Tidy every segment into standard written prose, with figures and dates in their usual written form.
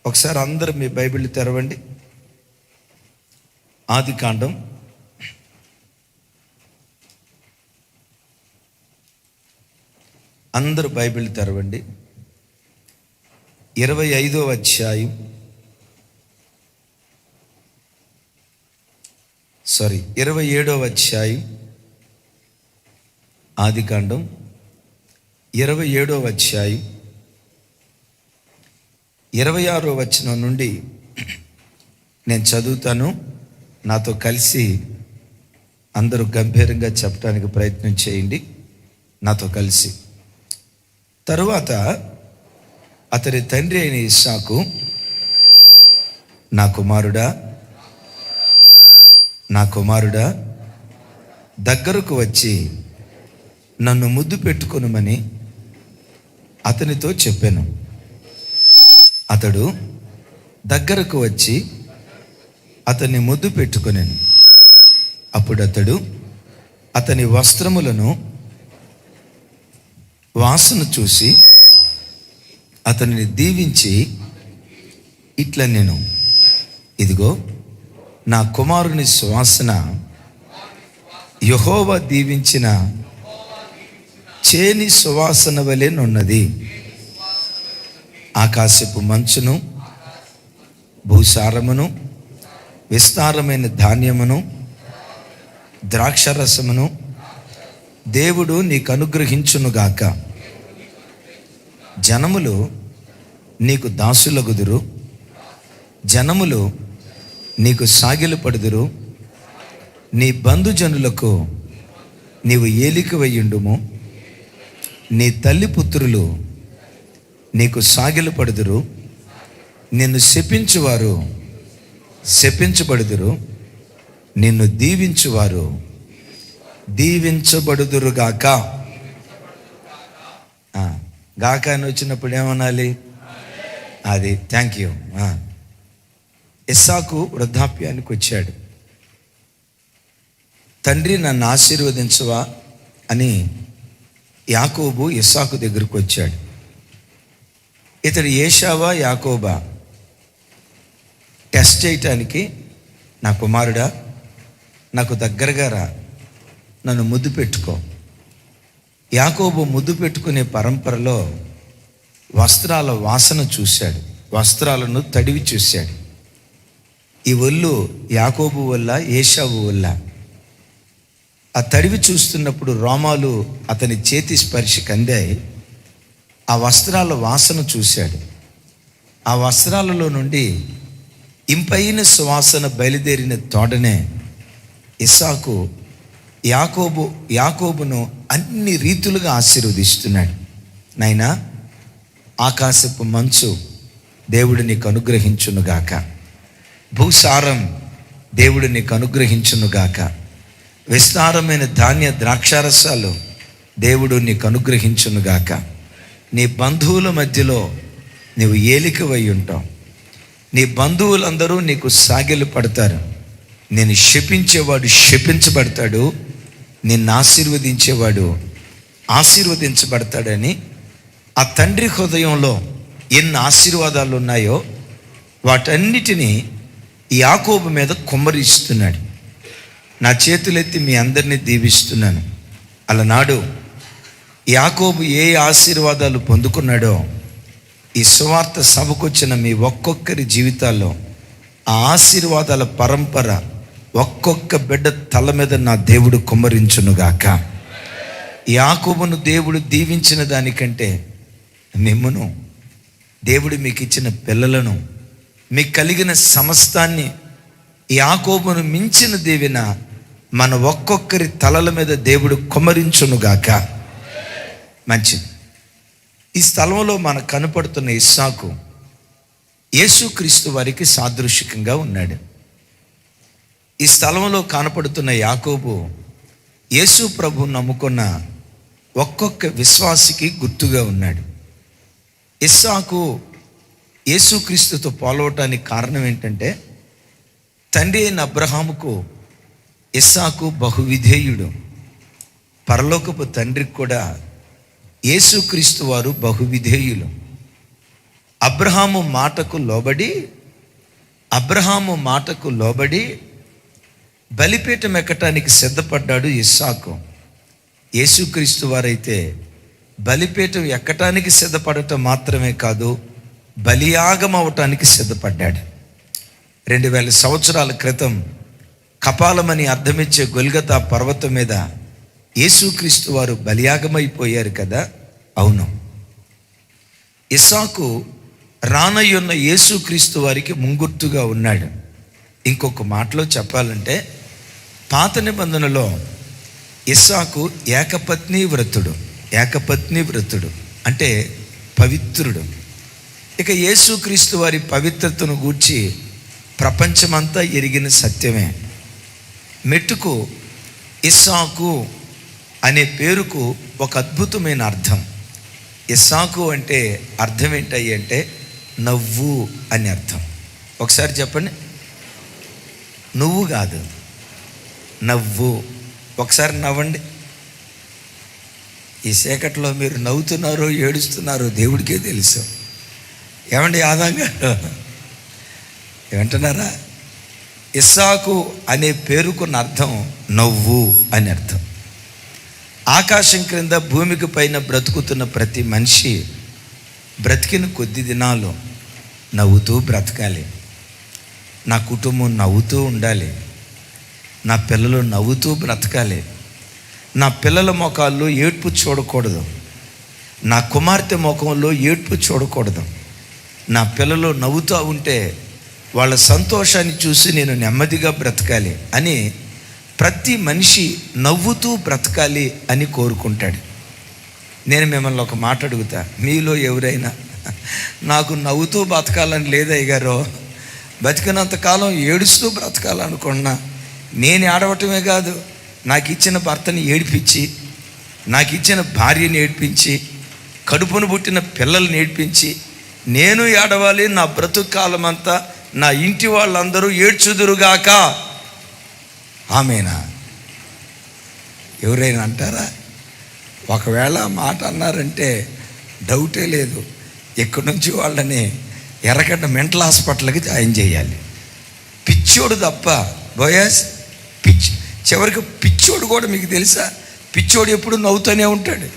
ఒకసారి అందరూ మీ బైబిల్ తెరవండి. ఆదికాండం అందరూ బైబిల్ తెరవండి. 25వ అధ్యాయం 27వ అధ్యాయం ఆదికాండం 27వ అధ్యాయం 26వ వచనం నుండి నేను చదువుతాను. నాతో కలిసి అందరూ గంభీరంగా చెప్పడానికి ప్రయత్నం చేయండి. నాతో కలిసి. తరువాత అతని తండ్రి అయిన ఇస్సాకు, నా కుమారుడా దగ్గరకు వచ్చి నన్ను ముద్దు పెట్టుకొనుమని అతనితో చెప్పాను. అతడు దగ్గరకు వచ్చి అతన్ని ముద్దు పెట్టుకొనెను. అప్పుడు అతడు అతని వస్త్రములను వాసన చూసి అతనిని దీవించి ఇట్లా, నేను ఇదిగో నా కుమారుని సువాసన యెహోవా దీవించిన చేని సువాసన వలెనున్నది. ఆకాశపు మంచును, భూసారమును, విస్తారమైన ధాన్యమును, ద్రాక్షరసమును దేవుడు నీకు అనుగ్రహించునుగాక. జనములు నీకు దాసులగుదురు, జనములు నీకు సాగిలపడుదురు. నీ బంధుజనులకు నీవు ఏలికవయ్యుండుము. నీ తల్లి పుత్రులు నీకు సాగిలపడుదురు. నిన్ను శపించువారు శపించబడుదురు, నిన్ను దీవించువారు దీవించబడుదురుగాక. గాక అని వచ్చినప్పుడు ఏమనాలి? అది థ్యాంక్ యూ. ఇస్సాకు వృద్ధాప్యానికి వచ్చాడు. తండ్రి నన్ను ఆశీర్వదించవా అని యాకోబు ఇస్సాకు దగ్గరకు వచ్చాడు. ఇతడు ఏషావా యాకోబా టెస్ట్ చేయటానికి, నా కుమారుడా నాకు దగ్గరగా రా, నన్ను ముద్దు పెట్టుకో. యాకోబు ముద్దు పెట్టుకునే పరంపరలో వస్త్రాల వాసన చూశాడు, వస్త్రాలను తడివి చూశాడు. ఈ ఒళ్ళు యాకోబు వల్ల ఏషావు వల్ల. ఆ తడివి చూస్తున్నప్పుడు రోమాలు అతని చేతి స్పర్శకి అందాయి. ఆ వస్త్రాల వాసన చూశాడు. ఆ వస్త్రాలలో నుండి ఇంపైన సువాసన బయలుదేరిన తోడనే ఇస్సాకు యాకోబును అన్ని రీతులుగా ఆశీర్వదిస్తున్నాడు. నాయనా, ఆకాశపు మంచు దేవుడు నీకు అనుగ్రహించునుగాక, భూసారం దేవుడు నీకు అనుగ్రహించునుగాక, విస్తారమైన ధాన్య ద్రాక్షారసాలు దేవుడు నీకు అనుగ్రహించునుగాక. నీ బంధువుల మధ్యలో నీవు ఏలికవై ఉంటావు. నీ బంధువులందరూ నీకు సాగిలు పడతారు. నేను శపించేవాడు శపించబడతాడు, నిన్ను ఆశీర్వదించేవాడు ఆశీర్వదించబడతాడని ఆ తండ్రి హృదయంలో ఎన్ని ఆశీర్వాదాలు ఉన్నాయో వాటన్నిటినీ యాకోబు మీద కుమ్మరిస్తున్నాడు. నా చేతులెత్తి మీ అందరినీ దీవిస్తున్నాను. అలనాడు యాకోబు ఏ ఆశీర్వాదాలు పొందుకున్నాడో ఈ సువార్త సభకొచ్చిన మీ ఒక్కొక్కరి జీవితాల్లో ఆ ఆశీర్వాదాల పరంపర ఒక్కొక్క బిడ్డ తల మీద నా దేవుడు కుమ్మరించునుగాక. యాకోబును దేవుడు దీవించిన దానికంటే మిమ్మును, దేవుడు మీకు ఇచ్చిన పిల్లలను, మీకు కలిగిన సమస్తాన్ని యాకోబును మించిన దీవెన మన ఒక్కొక్కరి తలల మీద దేవుడు కుమ్మరించునుగాక. మంచిది. ఈ స్థలంలో మనకు కనపడుతున్న ఇస్సాకు యేసుక్రీస్తు వారికి సాదృశ్యంగా ఉన్నాడు. ఈ స్థలంలో కనపడుతున్న యాకోబు యేసు ప్రభు నమ్ముకున్న ఒక్కొక్క విశ్వాసికి గుర్తుగా ఉన్నాడు. ఇస్సాకు యేసుక్రీస్తుతో పోలవటానికి కారణం ఏంటంటే, తండ్రి అయిన అబ్రహాముకు ఇస్సాకు బహువిధేయుడు. పరలోకపు తండ్రికి కూడా యేసుక్రీస్తు వారు బహువిధేయులు. అబ్రహాము మాటకు లోబడి బలిపీఠం ఎక్కటానికి సిద్ధపడ్డాడు ఇస్సాకు. యేసుక్రీస్తు వారైతే బలిపీఠం ఎక్కటానికి సిద్ధపడటం మాత్రమే కాదు, బలియాగం అవటానికి సిద్ధపడ్డాడు. 2000 సంవత్సరాల క్రితం కపాలమని అర్థమిచ్చే గొల్గతా పర్వతం మీద యేసుక్రీస్తు వారు బలియాగమైపోయారు కదా. అవును, ఇస్సాకు రానయ్యున్న యేసుక్రీస్తు వారికి ముంగుర్తుగా ఉన్నాడు. ఇంకొక మాటలో చెప్పాలంటే, పాత నిబంధనలో ఇస్సాకు ఏకపత్ని వ్రతుడు అంటే పవిత్రుడు. ఇక యేసుక్రీస్తు వారి పవిత్రతను గూర్చి ప్రపంచమంతా ఎరిగిన సత్యమే. మెట్టుకు ఇస్సాకు అనే పేరుకు ఒక అద్భుతమైన అర్థం. ఇస్సాకు అంటే అర్థం ఏంటయ్యి అంటే నవ్వు అని అర్థం. ఒకసారి చెప్పండి, నువ్వు కాదు, నవ్వు. ఒకసారి నవ్వండి. ఈ చీకట్లో మీరు నవ్వుతున్నారో ఏడుస్తున్నారో దేవుడికే తెలుసు. ఏమండి ఆదాం గారు, ఏమంటున్నారా? ఇస్సాకు అనే పేరుకున్న అర్థం నవ్వు అని అర్థం. ఆకాశం క్రింద భూమికి పైన బ్రతుకుతున్న ప్రతి మనిషి బ్రతికిన కొద్ది దినాలు నవ్వుతూ బ్రతకాలి. నా కుటుంబం నవ్వుతూ ఉండాలి, నా పిల్లలు నవ్వుతూ బ్రతకాలి, నా పిల్లల ముఖాల్లో ఏడ్పు చూడకూడదు, నా కుమార్తె ముఖంలో ఏడ్పు చూడకూడదు. నా పిల్లలు నవ్వుతూ ఉంటే వాళ్ళ సంతోషాన్ని చూసి నేను నెమ్మదిగా బ్రతకాలి అని ప్రతి మనిషి నవ్వుతూ బ్రతకాలి అని కోరుకుంటాడు. నేను మిమ్మల్ని ఒక మాట అడుగుతా, మీలో ఎవరైనా నాకు నవ్వుతూ బ్రతకాలని లేదయ్య గారో, బతికినంతకాలం ఏడుస్తూ బ్రతకాలనుకున్నా, నేను ఏడవటమే కాదు, నాకు ఇచ్చిన భర్తని ఏడిపించి, నాకు ఇచ్చిన భార్యని ఏడిపించి, కడుపును పుట్టిన పిల్లల్ని ఏడిపించి నేను ఏడవాలి, నా బ్రతుకు కాలం అంతా నా ఇంటి వాళ్ళందరూ ఏడ్చుదురుగాక. ఆమేనా? ఎవరైనా అంటారా? ఒకవేళ మాట అన్నారంటే డౌటే లేదు, ఇక్కడి నుంచి వాళ్ళని ఎర్రగడ్డ మెంటల్ హాస్పిటల్కి జాయిన్ చేయాలి. పిచ్చోడు తప్ప బోయాస్ చివరికి పిచ్చోడు కూడా మీకు తెలుసా, పిచ్చోడు ఎప్పుడు నవ్వుతూనే ఉంటాడు.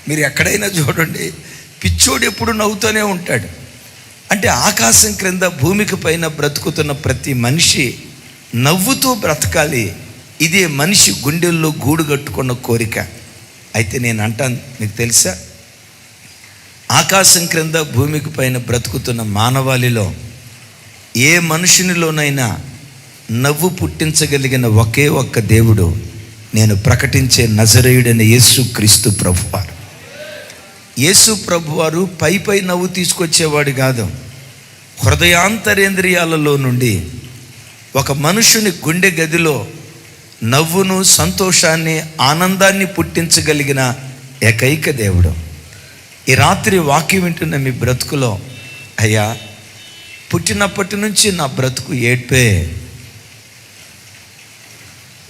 మీరు ఎక్కడైనా చూడండి, పిచ్చోడు ఎప్పుడు నవ్వుతూనే ఉంటాడు. అంటే ఆకాశం క్రింద భూమికి పైన బ్రతుకుతున్న ప్రతి మనిషి నవ్వుతూ బ్రతకాలి. ఇదే మనిషి గుండెల్లో గూడు కట్టుకున్న కోరిక. అయితే నేను అంటాను, మీకు తెలుసా, ఆకాశం క్రింద భూమికి పైన బ్రతుకుతున్న మానవాళిలో ఏ మనుషునిలోనైనా నవ్వు పుట్టించగలిగిన ఒకే ఒక్క దేవుడు నేను ప్రకటించే నజరేయుడైన యేసుక్రీస్తు ప్రభువారు. యేసు ప్రభువారు పై నవ్వు తీసుకొచ్చేవాడు కాదు. హృదయాంతరేంద్రియాలలో నుండి ఒక మనుషుని గుండె గదిలో నవ్వును, సంతోషాన్ని, ఆనందాన్ని పుట్టించగలిగిన ఏకైక దేవుడు. ఈ రాత్రి వాక్యం వింటున్న మీ బ్రతుకులో, అయ్యా పుట్టినప్పటి నుంచి నా బ్రతుకు ఏడ్పే,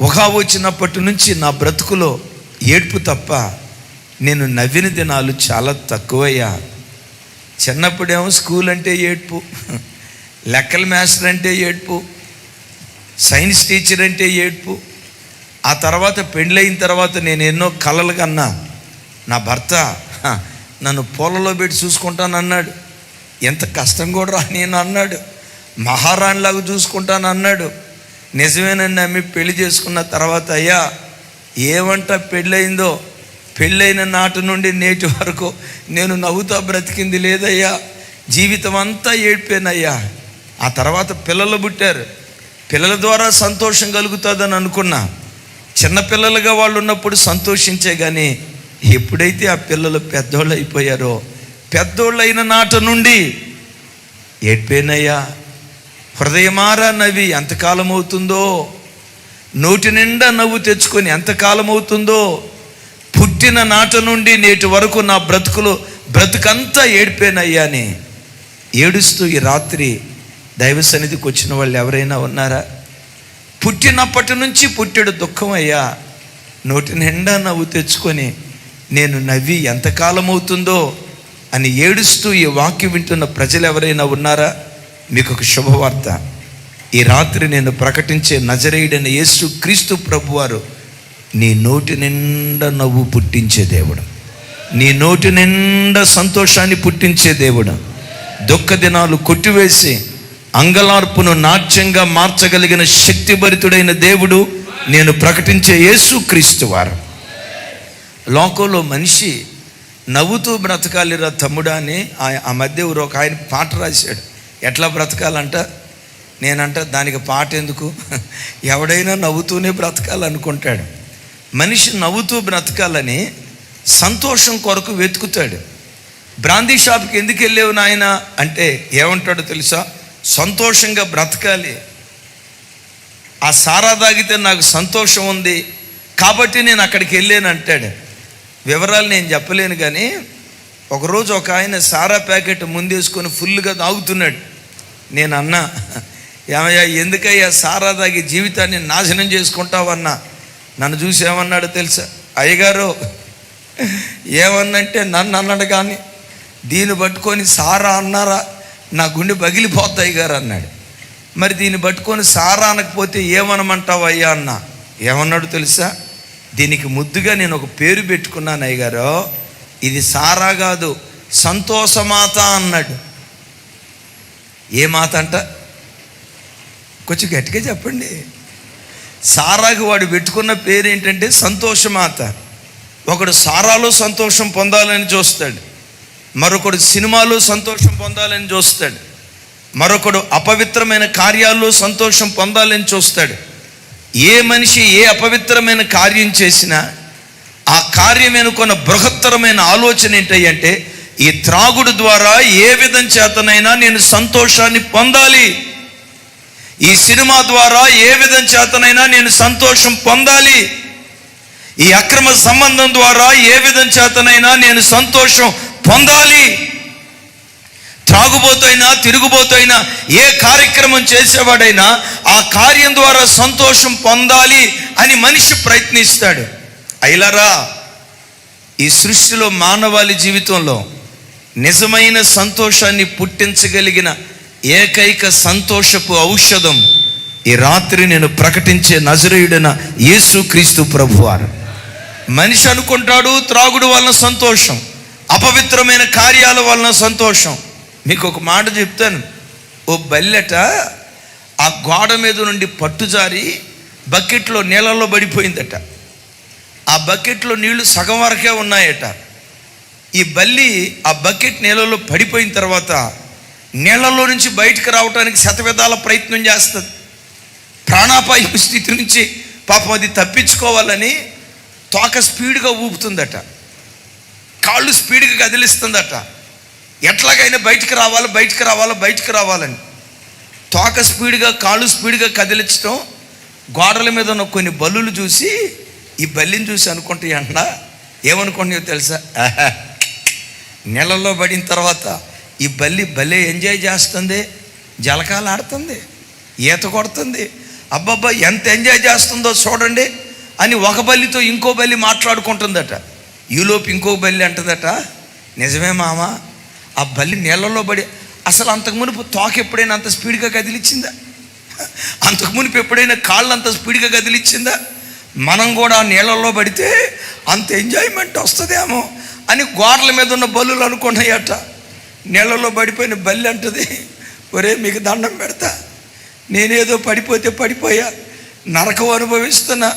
ఉగా వచ్చినప్పటి నుంచి నా బ్రతుకులో ఏడ్పు తప్ప నేను నవ్విన దినాలు చాలా తక్కువయ్యా. చిన్నప్పుడేమో స్కూల్ అంటే ఏడ్పు, లెక్కల మాస్టర్ అంటే ఏడ్పు, సైన్స్ టీచర్ అంటే ఏడ్పు. ఆ తర్వాత పెళ్ళైన తర్వాత నేను ఎన్నో కలలు కన్నా. నా భర్త నన్ను పొలంలో పెట్టి చూసుకుంటానన్నాడు, ఎంత కష్టం కూడా రా నేను అన్నాడు, మహారాణిలాగా చూసుకుంటానన్నాడు. నిజమేనని నమ్మి పెళ్లి చేసుకున్న తర్వాత, అయ్యా ఏమంట పెళ్ళయిందో, పెళ్ళైన నాటి నుండి నేటి వరకు నేను నవ్వుతా బ్రతికింది లేదయ్యా, జీవితం అంతా ఏడ్పానయ్యా. ఆ తర్వాత పిల్లలు పుట్టారు, పిల్లల ద్వారా సంతోషం కలుగుతుందని అనుకున్నా. చిన్నపిల్లలుగా వాళ్ళు ఉన్నప్పుడు సంతోషించే కానీ ఎప్పుడైతే ఆ పిల్లలు పెద్దోళ్ళు అయిపోయారో, పెద్దోళ్ళు అయిన నాటి నుండి ఏడ్పేనయ్యా. హృదయమారా నవ్వి ఎంతకాలం అవుతుందో, నోటి నిండా నవ్వు తెచ్చుకొని ఎంతకాలం అవుతుందో, పుట్టిన నాటి నుండి నేటి వరకు నా బ్రతుకంతా ఏడ్పేనయ్యా అని ఏడుస్తూ ఈ రాత్రి దైవ సన్నిధికి వచ్చిన వాళ్ళు ఎవరైనా ఉన్నారా? పుట్టినప్పటి నుంచి పుట్టెడు దుఃఖం అయ్యా, నోటి నిండా నవ్వు తెచ్చుకొని నేను నవ్వి ఎంతకాలం అవుతుందో, అని ఏడుస్తూ ఈ వాక్యం వింటున్న ప్రజలు ఎవరైనా ఉన్నారా? మీకు ఒక శుభవార్త. ఈ రాత్రి నేను ప్రకటించే నజరేయుడైన యేసు క్రీస్తు ప్రభువారు నీ నోటి నిండా నవ్వు పుట్టించే దేవుడు, నీ నోటి నిండా సంతోషాన్ని పుట్టించే దేవుడు, దుఃఖ దినాలు కొట్టివేసి అంగలార్పును నాట్యంగా మార్చగలిగిన శక్తిభరితుడైన దేవుడు నేను ప్రకటించే యేసు క్రీస్తు వారు. లోకంలో మనిషి నవ్వుతూ బ్రతకాలిరా తమ్ముడా అని ఆ మధ్య ఒక ఆయన పాట రాశాడు. ఎట్లా బ్రతకాలంట? నేనంట దానికి పాట ఎందుకు, ఎవడైనా నవ్వుతూనే బ్రతకాలనుకుంటాడు. మనిషి నవ్వుతూ బ్రతకాలని సంతోషం కొరకు వెతుకుతాడు. బ్రాందీ షాప్కి ఎందుకు వెళ్ళేవు నాయన అంటే ఏమంటాడో తెలుసా? సంతోషంగా బ్రతకాలి, ఆ సారా తాగితే నాకు సంతోషం ఉంది కాబట్టి నేను అక్కడికి వెళ్ళాను అంటాడు. వివరాలు నేను చెప్పలేను, కానీ ఒకరోజు ఒక ఆయన సారా ప్యాకెట్ ముందేసుకొని ఫుల్గా తాగుతున్నాడు. నేను అన్నా, ఏమయ్యా ఎందుకయ్యా సారా తాగి జీవితాన్ని నాశనం చేసుకుంటావన్నా. నన్ను చూసి ఏమన్నాడో తెలుసా? అయ్యగారు ఏమన్నంటే నన్ను అన్నాడు, కానీ దీన్ని పట్టుకొని సారా అన్నారా నా గుండె పగిలిపోతాయి గారు అన్నాడు. మరి దీన్ని పట్టుకొని సారా అనకపోతే ఏమనమంటావు అయ్యా అన్నా. ఏమన్నాడు తెలుసా? దీనికి ముద్దుగా నేను ఒక పేరు పెట్టుకున్నాను అయ్యగారు, ఇది సారా కాదు సంతోషమాత అన్నాడు. ఏ మాత అంట? కొంచెం గట్టిగా చెప్పండి. సారాకు వాడు పెట్టుకున్న పేరు ఏంటంటే సంతోషమాత. ఒకడు సారాలో సంతోషం పొందాలని చూస్తాడు, మరొకడు సినిమాలో సంతోషం పొందాలని చూస్తాడు, మరొకడు అపవిత్రమైన కార్యాల్లో సంతోషం పొందాలని చూస్తాడు. ఏ మనిషి ఏ అపవిత్రమైన కార్యం చేసినా ఆ కార్యం వెనుకొన్న బృహత్తరమైన ఆలోచన ఏంటంటే, ఈ త్రాగుడు ద్వారా ఏ విధం చేతనైనా నేను సంతోషాన్ని పొందాలి, ఈ సినిమా ద్వారా ఏ విధం చేతనైనా నేను సంతోషం పొందాలి, ఈ అక్రమ సంబంధం ద్వారా ఏ విధం చేతనైనా నేను సంతోషం పొందాలి. త్రాగుబోతైనా తిరుగుబోతైనా ఏ కార్యక్రమం చేసేవాడైనా ఆ కార్యం ద్వారా సంతోషం పొందాలి అని మనిషి ప్రయత్నిస్తాడు. అయిలారా, ఈ సృష్టిలో మానవాళి జీవితంలో నిజమైన సంతోషాన్ని పుట్టించగలిగిన ఏకైక సంతోషపు ఔషధం ఈ రాత్రి నేను ప్రకటించే నజరేయుడైన యేసు క్రీస్తు ప్రభువారు. మనిషి అనుకుంటాడు త్రాగుడు వలన సంతోషం, అపవిత్రమైన కార్యాల వలన సంతోషం. మీకు ఒక మాట చెప్తాను. ఓ బల్లెట ఆ గోడ మీద నుండి పట్టుజారి బకెట్లో నీళ్ళల్లో పడిపోయిందట. ఆ బకెట్లో నీళ్లు సగం వరకే ఉన్నాయట. ఈ బల్లి ఆ బకెట్ నీళ్ళలో పడిపోయిన తర్వాత నీళ్ళల్లో నుంచి బయటకు రావడానికి శతవిధాల ప్రయత్నం చేస్తుంది. ప్రాణాపాయ స్థితి నుంచి పాపం అది తప్పించుకోవాలని తోక స్పీడ్గా ఊపుతుందట, కాళ్ళు స్పీడ్గా కదిలిస్తుందట. ఎట్లాగైనా బయటికి రావాలని తోక స్పీడ్గా కాళ్ళు స్పీడ్గా కదిలించడం. గోడల మీద ఉన్న కొన్ని బల్లులు చూసి ఈ బల్లిని చూసి అనుకుంటాయి అంట, ఏమనుకుంటాయో తెలుసా? నీళ్ళల్లో పడిన తర్వాత ఈ బల్లి భలే ఎంజాయ్ చేస్తుంది, జలకాలు ఆడుతుంది, ఈత కొడుతుంది, అబ్బబ్బా ఎంత ఎంజాయ్ చేస్తుందో చూడండి అని ఒక బల్లితో ఇంకో బల్లి మాట్లాడుకుంటుందట. ఈలోపు ఇంకో బల్లి అంటుందట, నిజమే మామ, ఆ బల్లి నీళ్ళల్లో పడి అసలు అంతకు మునుపు తోక ఎప్పుడైనా అంత స్పీడ్గా కదిలిచ్చిందా? అంతకు మునుపు ఎప్పుడైనా కాళ్ళు అంత స్పీడ్గా కదిలిచ్చిందా? మనం కూడా నీళ్ళల్లో పడితే అంత ఎంజాయ్మెంట్ వస్తుందేమో అని గోడల మీద ఉన్న బల్లులు అనుకున్నాయట. నీళ్ళల్లో పడిపోయిన బల్లి అంటుంది, ఒరే మీకు దండం పెడతా, నేనేదో పడిపోతే పడిపోయా, నరకం అనుభవిస్తున్నా,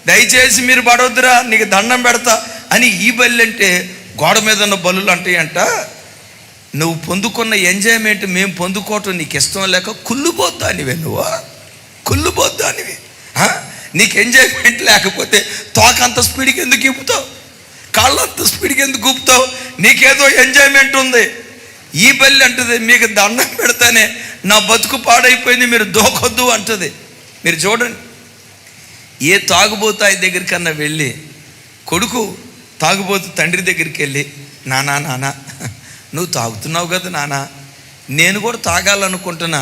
దయచేసి మీరు పడవద్దురా, నీకు దండం పెడతా అని ఈ బల్లి అంటే గోడ మీద ఉన్న బల్లులు అంటాయంట, నువ్వు పొందుకున్న ఎంజాయ్మెంట్ మేము పొందుకోవటం నీకు ఇష్టం లేక కుళ్ళుపోద్దానివే, నువ్వు కుళ్ళుపోద్దానివి. నీకు ఎంజాయ్మెంట్ లేకపోతే తోక అంత స్పీడ్కి ఎందుకు ఊపుతావు, కాళ్ళు అంత స్పీడ్కి ఎందుకు ఊపుతావు? నీకేదో ఎంజాయ్మెంట్ ఉంది. ఈ బల్లి అంటుంది, మీకు దండం పెడతానే నా బతుకు పాడైపోయింది, మీరు దోకొద్దు అంటుంది. మీరు చూడండి, ఏ తాగుబోతాయి దగ్గరికన్నా వెళ్ళి కొడుకు తాగుబోతు తండ్రి దగ్గరికి వెళ్ళి, నానా నువ్వు తాగుతున్నావు కదా నాన్న, నేను కూడా తాగాలనుకుంటున్నా,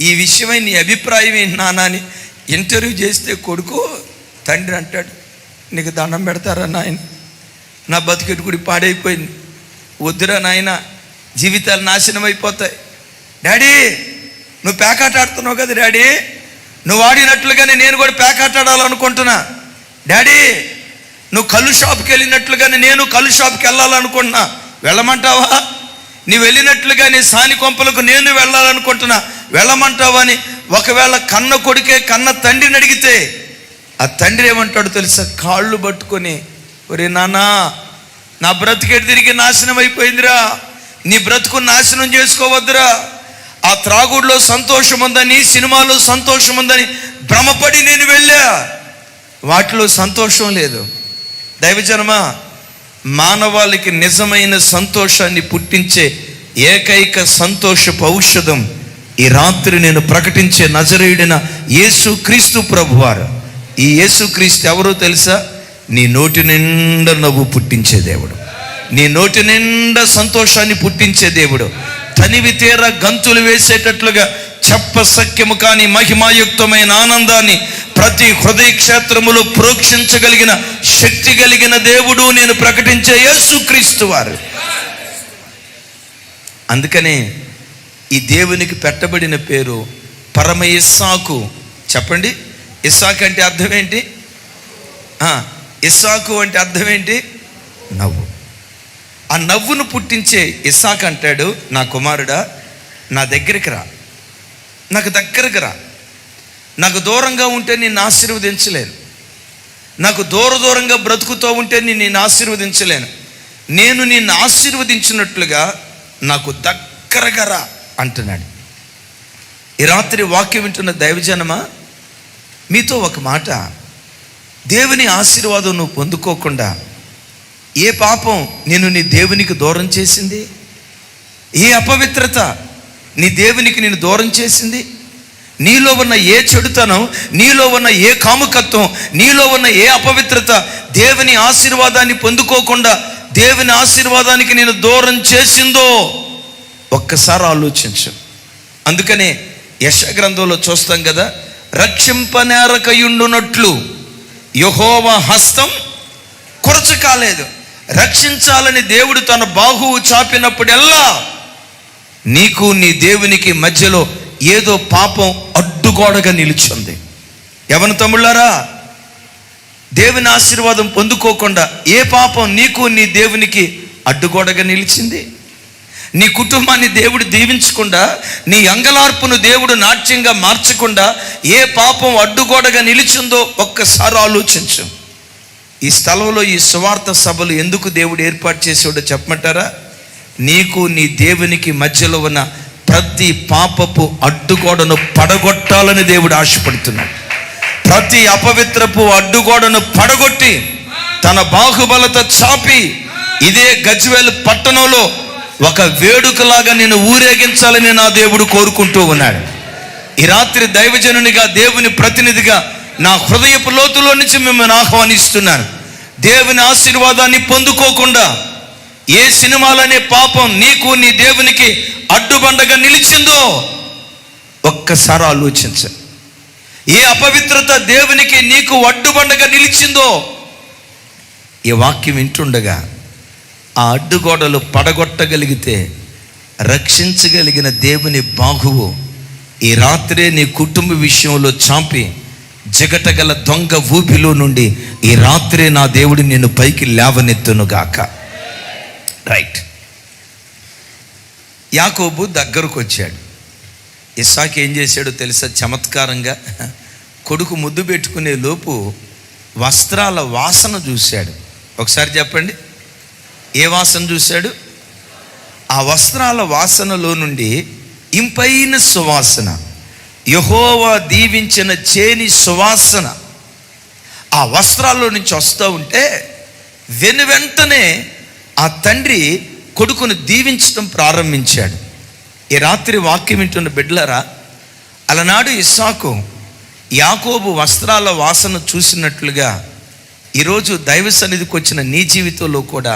ఈ విషయమై నీ అభిప్రాయం ఏంటి నాన్న అని ఇంటర్వ్యూ చేస్తే కొడుకు తండ్రి అంటాడు, నీకు దండం పెడతారా నాయన, నా బతుకెట్టుకుడి పాడైపోయింది, వద్దురా నాయన జీవితాలు నాశనం అయిపోతాయి. డాడీ నువ్వు పేకాట ఆడుతున్నావు కదా డాడీ, నువ్వు ఆడినట్లుగానే నేను కూడా పేకాట ఆడాలనుకుంటున్నా. డాడీ నువ్వు కళ్ళు షాప్కి వెళ్ళినట్లుగానే నేను కళ్ళు షాప్కి వెళ్ళాలనుకుంటున్నా, వెళ్ళమంటావా? నువ్వు వెళ్ళినట్లుగానే సాని కొంపలకు నేను వెళ్ళాలనుకుంటున్నా, వెళ్ళమంటావా అని ఒకవేళ కన్న కొడుకే కన్న తండ్రిని అడిగితే ఆ తండ్రి ఏమంటాడు తెలుసా? కాళ్ళు పట్టుకొని, ఒరే నాన్నా నా బ్రతికెడు తిరిగి నాశనం అయిపోయిందిరా, నీ బ్రతుకు నాశనం చేసుకోవద్దురా. ఆ త్రాగుడులో సంతోషం ఉందని, సినిమాలో సంతోషం ఉందని భ్రమపడి నేను వెళ్ళా, వాటిలో సంతోషం లేదు. దైవజనమా, మానవాళికి నిజమైన సంతోషాన్ని పుట్టించే ఏకైక సంతోషపు ఔషధం ఈ రాత్రి నేను ప్రకటించే నజరేయుడైన యేసుక్రీస్తు ప్రభువారు. ఈ యేసుక్రీస్తు ఎవరో తెలుసా? నీ నోటి నిండా నవ్వు పుట్టించే దేవుడు, నీ నోటి నిండా సంతోషాన్ని పుట్టించే దేవుడు, తనివి తీర గంతులు వేసేటట్లుగా చెప్పసఖ్యము కాని మహిమాయుక్తమైన ఆనందాన్ని ప్రతి హృదయ క్షేత్రములో ప్రోక్షించగలిగిన శక్తి కలిగిన దేవుడు నేను ప్రకటించే యేసుక్రీస్తు వారు. అందుకనే ఈ దేవునికి పెట్టబడిన పేరు పరమ ఇస్సాకు. చెప్పండి, ఇస్సాకు అంటే అర్థం ఏంటి? ఇస్సాకు అంటే అర్థం ఏంటి? నవ్వు. ఆ నవ్వును పుట్టించే ఇస్సాకు అంటాడు, నా కుమారుడా నా దగ్గరికి రా, నాకు దగ్గరకు రా. నాకు దూరంగా ఉంటే నిన్ను ఆశీర్వదించలేను, నాకు దూరంగా బ్రతుకుతూ ఉంటే నిన్ను ఆశీర్వదించలేను. నేను నిన్ను ఆశీర్వదించినట్లుగా నాకు దగ్గరగా రా అంటున్నాడు. ఈ రాత్రి వాక్యం వింటున్న దైవజనమా, మీతో ఒక మాట, దేవుని ఆశీర్వాదం నువ్వు పొందుకోకుండా ఏ పాపం నేను నీ దేవునికి దూరం చేసింది? ఏ అపవిత్రత నీ దేవునికి నేను దూరం చేసింది? నీలో ఉన్న ఏ చెడుతనం, నీలో ఉన్న ఏ కాముకత్వం, నీలో ఉన్న ఏ అపవిత్రత దేవుని ఆశీర్వాదాన్ని పొందుకోకుండా దేవుని ఆశీర్వాదానికి నేను దూరం చేసిందో ఒక్కసారి ఆలోచించు. అందుకనే యెషయా గ్రంథంలో చూస్తాం కదా, రక్షింపనేరకయుండునట్లు యెహోవా హస్తం కొరచ కాలేదు. రక్షించాలని దేవుడు తన బాహువు చాపినప్పుడెల్లా నీకు నీ దేవునికి మధ్యలో ఏదో పాపం అడ్డుగోడగా నిలిచింది. యవన తమ్ముళ్ళారా, దేవుని ఆశీర్వాదం పొందుకోకుండా ఏ పాపం నీకు నీ దేవునికి అడ్డుగోడగా నిలిచింది? నీ కుటుంబాన్ని దేవుడు దీవించకుండా, నీ అంగలార్పును దేవుడు నాట్యంగా మార్చకుండా ఏ పాపం అడ్డుగోడగా నిలిచిందో ఒక్కసారి ఆలోచించు. ఈ స్థలంలో ఈ సువార్త సభలు ఎందుకు దేవుడు ఏర్పాటు చేసాడో చెప్పమంటారా? నీకు నీ దేవునికి మధ్యలో ఉన్న ప్రతి పాపపు అడ్డుగోడను పడగొట్టాలని దేవుడు ఆశపడుతున్నాడు. ప్రతి అపవిత్రపు అడ్డుగోడను పడగొట్టి తన బాహుబలత చాపి ఇదే గజ్వేల్ పట్టణంలో ఒక వేడుకలాగా నేను ఊరేగించాలని నా దేవుడు కోరుకుంటూ ఉన్నాడు. ఈ రాత్రి దైవజనునిగా, దేవుని ప్రతినిధిగా నా హృదయపు లోతులో నుంచి మిమ్మల్ని ఆహ్వానిస్తున్నాను. దేవుని ఆశీర్వాదాన్ని పొందుకోకుండా ఏ సినిమాలనే పాపం నీకు నీ దేవునికి అడ్డుబండగా నిలిచిందో ఒక్కసారి ఆలోచించు. ఏ అపవిత్రత దేవునికి నీకు అడ్డుబండగా నిలిచిందో ఈ వాక్యం వింటుండగా ఆ అడ్డుగోడలు పడగొట్టగలిగితే రక్షించగలిగిన దేవుని బాహువు ఈ రాత్రే నీ కుటుంబ విషయంలో చాపి జగటగల దొంగ ఊపిలో నుండి ఈ రాత్రే నా దేవుడు నిన్ను పైకి లేవనెత్తునుగాక. రైట్. యాకోబు దగ్గరకు వచ్చాడు. ఇస్సాకు ఏం చేశాడో తెలుసా? చమత్కారంగా కొడుకు ముద్దు పెట్టుకునే లోపు వస్త్రాల వాసన చూశాడు. ఒకసారి చెప్పండి, ఏ వాసన చూశాడు? ఆ వస్త్రాల వాసనలో నుండి ఇంపైన సువాసన, యెహోవా దీవించిన చేని సువాసన ఆ వస్త్రాల్లో నుంచి వస్తూ ఉంటే వెనువెంటనే ఆ తండ్రి కొడుకును దీవించడం ప్రారంభించాడు. ఈ రాత్రి వాక్యం వింటున్న బిడ్డలారా, అలనాడు ఇస్సాకు యాకోబు వస్త్రాల వాసన చూసినట్లుగా ఈరోజు దైవ సన్నిధికి వచ్చిన నీ జీవితంలో కూడా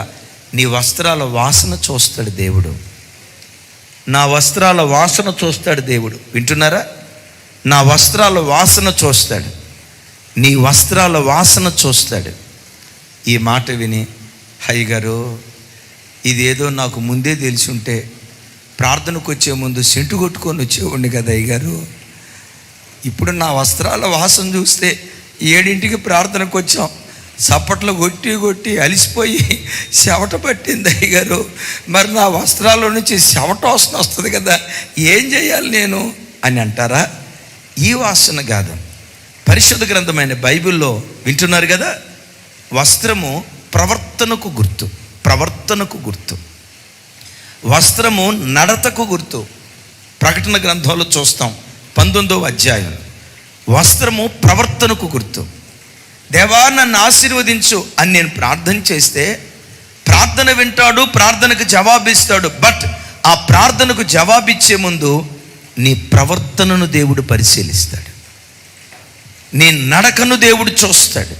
నీ వస్త్రాల వాసన చూస్తాడు దేవుడు. నా వస్త్రాల వాసన చూస్తాడు దేవుడు. వింటున్నారా? నా వస్త్రాల వాసన చూస్తాడు, నీ వస్త్రాల వాసన చూస్తాడు. ఈ మాట విని, అయ్య గారు ఇదేదో నాకు ముందే తెలిసి ఉంటే ప్రార్థనకు వచ్చే ముందు సెంటు కొట్టుకొని వచ్చేవాడిని కదా అయ్యగారు. ఇప్పుడు నా వస్త్రాల వాసన చూస్తే 7ంటికి ప్రార్థనకు వచ్చాం, చప్పట్లు కొట్టి కొట్టి అలిసిపోయి చెమట పట్టింది అయ్యగారు. మరి నా వస్త్రాల నుంచి చెమట వాసన వస్తుంది కదా, ఏం చేయాలి నేను అని అంటారా? ఈ వాసన కాదు. పరిశుద్ధ గ్రంథమైన బైబిల్లో వింటున్నారు కదా, వస్త్రము ప్రవర్తనకు గుర్తు, ప్రవర్తనకు గుర్తు. వస్త్రము నడతకు గుర్తు. ప్రకటన గ్రంథంలో చూస్తాం 19వ అధ్యాయం. వస్త్రము ప్రవర్తనకు గుర్తు. దేవా నన్ను ఆశీర్వదించు అని నేను ప్రార్థన చేస్తే ప్రార్థన వింటాడు, ప్రార్థనకు జవాబిస్తాడు. బట్ ఆ ప్రార్థనకు జవాబిచ్చే ముందు నీ ప్రవర్తనను దేవుడు పరిశీలిస్తాడు, నీ నడకను దేవుడు చూస్తాడు,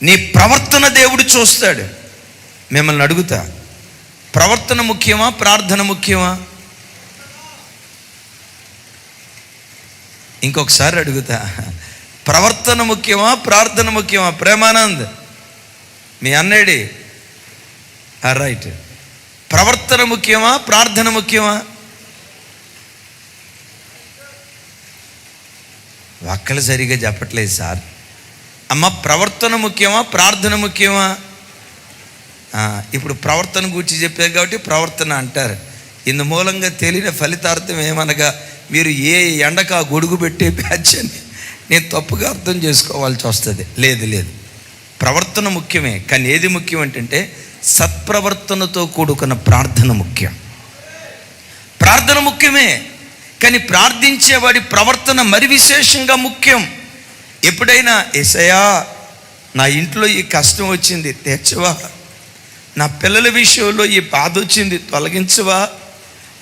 నీ ప్రవర్తన దేవుడు చూస్తాడు. మిమ్మల్ని అడుగుతా, ప్రవర్తన ముఖ్యమా, ప్రార్థన ముఖ్యమా? ఇంకొకసారి అడుగుతా, ప్రవర్తన ముఖ్యమా, ప్రార్థన ముఖ్యమా? ప్రేమానంద్ మీ అన్నేడి రైట్. ప్రవర్తన ముఖ్యమా, ప్రార్థన ముఖ్యమా? ఒక్కలు సరిగా చెప్పట్లేదు సార్. అమ్మ, ప్రవర్తన ముఖ్యమా, ప్రార్థన ముఖ్యమా? ఇప్పుడు ప్రవర్తన గురించి చెప్పారు కాబట్టి ప్రవర్తన అంటారు. ఇందు మూలంగా తెలియని ఫలితార్థం ఏమనగా మీరు ఏ ఎండక గొడుగు పెట్టే బ్యాచ్ అని నేను తప్పుగా అర్థం చేసుకోవాల్సి వస్తుంది. లేదు, ప్రవర్తన ముఖ్యమే, కానీ ఏది ముఖ్యం అంటే సత్ప్రవర్తనతో కూడుకున్న ప్రార్థన ముఖ్యం. ప్రార్థన ముఖ్యమే, కానీ ప్రార్థించేవాడి ప్రవర్తన మరి విశేషంగా ముఖ్యం. ఎప్పుడైనా యేసయ్యా నా ఇంట్లో ఈ కష్టం వచ్చింది తీర్చవా, నా పిల్లల విషయంలో ఈ బాధ వచ్చింది తొలగించవా,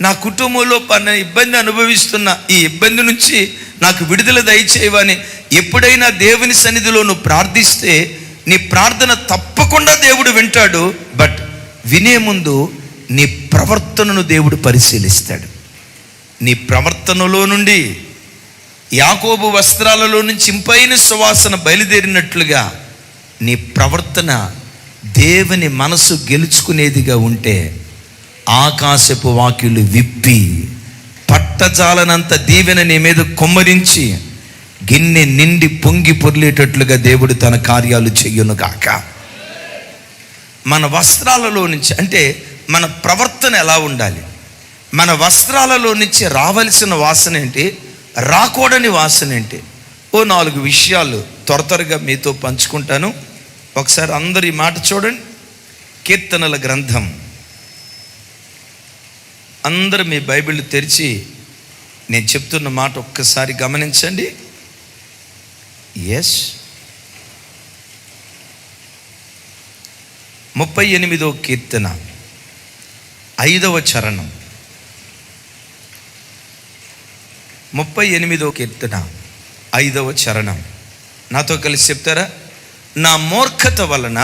నా కుటుంబంలో ఇబ్బంది అనుభవిస్తున్న ఈ ఇబ్బంది నుంచి నాకు విడుదల దయచేయవని ఎప్పుడైనా దేవుని సన్నిధిలో నువ్వు ప్రార్థిస్తే నీ ప్రార్థన తప్పకుండా దేవుడు వింటాడు. బట్ వినే ముందు నీ ప్రవర్తనను దేవుడు పరిశీలిస్తాడు. నీ ప్రవర్తనలో నుండి యాకోబు వస్త్రాలలో నుంచి ఇంపైన సువాసన బయలుదేరినట్లుగా నీ ప్రవర్తన దేవుని మనసు గెలుచుకునేదిగా ఉంటే ఆకాశపు వాక్యులు విప్పి పట్టజాలనంత దీవెన నీ మీద కొమ్మరించి గిన్నె నిండి పొంగి పొర్లేటట్లుగా దేవుడు తన కార్యాలు చెయ్యును గాక. మన వస్త్రాలలో నుంచి అంటే మన ప్రవర్తన ఎలా ఉండాలి, మన వస్త్రాలలో నుంచి రావలసిన వాసన ఏంటి, రాకూడని వాసన ఏంటి, 4 విషయాలు త్వరగా మీతో పంచుకుంటాను. ఒకసారి అందరు ఈ మాట చూడండి. కీర్తనల గ్రంథం, అందరూ మీ బైబిల్ తెరిచి నేను చెప్తున్న మాట ఒక్కసారి గమనించండి. ఎస్, 38వ కీర్తన 5వ చరణం. 38వ కీర్తన 5వ చరణం నాతో కలిసి చెప్తారా? నా మూర్ఖత వలన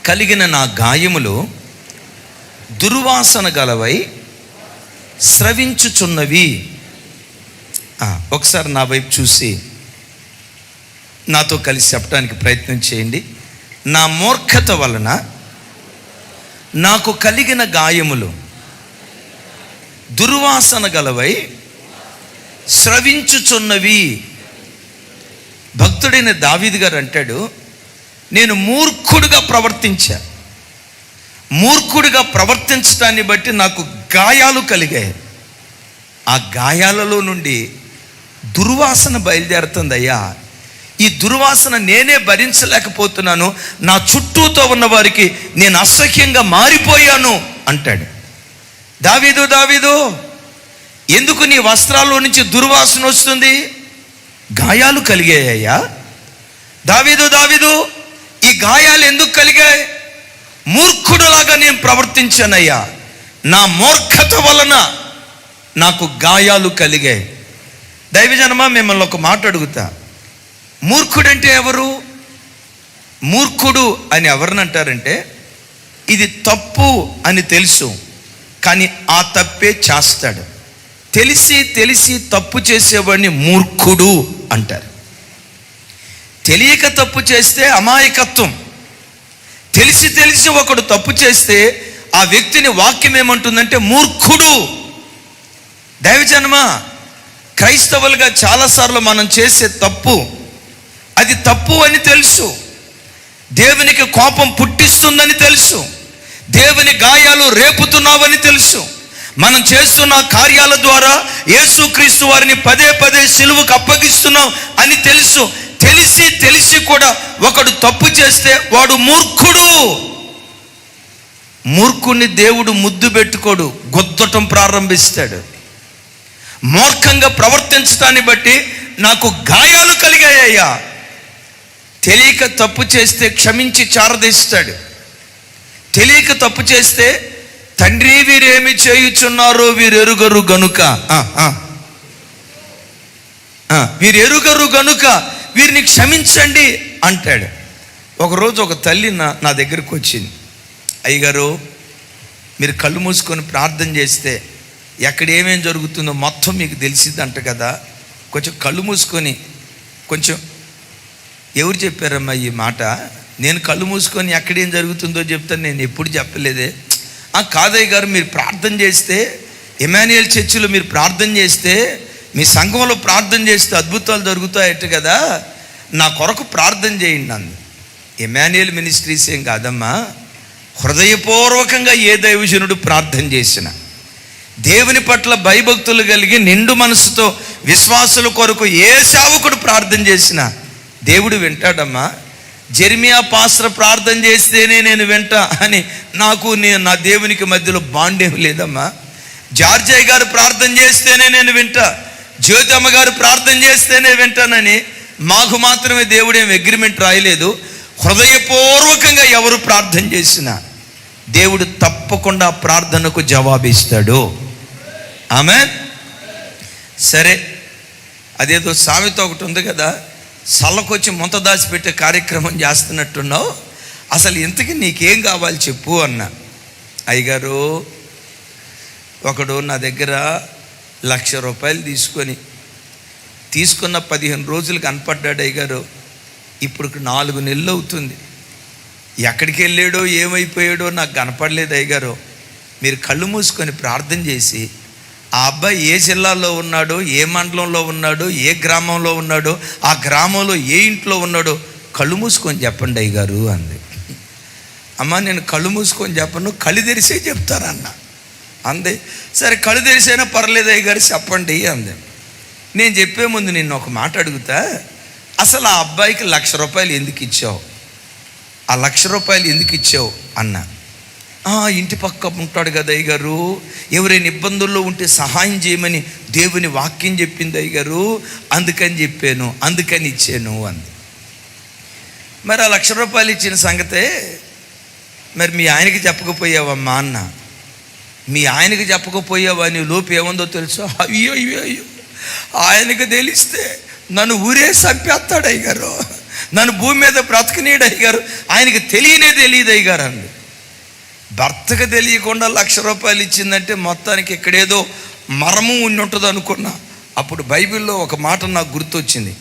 కలిగిన నా గాయములు దుర్వాసన గలవై స్రవించుచున్నవి. ఒకసారి నా వైపు చూసి నాతో కలిసి చెప్పడానికి ప్రయత్నం చేయండి. నా మూర్ఖత వలన నాకు కలిగిన గాయములు దుర్వాసన గలవై స్రవించుచున్నవి. భక్తుడైన దావీదు గారు అంటాడు, నేను మూర్ఖుడిగా ప్రవర్తించా, మూర్ఖుడిగా ప్రవర్తించడాన్ని బట్టి నాకు గాయాలు కలిగాయి. ఆ గాయాలలో నుండి దుర్వాసన బయలుదేరుతుంది. అయ్యా, ఈ దుర్వాసన నేనే భరించలేకపోతున్నాను, నా చుట్టూతో ఉన్న వారికి నేను అసహ్యంగా మారిపోయాను అంటాడు. దావీదు ఎందుకు నీ వస్త్రాల్లో నుంచి దుర్వాసన వస్తుంది? గాయాలు కలిగాయ్యా. దావీదు ఈ గాయాలు ఎందుకు కలిగాయి? మూర్ఖుడులాగా నేను ప్రవర్తించానయ్యా, నా మూర్ఖత వలన నాకు గాయాలు కలిగాయి. దైవజనమా, మిమ్మల్ని ఒక మాట అడుగుతా, మూర్ఖుడంటే ఎవరు? మూర్ఖుడు అని ఎవరిని అంటారంటే, ఇది తప్పు అని తెలుసు కానీ ఆ తప్పే చేస్తాడు. తెలిసి తప్పు చేసేవాడిని మూర్ఖుడు అంటారు. తెలియక తప్పు చేస్తే అమాయకత్వం. తెలిసి ఒకడు తప్పు చేస్తే ఆ ఆ వ్యక్తిని వాక్యం ఏమంటుందంటే మూర్ఖుడు. దైవజనమా, క్రైస్తవులుగా చాలాసార్లు మనం చేసే తప్పు, అది తప్పు అని తెలుసు, దేవునికి కోపం పుట్టిస్తుందని తెలుసు, దేవుని గాయాలు రేపుతున్నావని తెలుసు, మనం చేస్తున్న కార్యాల ద్వారా యేసుక్రీస్తు వారిని పదే పదే సిలువకు అప్పగిస్తున్నాం అని తెలుసు. తెలిసి కూడా ఒకడు తప్పు చేస్తే వాడు మూర్ఖుడు. మూర్ఖుని దేవుడు ముద్దు పెట్టుకోడు, గుద్దటం ప్రారంభిస్తాడు. మూర్ఖంగా ప్రవర్తించడాన్ని బట్టి నాకు గాయాలు కలిగాయ్యా. తెలియక తప్పు చేస్తే క్షమించి చారదీస్తాడు. తెలియక తప్పు చేస్తే తండ్రి వీరేమి చేయుచున్నారో వీరెరుగరు గనుక, వీరెరుగరు గనుక వీరిని క్షమించండి అంటాడు. ఒకరోజు ఒక తల్లి నా దగ్గరకు వచ్చింది. అయ్యగారు, మీరు కళ్ళు మూసుకొని ప్రార్థన చేస్తే ఎక్కడ ఏమేం జరుగుతుందో మొత్తం మీకు తెలిసిద్దంట కదా, కొంచెం కళ్ళు మూసుకొని కొంచెం. ఎవరు చెప్పారమ్మా ఈ మాట? నేను కళ్ళు మూసుకొని ఎక్కడేం జరుగుతుందో చెప్తాను, నేను ఎప్పుడు చెప్పలేదే. కాదయ్య గారు, మీరు ప్రార్థన చేస్తే, ఎమాన్యుయల్ చర్చిలో మీరు ప్రార్థన చేస్తే, మీ సంఘంలో ప్రార్థన చేస్తే అద్భుతాలు జరుగుతాయట కదా, నా కొరకు ప్రార్థన చేయండి అంది. ఎమాన్యుయల్ మినిస్ట్రీస్ ఏం కాదమ్మా, హృదయపూర్వకంగా ఏ దైవజనుడు ప్రార్థన చేసిన, దేవుని పట్ల భయభక్తులు కలిగి నిండు మనసుతో విశ్వాసుల కొరకు ఏ సేవకుడు ప్రార్థన చేసినా దేవుడు వింటాడమ్మా. జెర్మియా పాస్టర్ ప్రార్థన చేస్తేనే నేను వింటా అని నా దేవునికి మధ్యలో బాండేం లేదమ్మా. జార్జయ్య గారు ప్రార్థన చేస్తేనే నేను వింటా, జ్యోతమ్మ గారు ప్రార్థన చేస్తేనే వింటానని మాకు మాత్రమే దేవుడేం అగ్రిమెంట్ రాయలేదు. హృదయపూర్వకంగా ఎవరు ప్రార్థన చేసినా దేవుడు తప్పకుండా ప్రార్థనకు జవాబిస్తాడు. ఆమేన్. సరే, అదేదో సామెత ఒకటి ఉంది కదా, సల్లకొచ్చి ముంత దాచిపెట్టే కార్యక్రమం చేస్తున్నట్టున్నావు, అసలు ఇంతకీ నీకేం కావాలి చెప్పు అన్న. అయ్యగారు, ఒకడు నా దగ్గర ₹1,00,000 తీసుకున్న 15 రోజులు కనపడ్డాడు. అయ్యగారు, ఇప్పుడు 4 నెలలు అవుతుంది. ఎక్కడికి వెళ్ళాడో ఏమైపోయాడో నాకు కనపడలేదు. అయ్యగారు, మీరు కళ్ళు మూసుకొని ప్రార్థన చేసి ఆ అబ్బాయి ఏ జిల్లాలో ఉన్నాడో, ఏ మండలంలో ఉన్నాడో, ఏ గ్రామంలో ఉన్నాడో, ఆ గ్రామంలో ఏ ఇంట్లో ఉన్నాడో కళ్ళు మూసుకొని చెప్పండి అయ్యగారు అంది. అమ్మ, నేను కళ్ళు మూసుకొని చెప్పను, కళ్ళు తెరిసే చెప్తానన్న అంది. సరే, కళ్ళు తెరిసైనా పర్లేదు అయ్యగారు చెప్పండి అంది. నేను చెప్పే ముందు నిన్ను ఒక మాట అడుగుతా, అసలు ఆ అబ్బాయికి ₹1,00,000 ఎందుకు ఇచ్చావు? ఆ ₹1,00,000 ఎందుకు ఇచ్చావు అన్న. ఇంటి పక్క ఉంటాడు కదా అయ్యగారు, ఎవరైనా ఇబ్బందుల్లో ఉంటే సహాయం చేయమని దేవుని వాక్యం చెప్పింది అయ్యగారు, అందుకని చెప్పాను, అందుకని ఇచ్చాను అంది. మరి ఆ ₹1,00,000 ఇచ్చిన సంగతే మరి మీ ఆయనకి చెప్పకపోయావమ్మా అన్న. మీ ఆయనకి చెప్పకపోయావా నీ లోపు ఏముందో తెలుసా? అయ్యో అయ్యో అయ్యో, ఆయనకు తెలిస్తే నన్ను ఊరే చంపేస్తాడు అయ్యగారు, నన్ను భూమి మీద బ్రతకనీడు అయ్యగారు, ఆయనకి తెలియదు అయ్యగారు అంది. భర్తకు తెలియకుండా ₹1,00,000 ఇచ్చిందంటే మొత్తానికి ఇక్కడేదో మర్మం ఉండి ఉంటుంది అనుకున్నా. అప్పుడు బైబిల్లో ఒక మాట నాకు గుర్తొచ్చింది.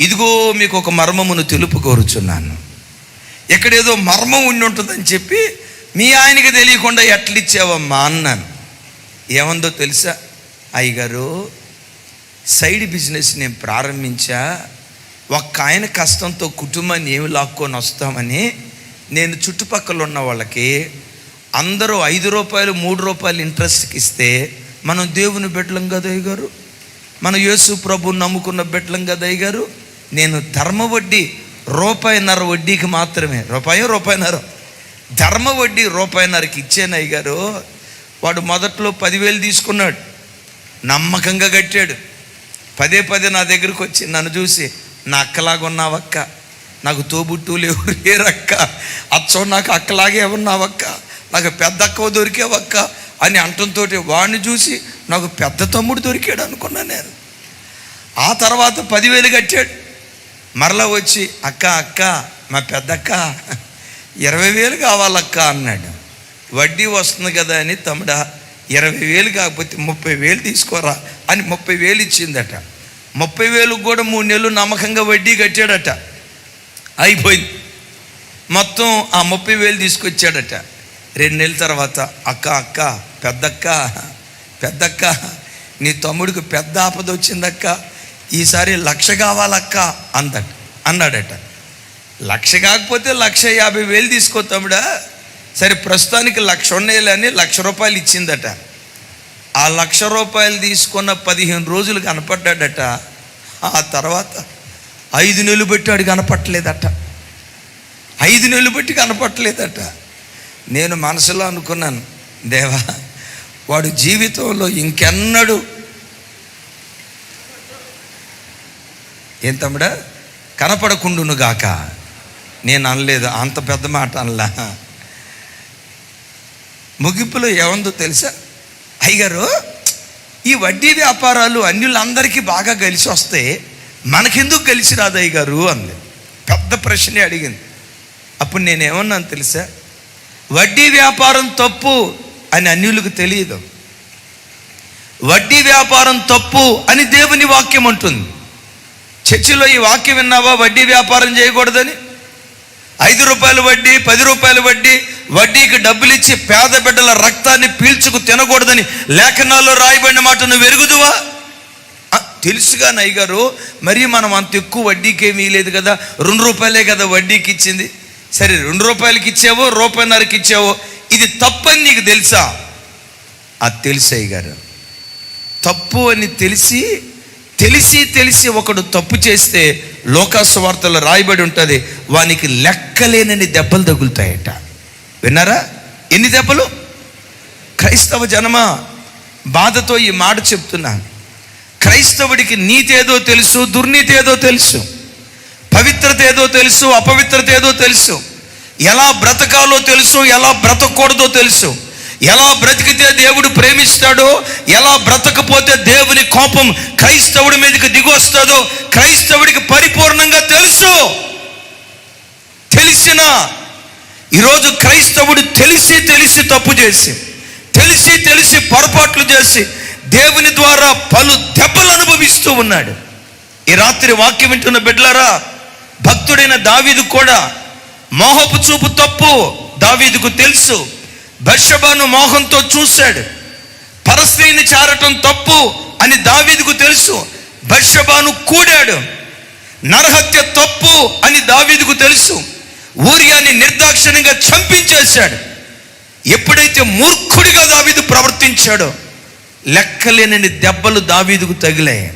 ఇదిగో మీకు ఒక మర్మమును తెలుపు కోరుచున్నాను. ఎక్కడేదో మర్మం ఉండి ఉంటుందని చెప్పి మీ ఆయనకి తెలియకుండా ఎట్లిచ్చావమ్మా అన్నాను. ఏమందో తెలుసా అయ్యగారు, సైడ్ బిజినెస్ నేను ప్రారంభించా, ఒక్క ఆయన కష్టంతో కుటుంబాన్ని ఏమి లాక్కొని వస్తామని నేను చుట్టుపక్కల ఉన్న వాళ్ళకి అందరూ ₹5 ₹3 ఇంట్రెస్ట్కి ఇస్తే, మనం దేవుని బిడ్డలం కదా అయ్యగారు, మన యేసు ప్రభుని నమ్ముకున్న బిడ్డలం కదా అయ్యగారు, నేను ధర్మ వడ్డీ ₹1.50 వడ్డీకి మాత్రమే, ₹1.50 ధర్మ వడ్డీ ₹1.50కి ఇచ్చాను అయ్యగారు. వాడు మొదట్లో 10,000 తీసుకున్నాడు, నమ్మకంగా కట్టాడు. పదే నా దగ్గరకు వచ్చి నన్ను చూసి, నా అక్కలాగా ఉన్నావక్క, నాకు తోబుట్టువులు ఎవరు లేరక్క, అచ్చో నాకు అక్కలాగే ఉన్నావక్క, నాకు పెద్ద అక్క దొరికేవక్క అని అంటంతో వాడిని చూసి నాకు పెద్ద తమ్ముడు దొరికాడు అనుకున్నాను నేను. ఆ తర్వాత 10,000 కట్టాడు. మరలా వచ్చి అక్క మా పెద్దక్క 20,000 కావాలక్క అన్నాడు. వడ్డీ వస్తుంది కదా అని, తమ్ముడా 20,000 కాకపోతే 30,000 తీసుకోరా అని 30,000 ఇచ్చిందట. 30,000 కూడా 3 నెలలు నమ్మకంగా వడ్డీ కట్టాడట. అయిపోయింది. మొత్తం ఆ 30,000 తీసుకొచ్చాడట. 2 నెలల తర్వాత అక్క పెద్దక్క నీ తమ్ముడికి పెద్ద ఆపద వచ్చిందక్క, ఈసారి 1,00,000 కావాలక్క అన్నాడట. 1,00,000 కాకపోతే 1,50,000 తీసుకో తమ్ముడా. సరే ప్రస్తుతానికి 1,00,000 ఉన్నాయని 1,00,000 రూపాయలు ఇచ్చిందట. ఆ 1,00,000 రూపాయలు తీసుకున్న 15 రోజులు కనపడ్డాడట. ఆ తర్వాత 5 నెలలు బట్టి వాడు కనపట్టలేదట. 5 నెలలు బట్టి కనపట్టలేదట. నేను మనసులో అనుకున్నాను, దేవా వాడు జీవితంలో ఇంకెన్నడు ఏం తమ్ముడా కనపడకుండును గాక. నేను అనలేదు, అంత పెద్ద మాట అనలా. ముగింపులో ఏముందో తెలుసా, అయ్యగారు ఈ వడ్డీ వ్యాపారాలు అన్యులందరికీ బాగా కలిసి వస్తే మనకెందుకు కలిసి రాదు అయ్యగారు అంది. పెద్ద ప్రశ్నే అడిగింది. అప్పుడు నేనేమన్నాను తెలుసా, వడ్డీ వ్యాపారం తప్పు అని అన్యులకు తెలియదు, వడ్డీ వ్యాపారం తప్పు అని దేవుని వాక్యం అంటుంది. చర్చిలో ఈ వాక్యం విన్నావా, వడ్డీ వ్యాపారం చేయకూడదని? 5 రూపాయల వడ్డీ, 10 రూపాయల వడ్డీ, వడ్డీకి డబ్బులు ఇచ్చి పేద బిడ్డల రక్తాన్ని పీల్చుకు తినకూడదని లేఖనాల్లో రాయబడిన మాట నువ్వు ఎరుగుదువా? తెలుసుగా నయ్య గారు, మరి మనం అంత ఎక్కువ వడ్డీకి ఏమీ లేదు కదా, 2 రూపాయలే కదా వడ్డీకి ఇచ్చింది. సరే 2 రూపాయలకి ఇచ్చావో, 1.5 ఇచ్చావో, ఇది తప్పని నీకు తెలుసా? అది తెలుసు అయ్య గారు. తప్పు అని తెలిసి ఒకడు తప్పు చేస్తే లోకాసువార్తలో రాయబడి ఉంటుంది, వానికి లెక్కలేనని దెబ్బలు తగులుతాయట. విన్నారా? ఎన్ని దెబ్బలు? క్రైస్తవ జనమా, బాధతో ఈ మాట చెప్తున్నాను. క్రైస్తవుడికి నీతి ఏదో తెలుసు, దుర్నీతి ఏదో తెలుసు, పవిత్రత ఏదో తెలుసు, అపవిత్రత ఏదో తెలుసు, ఎలా బ్రతకాలో తెలుసు, ఎలా బ్రతకూడదో తెలుసు, ఎలా బ్రతికితే దేవుడు ప్రేమిస్తాడో, ఎలా బ్రతకపోతే దేవుని కోపం క్రైస్తవుడి మీదకి దిగొస్తుందో క్రైస్తవుడికి పరిపూర్ణంగా తెలుసు. తెలిసినా ఈరోజు క్రైస్తవుడు తెలిసి తప్పు చేసి, తెలిసి పొరపాట్లు చేసి దేవుని ద్వారా పలు దెబ్బలు అనుభవిస్తూ ఉన్నాడు. ఈ రాత్రి వాక్యం వింటున్న బిడ్డలారా, భక్తుడైన దావీదు కూడా మోహపు చూపు తప్పు దావీదుకు తెలుసు. బత్షెబను మోహంతో చూశాడు. పరస్త్రీని చారటం తప్పు అని దావీదుకు తెలుసు. బత్షెబను కూడాడు. నరహత్య తప్పు అని దావీదుకు తెలుసు. ఊరియాని నిర్దాక్షిణ్యంగా చంపించేశాడు. ఎప్పుడైతే మూర్ఖుడిగా దావీదు ప్రవర్తించాడో లెక్కలేనని దెబ్బలు దావీదుకు తగిలాయి.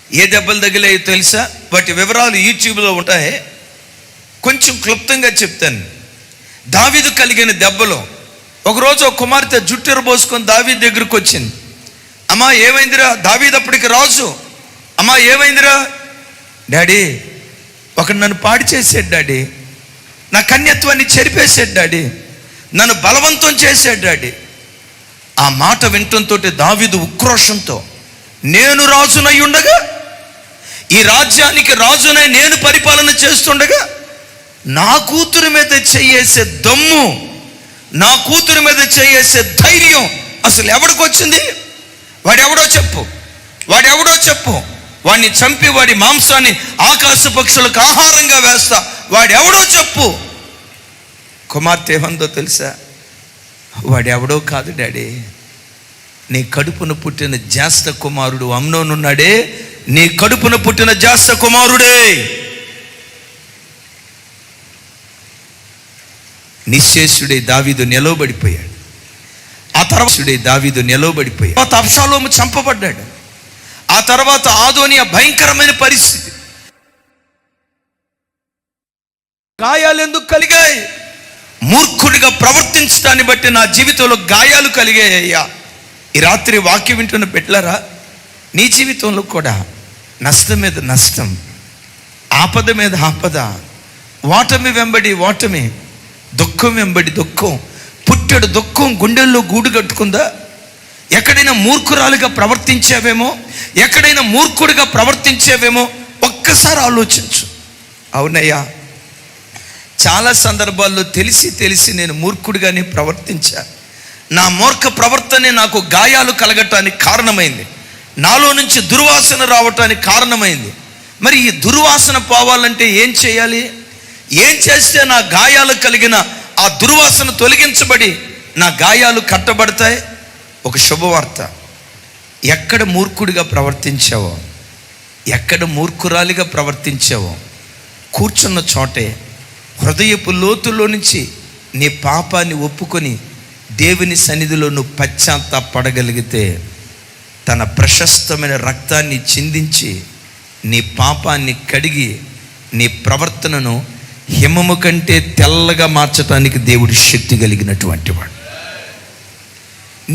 ఏ దెబ్బలు తగిలాయో తెలుసా? వాటి వివరాలు యూట్యూబ్లో ఉంటాయి, కొంచెం క్లుప్తంగా చెప్తాను. దావీదు కలిగిన దెబ్బలు, ఒకరోజు ఒక కుమార్తె జుట్టెరు పోసుకొని దావీదు దగ్గరికి వచ్చింది. అమ్మా ఏమైందిరా? దావీదు అప్పటికి రాజు. అమ్మా ఏమైందిరా? డాడీ ఒకడు నన్ను పాడు చేసాడు డాడీ, నా కన్యత్వాన్ని చెరిపేశాడు డాడీ, నన్ను బలవంతం చేశాడు డాడీ. ఆ మాట వింటంతో దావీదు ఉక్రోషంతో, నేను రాజునై ఉండగా, ఈ రాజ్యానికి రాజునై నేను పరిపాలన చేస్తుండగా నా కూతురు మీద చేయేసే దమ్ము, నా కూతురు మీద చేయేసే ధైర్యం అసలు ఎవడికి వచ్చింది? వాడెవడో చెప్పు. వాడిని చంపి వాడి మాంసాన్ని ఆకాశ పక్షులకు ఆహారంగా వేస్తా, వాడెవడో చెప్పు. కుమార్తె ఏమందో తెలుసా? వాడెవడో కాదు డాడీ, నీ కడుపున పుట్టిన జ్యేష్ఠ కుమారుడు అమ్నోనున్నాడే, నీ కడుపున పుట్టిన జ్యేష్ఠ కుమారుడే. నిశ్శేషుడై దావీదు నిలవబడిపోయాడు. ఆ తర్వాత అబ్షాలోము చంపబడ్డాడు. ఆ తర్వాత ఆదోనియా భయంకరమైన పరిస్థితి. గాయాలు ఎందుకు కలిగాయి? మూర్ఖుడిగా ప్రవర్తించడాన్ని బట్టి నా జీవితంలో గాయాలు కలిగాయ్యా. ఈ రాత్రి వాక్యం వింటున్న బిడ్డలారా, నీ జీవితంలో కూడా నష్టం మీద నష్టం, ఆపద మీద ఆపద, ఓటమి వెంబడి ఓటమి, దుఃఖం వెంబడి దుఃఖం, పుట్టెడు దుఃఖం గుండెల్లో గూడు కట్టుకుందా? ఎక్కడైనా మూర్ఖురాలుగా ప్రవర్తించావేమో, ఎక్కడైనా మూర్ఖుడిగా ప్రవర్తించావేమో ఒక్కసారి ఆలోచించు. అవునయ్యా, చాలా సందర్భాల్లో తెలిసి నేను మూర్ఖుడిగానే ప్రవర్తించా. నా మూర్ఖ ప్రవర్తనే నాకు గాయాలు కలగటానికి కారణమైంది, నాలో నుంచి దుర్వాసన రావటానికి కారణమైంది. మరి ఈ దుర్వాసన పోవాలంటే ఏం చేయాలి? ఏం చేస్తే నా గాయాలు కలిగిన ఆ ఆ దుర్వాసన తొలగించబడి నా గాయాలు కట్టబడతాయి. ఒక శుభవార్త, ఎక్కడ మూర్ఖుడిగా ప్రవర్తించావో, ఎక్కడ మూర్ఖురాలిగా ప్రవర్తించావో కూర్చున్న చోటే హృదయపు లోతుల్లో నుంచి నీ పాపాన్ని ఒప్పుకొని దేవుని సన్నిధిలో నువ్వు పశ్చాత్తాపడగలిగితే తన ప్రశస్తమైన రక్తాన్ని చిందించి నీ పాపాన్ని కడిగి నీ ప్రవర్తనను హిమము కంటే తెల్లగా మార్చడానికి దేవుడు శక్తి కలిగినటువంటి వాడు.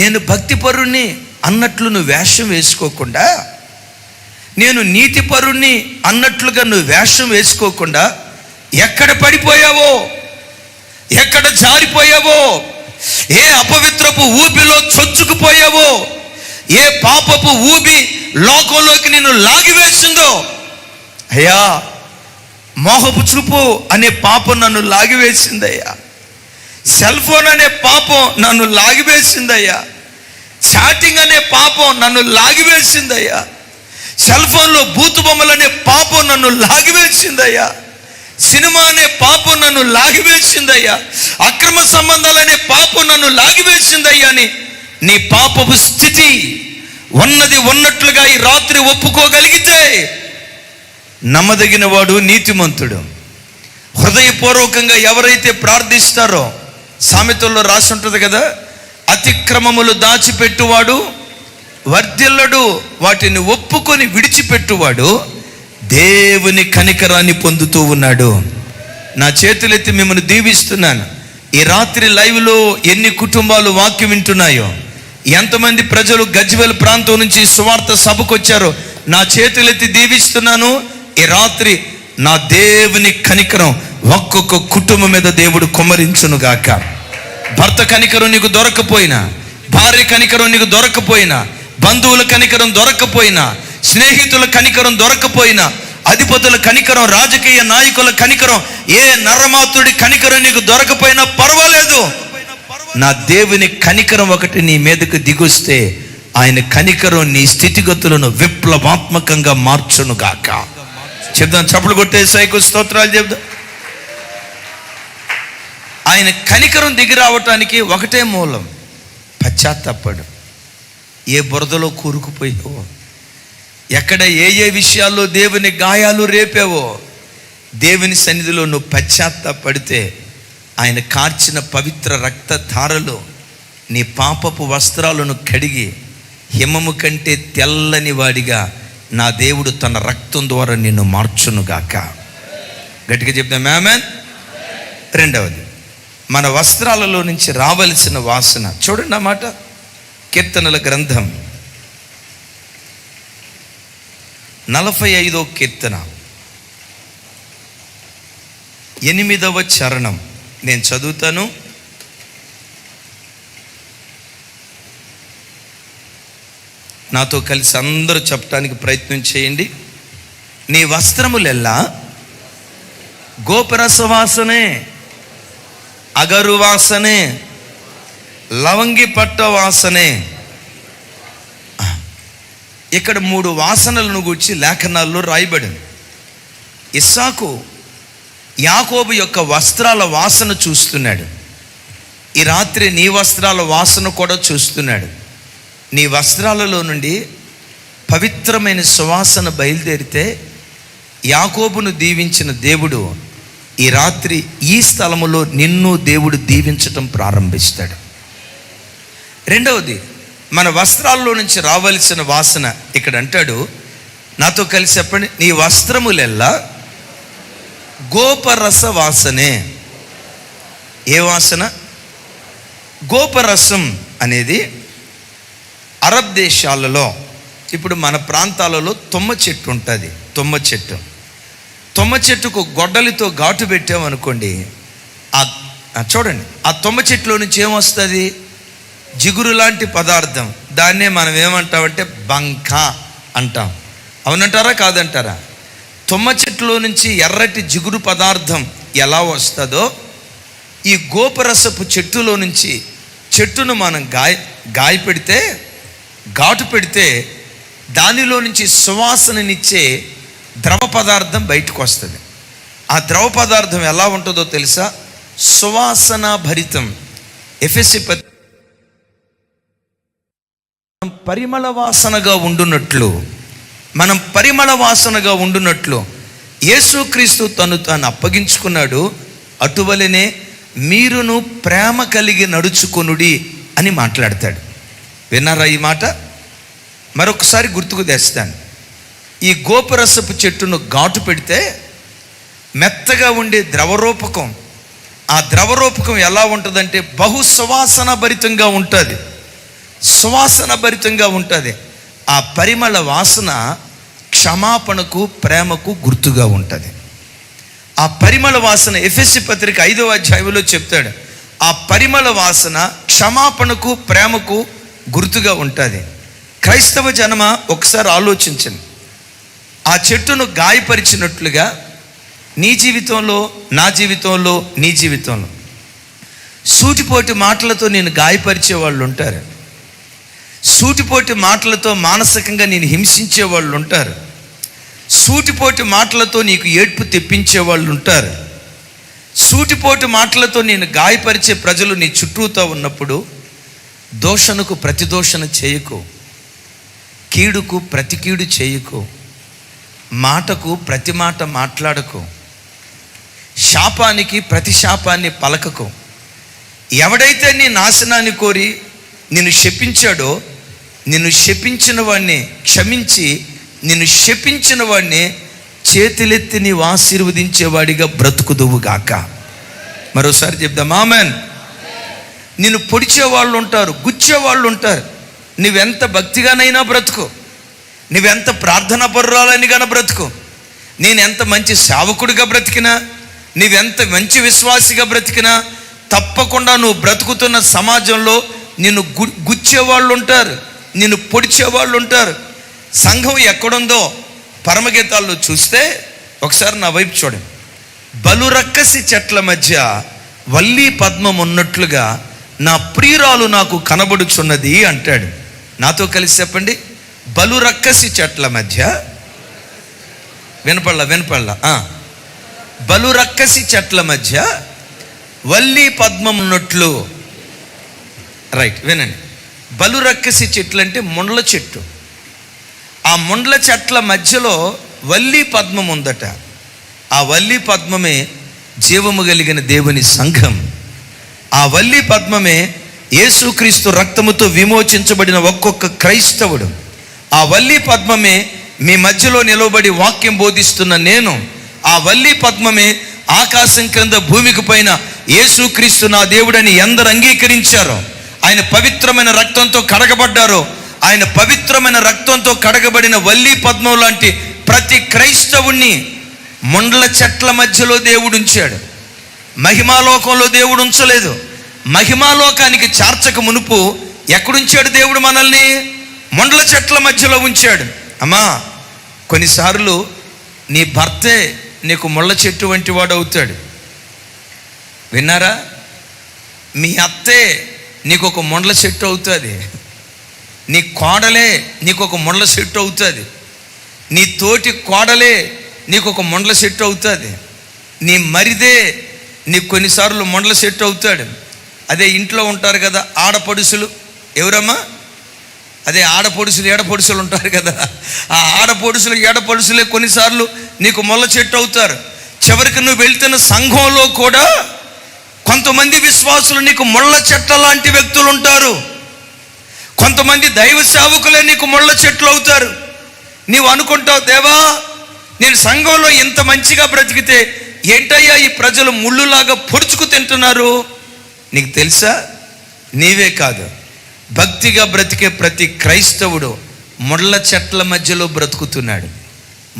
నేను భక్తిపరుణ్ణి అన్నట్లు నువ్వు వేషం వేసుకోకుండా, నేను నీతిపరుణ్ణి అన్నట్లుగా నువ్వు వేషం వేసుకోకుండా, ఎక్కడ పడిపోయావో, ఎక్కడ జారిపోయావో, ఏ అపవిత్రపు ఊబిలో చొచ్చుకుపోయావో, ఏ పాపపు ఊబి లోకంలోకి నిన్ను లాగివేసిందో, అయ్యా మోహపు చూపు అనే పాపం నన్ను లాగివేసిందయ్యా, సెల్ ఫోన్ అనే పాపం నన్ను లాగివేసిందయ్యా, చాటింగ్ అనే పాపం నన్ను లాగివేసిందయ్యా, సెల్ ఫోన్లో బూతు బొమ్మలు అనే పాపం నన్ను లాగివేసిందయ్యా, సినిమా అనే పాపం నన్ను లాగివేసిందయ్యా, అక్రమ సంబంధాలు అనే పాపం నన్ను లాగివేసిందయ్యా అని నీ పాపపు స్థితి ఉన్నది ఉన్నట్లుగా ఈ రాత్రి ఒప్పుకోగలిగితే నమ్మదగిన వాడు, నీతిమంతుడు. హృదయపూర్వకంగా ఎవరైతే ప్రార్థిస్తారో, సామెతల్లో రాసి ఉంటుంది కదా, అతిక్రమములు దాచిపెట్టువాడు వర్ధిల్లడు, వాటిని ఒప్పుకొని విడిచిపెట్టువాడు దేవుని కనికరాన్ని పొందుతూ ఉన్నాడు. నా చేతులెత్తి మిమ్మల్ని దీవిస్తున్నాను. ఈ రాత్రి లైవ్లో ఎన్ని కుటుంబాలు వాక్యం వింటున్నాయో, ఎంతమంది ప్రజలు గజ్వేల్ ప్రాంతం నుంచి సువార్త సభకు వచ్చారో నా చేతులెత్తి దీవిస్తున్నాను. ఈ రాత్రి నా దేవుని కనికరం ఒక్కొక్క కుటుంబం మీద దేవుడు కుమ్మరించునుగాక. భర్త కనికరం నీకు దొరకపోయినా, భార్య కనికరం నీకు దొరకపోయినా, బంధువుల కనికరం దొరకపోయినా, స్నేహితుల కనికరం దొరకపోయినా, అధిపతుల కనికరం, రాజకీయ నాయకుల కనికరం, ఏ నరమాతుడి కనికరం నీకు దొరకపోయినా పర్వాలేదు. నా దేవుని కనికరం ఒకటి నీ మీదకు దిగొస్తే ఆయన కనికరం నీ స్థితిగతులను విప్లవాత్మకంగా మార్చునుగాక. చెప్దాం, చప్పులు కొట్టే సైకు స్తోత్రాలు చెప్దాం. ఆయన కనికరం దిగి రావటానికి ఒకటే మూలం, పశ్చాత్తాపడు. ఏ బురదలో కూరుకుపోయావో, ఎక్కడ ఏ ఏ విషయాల్లో దేవుని గాయాలు రేపావో, దేవుని సన్నిధిలో నువ్వు పశ్చాత్తాపడితే ఆయన కార్చిన పవిత్ర రక్త ధారలో నీ పాపపు వస్త్రాలను కడిగి హిమము కంటే తెల్లని వాడిగా నా దేవుడు తన రక్తం ద్వారా నిన్ను మార్చునుగాక. గట్టిగా చెప్తాం ఆమేన్. రెండవది, మన వస్త్రాలలో నుంచి రావలసిన వాసన. చూడండి ఆ మాట, కీర్తనల గ్రంథం 45వ కీర్తన 8వ చరణం నేను చదువుతాను. నాతో కలిసి అందరూ చెప్పడానికి ప్రయత్నం చేయండి. నీ వస్త్రములెల్లా గోపరస వాసనే, అగరు వాసనే, లవంగి పట్ట వాసనే. ఇక్కడ 3 వాసనలను గూర్చి లేఖనాల్లో రాయబడింది. ఇస్సాకు యాకోబు యొక్క వస్త్రాల వాసన చూస్తున్నాడు. ఈ రాత్రి నీ వస్త్రాల వాసన కూడా చూస్తున్నాడు. నీ వస్త్రాలలో నుండి పవిత్రమైన సువాసన బయలుదేరితే యాకోబును దీవించిన దేవుడు ఈ రాత్రి ఈ స్థలములో నిన్ను దేవుడు దీవించటం ప్రారంభిస్తాడు. రెండవది, మన వస్త్రాల్లో నుంచి రావలసిన వాసన ఇక్కడ అంటాడు, నాతో కలిసి చెప్పండి, నీ వస్త్రములెల్లా గోపరస వాసనే. ఏ వాసన? గోపరసం అనేది అరబ్ దేశాలలో, ఇప్పుడు మన ప్రాంతాలలో తుమ్మ చెట్టు ఉంటుంది. తుమ్మ చెట్టుకు గొడ్డలితో ఘాటు పెట్టామనుకోండి, చూడండి, ఆ తుమ్మ చెట్టులో నుంచి ఏమొస్తుంది? జిగురు లాంటి పదార్థం. దాన్నే మనం ఏమంటామంటే బంక అంటాం. అవునంటారా కాదంటారా? తుమ్మ చెట్టులో నుంచి ఎర్రటి జిగురు పదార్థం ఎలా వస్తుందో, ఈ గోపరసపు చెట్టులో నుంచి చెట్టును మనం గాయపెడితే, ఘాటు పెడితే దానిలో నుంచి సువాసననిచ్చే ద్రవ పదార్థం బయటకు వస్తుంది. ఆ ద్రవ పదార్థం ఎలా ఉంటుందో తెలుసా? సువాసన భరితం. ఎఫెసీ పరిమళ వాసనగా ఉండునట్లు యేసుక్రీస్తు తను తాను అప్పగించుకున్నాడు. అటువలనే మీరును ప్రేమ కలిగి నడుచుకొనుడి అని మాట్లాడతాడు. విన్నారా ఈ మాట? మరొకసారి గుర్తుకు తెస్తాను. ఈ గోపరసపు చెట్టును ఘాటు పెడితే మెత్తగా ఉండే ద్రవరూపకం, ఆ ద్రవరూపకం ఎలా ఉంటుందంటే బహు సువాసన భరితంగా ఉంటుంది. ఆ పరిమళ వాసన క్షమాపణకు, ప్రేమకు గుర్తుగా ఉంటుంది. ఆ పరిమళ వాసన ఎఫెసీ పత్రిక 5వ అధ్యాయంలో చెప్తాడు. ఆ పరిమళ వాసన క్షమాపణకు, ప్రేమకు గుర్తుగా ఉంటుంది. క్రైస్తవ జనమ, ఒకసారి ఆలోచించండి. ఆ చెట్టును గాయపరిచినట్లుగా నీ జీవితంలో, నా జీవితంలో, నీ జీవితంలో సూటిపోటి మాటలతో నేను గాయపరిచే వాళ్ళు ఉంటారు. సూటిపోటి మాటలతో మానసికంగా నేను హింసించే వాళ్ళు ఉంటారు. సూటిపోటి మాటలతో నీకు ఏడ్పు తెప్పించే వాళ్ళు ఉంటారు. సూటిపోటి మాటలతో నేను గాయపరిచే ప్రజలు నీ చుట్టూతో ఉన్నప్పుడు దోషణకు ప్రతి దోషణ చేయకు, కీడుకు ప్రతి కీడు చేయకు, మాటకు ప్రతి మాట మాట్లాడకు, శాపానికి ప్రతి శాపాన్ని పలకకు. ఎవడైతే నీ నాశనాన్ని కోరి నిన్ను శపించాడో, నిన్ను శపించిన వాడిని క్షమించి, నిన్ను శపించిన వాడిని చేతులెత్తి నీవు ఆశీర్వదించేవాడిగా బ్రతుకుదువుగాక. మరోసారి చెప్దాం, ఆమెన్. నిన్ను పొడిచే వాళ్ళు ఉంటారు, గుచ్చే వాళ్ళు ఉంటారు. నువ్వెంత భక్తిగానైనా బ్రతుకు, నువ్వెంత ప్రార్థనా పరురాలనిగానే బ్రతుకు, నేనెంత మంచి సేవకుడిగా బ్రతికినా, నువ్వెంత మంచి విశ్వాసిగా బ్రతికినా, తప్పకుండా నువ్వు బ్రతుకుతున్న సమాజంలో నిన్ను గుచ్చేవాళ్ళు ఉంటారు, నిన్ను పొడిచేవాళ్ళు ఉంటారు. సంఘం ఎక్కడుందో పరమగీతాల్లో చూస్తే ఒకసారి నా వైపు చూడండి. బలురక్కసి చెట్ల మధ్య వల్లి పద్మం ఉన్నట్లుగా నా ప్రియురాలు నాకు కనబడుచున్నది అంటాడు. నాతో కలిసి చెప్పండి. బలురక్కసి చెట్ల మధ్య, వినపడలా బలురక్కసి చెట్ల మధ్య వల్లి పద్మం ఉన్నట్లు. రైట్, వినండి. బలురక్కసి చెట్లు అంటే ముండ్ల చెట్టు. ఆ ముండ్ల చెట్ల మధ్యలో వల్లి పద్మం ఉందట. ఆ వల్లి పద్మమే జీవము కలిగిన దేవుని సంఘం. ఆ వల్లి పద్మమే యేసుక్రీస్తు రక్తముతో విమోచించబడిన ఒక్కొక్క క్రైస్తవుడు. ఆ వల్లి పద్మమే మీ మధ్యలో నిలవబడి వాక్యం బోధిస్తున్న నేను. ఆ వల్లి పద్మమే ఆకాశం క్రింద భూమికి పైన యేసుక్రీస్తు నా దేవుడని ఎందరు అంగీకరించారో, ఆయన పవిత్రమైన రక్తంతో కడగబడ్డారో, ఆయన పవిత్రమైన రక్తంతో కడగబడిన వల్లి పద్మం లాంటి ప్రతి క్రైస్తవుణ్ణి ముండ్ల చెట్ల మధ్యలో దేవుడు ఉంచాడు. మహిమాలోకంలో దేవుడు ఉంచలేదు. మహిమాలోకానికి చేర్చక మునుపు ఎక్కడుంచాడు దేవుడు మనల్ని? ముండ్ల చెట్ల మధ్యలో ఉంచాడు. అమ్మా, కొన్నిసార్లు నీ భర్తే నీకు ముళ్ళ చెట్టు వంటి వాడు అవుతాడు. విన్నారా? మీ అత్తే నీకు ఒక ముండ్ల చెట్టు అవుతుంది. నీ కోడలే నీకు ఒక ముండ్ల చెట్టు అవుతుంది. నీ తోటి కోడలే నీకు ఒక ముండ్ల చెట్టు అవుతుంది. నీ మరిదే నీకు కొన్నిసార్లు ముండ్ల చెట్టు అవుతాడు. అదే ఇంట్లో ఉంటారు కదా ఆడపడుసులు. ఎవరమ్మా? అదే ఆడపొడుసులు, ఏడపొడుసులు ఉంటారు కదా. ఆ ఆడపొడుసులు, ఏడపొడుసులే కొన్నిసార్లు నీకు ముళ్ళ చెట్టు అవుతారు. చివరికి నువ్వు వెళ్తున్న సంఘంలో కూడా కొంతమంది విశ్వాసులు నీకు ముళ్ళ చెట్ల లాంటి వ్యక్తులు ఉంటారు. కొంతమంది దైవ సేవకులే నీకు ముళ్ళ చెట్లు అవుతారు. నీవు అనుకుంటావు, దేవా నేను సంఘంలో ఇంత మంచిగా బ్రతికితే ఏంటయ్యా ఈ ప్రజలు ముళ్ళులాగా పొడుచుకు తింటున్నారు? నీకు తెలుసా? నీవే కాదు, భక్తిగా బ్రతికే ప్రతి క్రైస్తవుడు ముళ్ళ చెట్ల మధ్యలో బ్రతుకుతున్నాడు.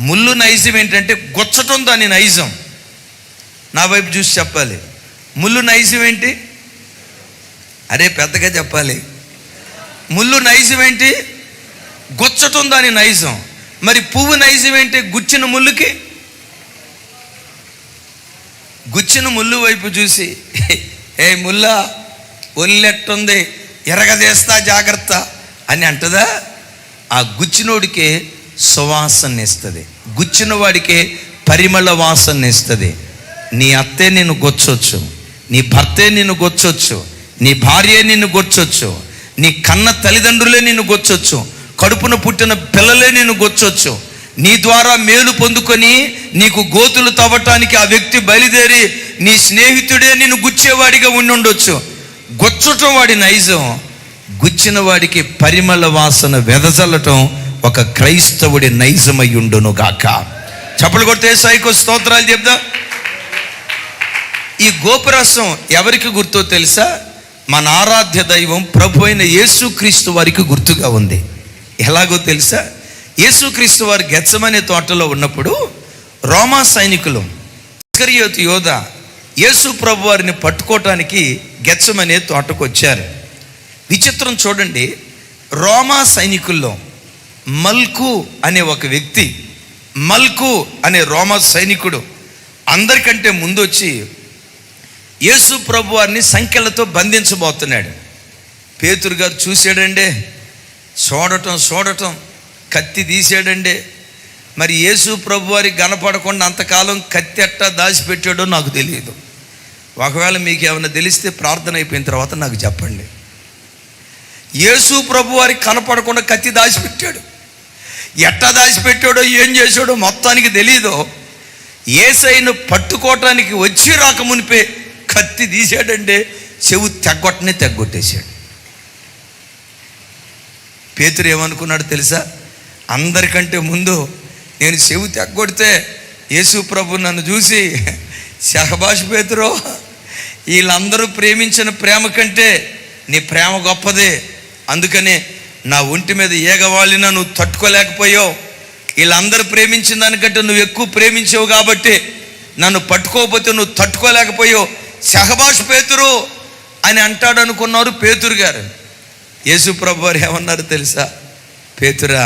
ముళ్ళు నైజం ఏంటంటే గుచ్చటం, దాని నైజం. నా వైపు చూసి చెప్పాలి. ముళ్ళు నైజం ఏంటి? అరే పెద్దగా చెప్పాలి. ముళ్ళు నైజం ఏంటి? గుచ్చటం, దాని నైజం. మరి పువ్వు నైజం ఏంటి? గుచ్చిన ముళ్ళుకి, గుచ్చిన ముళ్ళు వైపు చూసి ఏ ముల్లా ఒల్లెట్టుంది, ఎరగదేస్తా జాగ్రత్త అని అంటదా? ఆ గుచ్చినోడికే సువాసన ఇస్తుంది, గుచ్చిన వాడికే పరిమళ వాసన ఇస్తుంది. నీ అత్తే నేను గుచ్చొచ్చు, నీ భర్తే నిన్ను గొచ్చొచ్చు, నీ భార్యే నిన్ను గొచ్చొచ్చు, నీ కన్న తల్లిదండ్రులే నిన్ను గొచ్చొచ్చు, కడుపున పుట్టిన పిల్లలే నిన్ను గొచ్చొచ్చు. నీ ద్వారా మేలు పొందుకొని నీకు గోతులు తవ్వటానికి ఆ వ్యక్తి బయలుదేరి నీ స్నేహితుడే నిన్ను గుచ్చేవాడిగా ఉండుండొచ్చు. గొచ్చటం వాడి నైజం, గుచ్చిన వాడికి పరిమళ వాసన వెదజల్లటం ఒక క్రైస్తవుడి నైజమయ్యుండును గాక. చప్పలు కొడితే యేసయ్యకు స్తోత్రాలు చెప్దాం. ఈ గోపురసం ఎవరికి గుర్తో తెలుసా? మన ఆరాధ్య దైవం ప్రభు అయిన యేసుక్రీస్తు వారికి గుర్తుగా ఉంది. ఎలాగో తెలుసా? యేసుక్రీస్తు వారు గెత్సెమనే తోటలో ఉన్నప్పుడు రోమా సైనికులు ఇస్కరియోతు యోధ యేసు ప్రభు వారిని పట్టుకోవటానికి గెత్సెమనే తోటకు వచ్చారు. విచిత్రం చూడండి, రోమా సైనికుల్లో మల్కు అనే ఒక వ్యక్తి, మల్కు అనే రోమా సైనికుడు అందరికంటే ముందు వచ్చి యేసు ప్రభు వారిని సంకెళ్లతో బంధించబోతున్నాడు. పేతురు గారు చూశాడండి, చూడటం కత్తి తీసాడండి. మరి యేసు ప్రభు వారికి కనపడకుండా అంతకాలం కత్తి ఎట్టా దాచిపెట్టాడో నాకు తెలియదు. ఒకవేళ మీకు ఏమైనా తెలిస్తే ప్రార్థన అయిపోయిన తర్వాత నాకు చెప్పండి. యేసు ప్రభు వారికి కనపడకుండా కత్తి దాచిపెట్టాడు. ఎట్టా దాచిపెట్టాడో ఏం చేశాడో మొత్తానికి తెలీదు. యేసయ్యను పట్టుకోవటానికి వచ్చి రాకమునిపే కత్తి తీసాడంటే చెవు తెగ్గొట్టేశాడు. పేతురు ఏమనుకున్నాడు తెలుసా? అందరికంటే ముందు నేను చెవు తెగ్గొడితే యేసు ప్రభు నన్ను చూసి, శహబాష్ పేతురు, వీళ్ళందరూ ప్రేమించిన ప్రేమ కంటే నీ ప్రేమ గొప్పదే, అందుకనే నా ఒంటి మీద ఏగవాళ్ళినా నువ్వు తట్టుకోలేకపోయావు, వీళ్ళందరూ ప్రేమించిన దానికంటే నువ్వు ఎక్కువ ప్రేమించావు కాబట్టి నన్ను పట్టుకోకపోతే నువ్వు తట్టుకోలేకపోయావు, శహబాష్ పేతురు అని అంటాడు అనుకున్నారు పేతురు గారు. యేసు ప్రభు వారు ఏమన్నారు తెలుసా? పేతురా,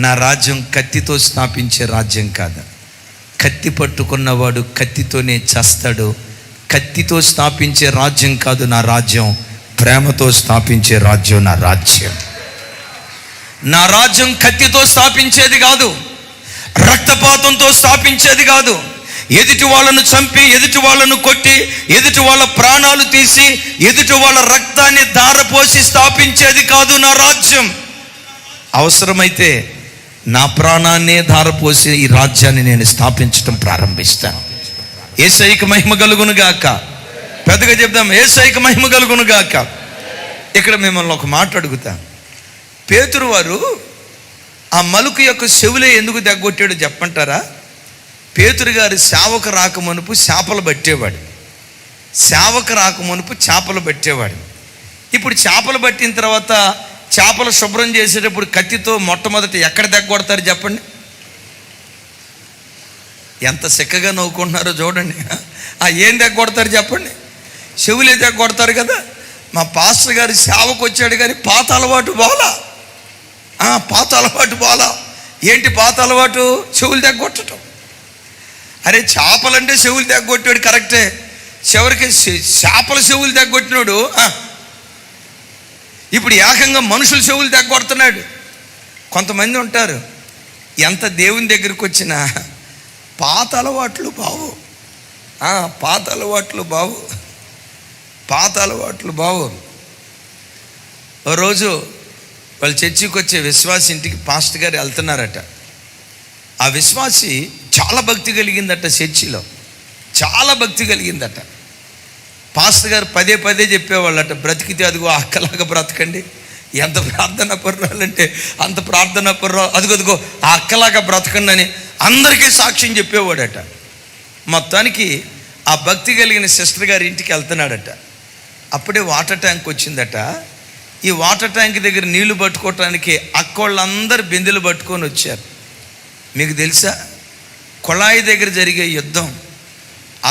నా రాజ్యం కత్తితో స్థాపించే రాజ్యం కాదు. కత్తి పట్టుకున్నవాడు కత్తితోనే చేస్తాడు. కత్తితో స్థాపించే రాజ్యం కాదు నా రాజ్యం, ప్రేమతో స్థాపించే రాజ్యం నా రాజ్యం. నా రాజ్యం కత్తితో స్థాపించేది కాదు, రక్తపాతంతో స్థాపించేది కాదు, ఎదుటి వాళ్ళను చంపి, ఎదుటి వాళ్ళను కొట్టి, ఎదుటి వాళ్ళ ప్రాణాలు తీసి, ఎదుటి వాళ్ళ రక్తాన్ని ధారపోసి స్థాపించేది కాదు నా రాజ్యం. అవసరమైతే నా ప్రాణాన్నే ధారపోసి ఈ రాజ్యాన్ని నేను స్థాపించడం ప్రారంభిస్తాను. యేసయ్యకు మహిమ కలుగును గాక. పెద్దగా చెప్దాం, యేసయ్యకు మహిమ కలుగును గాక. ఇక్కడ మిమ్మల్ని ఒక మాట అడుగుతా. పేతురు వారు ఆ మలుకు యొక్క చెవులే ఎందుకు దగ్గొట్టాడో చెప్పంటారా? పేతురు గారు సేవకు రాకమునుపు చేపలు పట్టేవాడు. ఇప్పుడు చేపలు పట్టిన తర్వాత చేపలు శుభ్రం చేసేటప్పుడు కత్తితో మొట్టమొదటి ఎక్కడ దగ్గొడతారు చెప్పండి? ఎంత చక్కగా నవ్వుకుంటున్నారో చూడండి. ఏం దగ్గొడతారు చెప్పండి? చెవులే దగ్గొడతారు కదా. మా పాస్టర్ గారు సేవకు వచ్చాడు కానీ పాత అలవాటు బాలా. ఏంటి పాత అలవాటు? చెవులు దగ్గొట్టడం. అరే, చేపలంటే చెవులు దగ్గొట్టాడు కరెక్టే, చివరికి చేపల చెవులు దగ్గొట్టినాడు. ఇప్పుడు ఏకంగా మనుషుల చెవులు దగ్గొడుతున్నాడు. కొంతమంది ఉంటారు, ఎంత దేవుని దగ్గరికి వచ్చినా పాత అలవాట్లు బావు. ఓ రోజు వాళ్ళు చర్చికి వచ్చే విశ్వాసి ఇంటికి పాస్టర్ గారు వెళ్తున్నారట. ఆ విశ్వాసి చాలా భక్తి కలిగిందట, చర్చిలో చాలా భక్తి కలిగిందట. పాస్టర్ గారు పదే చెప్పేవాళ్ళట, బ్రతికితే అదిగో అక్కలాగా బ్రతకండి, ఎంత ప్రార్థన పర్రాలంటే అంత ప్రార్థన పర్రా, అదిగో ఆ అక్కలాగా బ్రతకండి అని అందరికీ సాక్ష్యం చెప్పేవాడట. మొత్తానికి ఆ భక్తి కలిగిన సిస్టర్ గారి ఇంటికి వెళ్తున్నాడట. అప్పుడే వాటర్ ట్యాంక్ వచ్చిందట. ఈ వాటర్ ట్యాంక్ దగ్గర నీళ్లు పట్టుకోవటానికి అక్కోళ్ళందరూ బిందెలు పట్టుకొని వచ్చారు. మీకు తెలుసా, కుళాయి దగ్గర జరిగే యుద్ధం,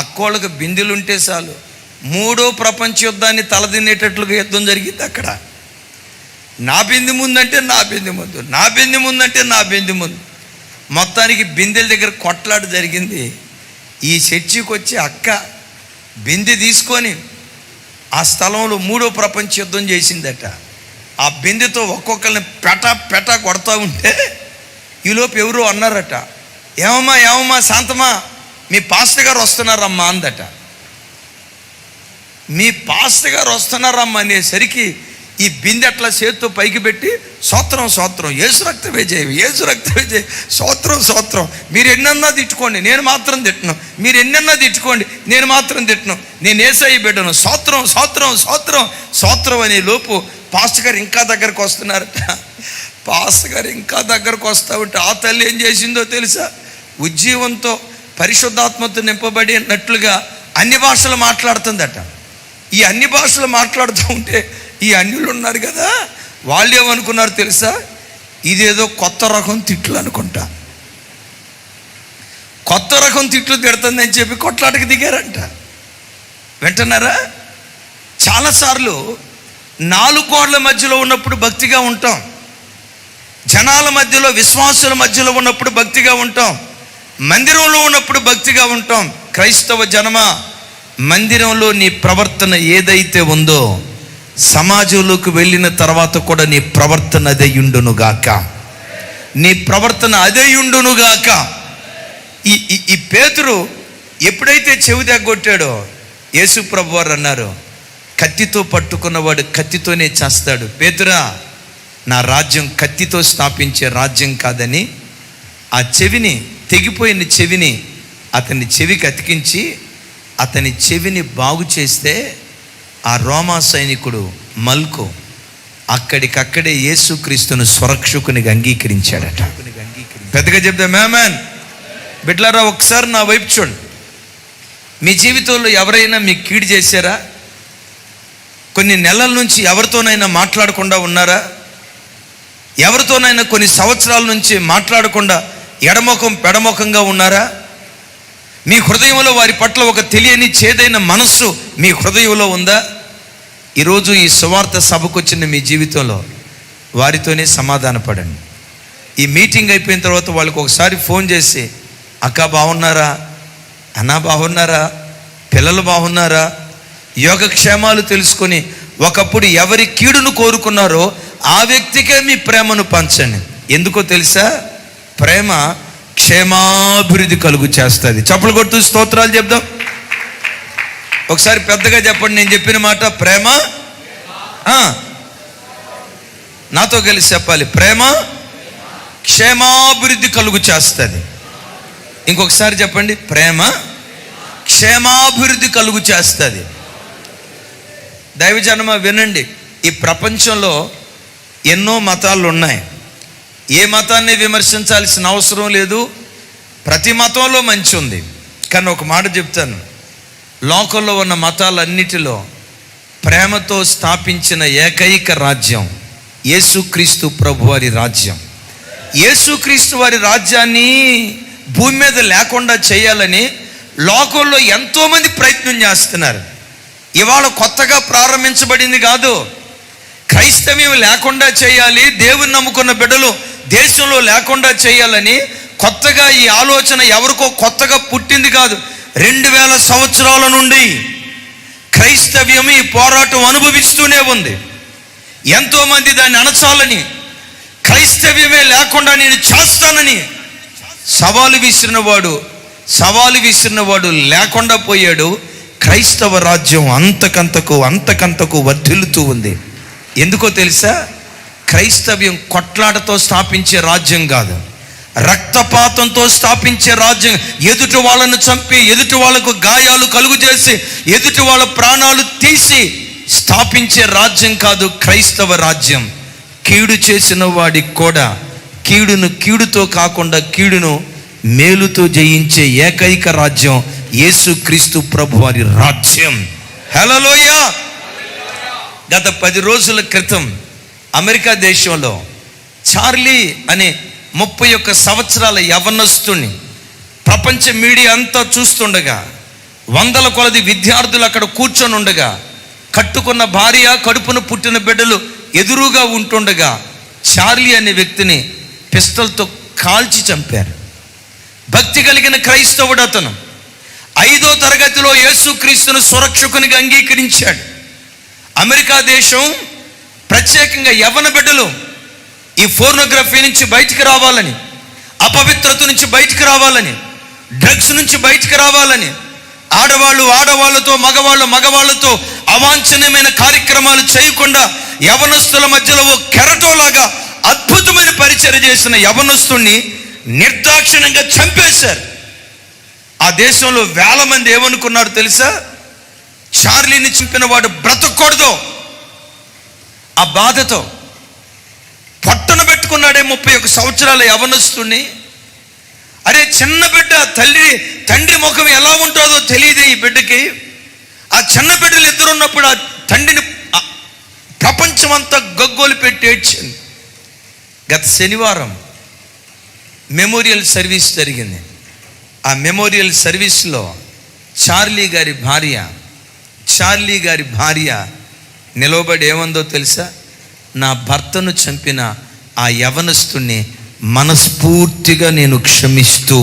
అక్కోళ్ళకు బిందెలుంటే చాలు 3వ ప్రపంచ యుద్ధాన్ని తలదిన్నేటట్లుగా యుద్ధం జరిగింది అక్కడ. నా బిందె ముందంటే నా బిందె ముందు, మొత్తానికి బిందెల దగ్గర కొట్లాట జరిగింది. ఈ చర్చికి వచ్చి అక్క బిందె తీసుకొని ఆ స్థలంలో 3వ ప్రపంచ యుద్ధం చేసిందట. ఆ బిందెతో ఒక్కొక్కరిని పెట కొడతా ఉంటే ఈలోపు ఎవరో అన్నారట, ఏమమ్మా శాంతమా, మీ పాస్టర్ గారు వస్తున్నారమ్మా అందట. మీ పాస్టర్ గారు వస్తున్నారమ్మా అనేసరికి ఈ బిందె అట్లా చేత్తో పైకి పెట్టి స్తోత్రం స్తోత్రం, యేసు రక్తమే జయం, యేసు రక్తమే జయం, స్తోత్రం స్తోత్రం. మీరు ఎన్నన్నా తిట్టుకోండి, నేను మాత్రం తిట్టను. మీరు ఎన్నన్నా తిట్టుకోండి, నేను మాత్రం తిట్టను. నేను యేసయ్య బిడ్డను. స్తోత్రం స్తోత్రం స్తోత్రం స్తోత్రం అనే లోపు పాస్టర్ గారు ఇంకా దగ్గరకు వస్తున్నారట. పాస్టర్ గారు ఇంకా దగ్గరకు వస్తూ ఉంటే ఆ తల్లి ఏం చేసిందో తెలుసా? ఉజ్జీవంతో పరిశుద్ధాత్మతో నింపబడినట్లుగా అన్ని భాషలు మాట్లాడుతుందట. ఈ అన్ని భాషలు మాట్లాడుతూ ఉంటే ఈ అన్యులు ఉన్నారు కదా, వాళ్ళు ఏమనుకున్నారు తెలుసా? ఇదేదో కొత్త రకం తిట్లు అనుకుంటా. కొత్త రకం తిట్లు తిడుతుందని చెప్పి కొట్లాటకి దిగారంట. వింటున్నారా? చాలాసార్లు 4 గోడల మధ్యలో ఉన్నప్పుడు భక్తిగా ఉంటాం, జనాల మధ్యలో విశ్వాసుల మధ్యలో ఉన్నప్పుడు భక్తిగా ఉంటాం, మందిరంలో ఉన్నప్పుడు భక్తిగా ఉంటాం. క్రైస్తవ జనమా, మందిరంలో నీ ప్రవర్తన ఏదైతే ఉందో సమాజంలోకి వెళ్ళిన తర్వాత కూడా నీ ప్రవర్తన అదే యుండునుగాక, నీ ప్రవర్తన అదే యుండునుగాక. ఈ పేతురు ఎప్పుడైతే చెవి దగ్గొట్టాడో యేసు ప్రభు వారు అన్నారు, కత్తితో పట్టుకున్నవాడు కత్తితోనే చేస్తాడు. పేతురా, నా రాజ్యం కత్తితో స్థాపించే రాజ్యం కాదని ఆ చెవిని, తెగిపోయిన చెవిని అతని చెవికి అతికించి అతని చెవిని బాగు చేస్తే ఆ రోమా సైనికుడు మల్కు అక్కడికక్కడే యేసుక్రీస్తును స్వరక్షకునిగా అంగీకరించాడట. పెద్దగా చెప్తే మేమన్ బిడ్లారా, ఒకసారి నా వైపు చూడండి. మీ జీవితంలో ఎవరైనా మీకు కీడు చేశారా? కొన్ని నెలల నుంచి ఎవరితోనైనా మాట్లాడకుండా ఉన్నారా? ఎవరితోనైనా కొన్ని సంవత్సరాల నుంచి మాట్లాడకుండా ఎడముఖం పెడముఖంగా ఉన్నారా? మీ హృదయంలో వారి పట్ల ఒక తెలియని చేదైన మనస్సు మీ హృదయంలో ఉందా? ఈరోజు ఈ సువార్త సభకు వచ్చిన మీ జీవితంలో వారితోనే సమాధానపడండి. ఈ మీటింగ్ అయిపోయిన తర్వాత వాళ్ళకి ఒకసారి ఫోన్ చేసి, అక్క బాగున్నారా, అన్నా బాగున్నారా, పిల్లలు బాగున్నారా, యోగక్షేమాలు తెలుసుకొని ఒకప్పుడు ఎవరి కీడును కోరుకున్నారో ఆ వ్యక్తికే మీ ప్రేమను పంచండి. ఎందుకో తెలుసా? ప్రేమ క్షేమాభివృద్ధి కలుగు చేస్తుంది. చప్పలు కొడుతూ స్తోత్రాలు చెప్దాం. ఒకసారి పెద్దగా చెప్పండి నేను చెప్పిన మాట. ప్రేమ, నాతో కలిసి చెప్పాలి, ప్రేమ క్షేమాభివృద్ధి కలుగు చేస్తుంది. ఇంకొకసారి చెప్పండి, ప్రేమ క్షేమాభివృద్ధి కలుగు చేస్తుంది. దైవజనమ వినండి, ఈ ప్రపంచంలో ఎన్నో మతాలు ఉన్నాయి. ఏ మతాన్ని విమర్శించాల్సిన అవసరం లేదు, ప్రతి మతంలో మంచి ఉంది. కానీ ఒక మాట చెప్తాను, లోకంలో ఉన్న మతాలన్నిటిలో ప్రేమతో స్థాపించిన ఏకైక రాజ్యం యేసుక్రీస్తు ప్రభు వారి రాజ్యం. యేసుక్రీస్తు వారి రాజ్యాన్ని భూమి మీద లేకుండా చేయాలని లోకంలో ఎంతోమంది ప్రయత్నం చేస్తున్నారు. ఇవాళ కొత్తగా ప్రారంభించబడింది కాదు. క్రైస్తవ్యం లేకుండా చేయాలి, దేవుని నమ్ముకున్న బిడ్డలు దేశంలో లేకుండా చేయాలని కొత్తగా ఈ ఆలోచన ఎవరికో కొత్తగా పుట్టింది కాదు. 2000 సంవత్సరాల నుండి క్రైస్తవ్యం ఈ పోరాటం అనుభవిస్తూనే ఉంది. ఎంతోమంది దాన్ని అణచాలని, క్రైస్తవ్యమే లేకుండా నేను చేస్తానని సవాలు విసిరినవాడు లేకుండా పోయాడు. క్రైస్తవ రాజ్యం అంతకంతకు వర్ధిల్లుతూ ఉంది. ఎందుకో తెలుసా? క్రైస్తవ్యం కొట్లాటతో స్థాపించే రాజ్యం కాదు, రక్తపాతంతో స్థాపించే రాజ్యం. ఎదుటి వాళ్ళను చంపి, ఎదుటి వాళ్ళకు గాయాలు కలుగు చేసి, ఎదుటి వాళ్ళ ప్రాణాలు తీసి స్థాపించే రాజ్యం కాదు క్రైస్తవ రాజ్యం. కీడు చేసిన వాడికి కూడా కీడును కీడుతో కాకుండా కీడును మేలుతో జయించే ఏకైక రాజ్యం యేసుక్రీస్తు ప్రభు వారి రాజ్యం. హల్లెలూయా. గత 10 రోజుల క్రితం అమెరికా దేశంలో చార్లీ అనే 31 సంవత్సరాల యవ్వనస్తుని ప్రపంచ మీడియా అంతా చూస్తుండగా, వందల కొలది విద్యార్థులు అక్కడ కూర్చొని ఉండగా, కట్టుకున్న భార్య, కడుపున పుట్టిన బిడ్డలు ఎదురుగా ఉంటుండగా చార్లీ అనే వ్యక్తిని పిస్టల్తో కాల్చి చంపారు. భక్తి కలిగిన క్రైస్తవుడు అతను. 5వ తరగతిలో యేసుక్రీస్తును సురక్షకునిగా అంగీకరించాడు. అమెరికా దేశం ప్రత్యేకంగా యవ్వన బిడ్డలు ఈ ఫోర్నోగ్రఫీ నుంచి బయటికి రావాలని, అపవిత్రత నుంచి బయటికి రావాలని, డ్రగ్స్ నుంచి బయటికి రావాలని, ఆడవాళ్ళతో మగవాళ్ళతో అవాంఛనీయమైన కార్యక్రమాలు చేయకుండా యవనస్తుల మధ్యలో ఓ కెరటోలాగా అద్భుతమైన పరిచర్య చేసిన యవనస్తుణ్ణి నిర్దాక్షిణ్యంగా చంపేశారు. ఆ దేశంలో వేల మంది ఏమనుకున్నారు తెలుసా? చార్లీని చంపిన వాడు బ్రతకూడదు. ఆ బాధతో పట్టణ పెట్టుకున్నాడే 31 సంవత్సరాల యవనస్తుణ్ణి. అరే చిన్న బిడ్డ, తండ్రి ముఖం ఎలా ఉంటుందో తెలియదే ఈ బిడ్డకి. ఆ చిన్న బిడ్డలు ఇద్దరు ఉన్నప్పుడు ఆ తండ్రిని ప్రపంచం అంతా గగ్గోలు పెట్టి ఏడ్చింది. గత శనివారం మెమోరియల్ సర్వీస్ జరిగింది. ఆ మెమోరియల్ సర్వీస్లో చార్లీ గారి భార్య నిలవబడి ఏమందో తెలుసా? నా భర్తను చంపిన ఆ యవనస్తుణ్ణి మనస్ఫూర్తిగా నేను క్షమిస్తూ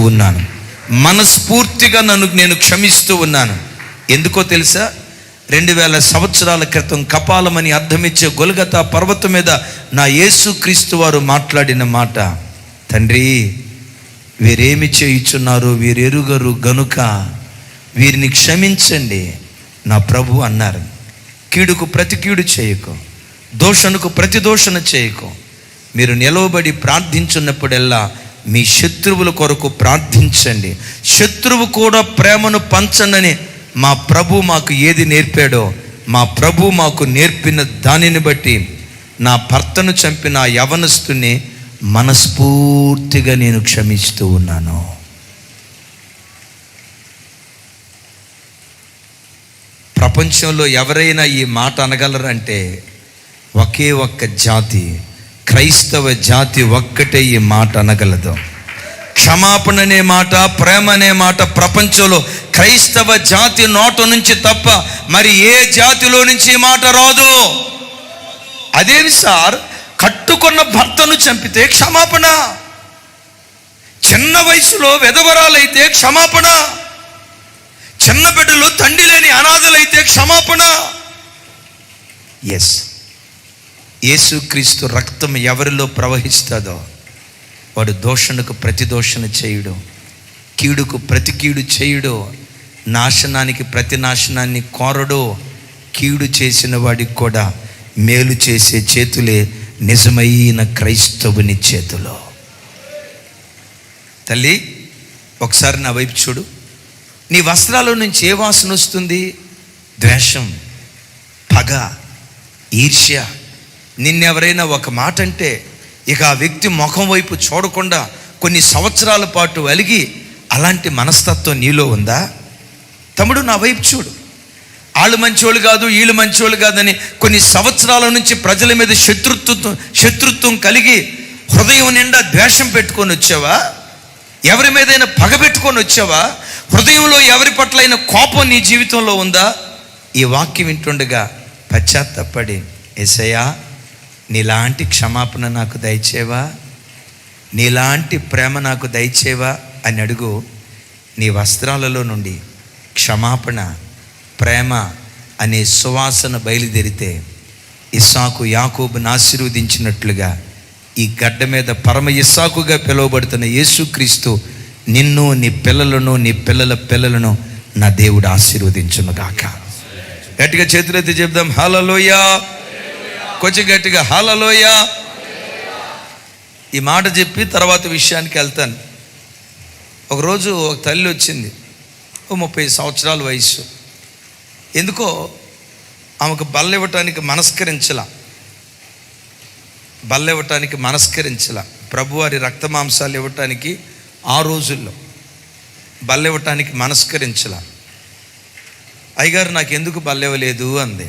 ఉన్నాను. ఎందుకో తెలుసా? 2000 సంవత్సరాల క్రితం కపాలమని అర్థమిచ్చే గొల్గతా పర్వతం మీద నా యేసుక్రీస్తు వారు మాట్లాడిన మాట, తండ్రి వీరేమి చేయుచున్నారు వీరెరుగరు గనుక వీరిని క్షమించండి నా ప్రభు అన్నారు. కీడుకు ప్రతి కీడు చేయకు, దోషణకు ప్రతి దోషణ చేయకు. మీరు నిలవబడి ప్రార్థించున్నప్పుడల్లా మీ శత్రువుల కొరకు ప్రార్థించండి. శత్రువు కూడా ప్రేమను పంచండి. మా ప్రభు మాకు ఏది నేర్పాడో, మా ప్రభు మాకు నేర్పిన దానిని బట్టి నా భర్తను చంపిన ఆ యవనస్తుని మనస్ఫూర్తిగా నేను క్షమిస్తూ ఉన్నాను. ప్రపంచంలో ఎవరైనా ఈ మాట అనగలరంటే ఒకే ఒక్క జాతి, క్రైస్తవ జాతి ఒక్కటే ఈ మాట అనగలదు. క్షమాపణ అనే మాట, ప్రేమ అనే మాట ప్రపంచంలో క్రైస్తవ జాతి నోట నుంచి తప్ప మరి ఏ జాతిలో నుంచి ఈ మాట రాదు. అదేమి సార్, కట్టుకున్న భర్తను చంపితే క్షమాపణ, చిన్న వయసులో విధవరాలైతే క్షమాపణ, చిన్న బిడ్డలు తండ్రి లేని అనాథలైతే క్షమాపణ. ఎస్, యేసుక్రీస్తు రక్తం ఎవరిలో ప్రవహిస్తుందో వాడు దోషణకు ప్రతి దోషణ చేయుడు, కీడుకు ప్రతి కీడు చేయుడు, నాశనానికి ప్రతి నాశనాన్ని కోరడు. కీడు చేసిన వాడికి కూడా మేలు చేసే చేతులే నిజమైన క్రైస్తవుని చేతిలో. తల్లి ఒకసారి నా వైపు చూడు. నీ వస్త్రాల నుంచి ఏ వాసన వస్తుంది? ద్వేషం, పగ, ఈర్ష్య. నిన్నెవరైనా ఒక మాట అంటే ఇక ఆ వ్యక్తి ముఖం వైపు చూడకుండా కొన్ని సంవత్సరాల పాటు అలిగి అలాంటి మనస్తత్వం నీలో ఉందా? తమ్ముడు నా వైపు చూడు. వాళ్ళు మంచోళ్ళు కాదు, వీళ్ళు మంచోళ్ళు కాదని కొన్ని సంవత్సరాల నుంచి ప్రజల మీద శత్రుత్వం కలిగి హృదయం నిండా ద్వేషం పెట్టుకొని వచ్చావా? ఎవరి మీదైనా పగ పెట్టుకొని వచ్చావా? హృదయంలో ఎవరి పట్లైన కోపం నీ జీవితంలో ఉందా? ఈ వాక్యం వింటుండగా పశ్చాత్తాపడి, యేసయ్యా నీలాంటి క్షమాపణ నాకు దయచేవా, నీలాంటి ప్రేమ నాకు దయచేవా అని అడుగు. నీ వస్త్రాలలో నుండి క్షమాపణ, ప్రేమ అనే సువాసన బయలుదేరితే ఇస్సాకు యాకోబును ఆశీర్వదించినట్లుగా ఈ గడ్డ మీద పరమ ఇస్సాకుగా పిలువబడుతున్న యేసుక్రీస్తు నిన్ను, నీ పిల్లలను, నీ పిల్లల పిల్లలను నా దేవుడు ఆశీర్వదించును గాక. గట్టిగా చేతులెత్తి చెప్దాం హల్లెలూయా. కొంచెం గట్టిగా హల్లెలూయా. ఈ మాట చెప్పి తర్వాత విషయానికి వెళ్తాను. ఒకరోజు ఒక తల్లి వచ్చింది, 30 సంవత్సరాల వయసు. ఎందుకో ఆమెకు బల్లెవ్వటానికి మనస్కరించలా. ప్రభువారి రక్తమాంసాలు ఇవ్వటానికి ఆ రోజుల్లో బల్లెవ్వటానికి మనస్కరించలా. అయ్యగారు నాకు ఎందుకు బల్లెవ్వలేదు అంది.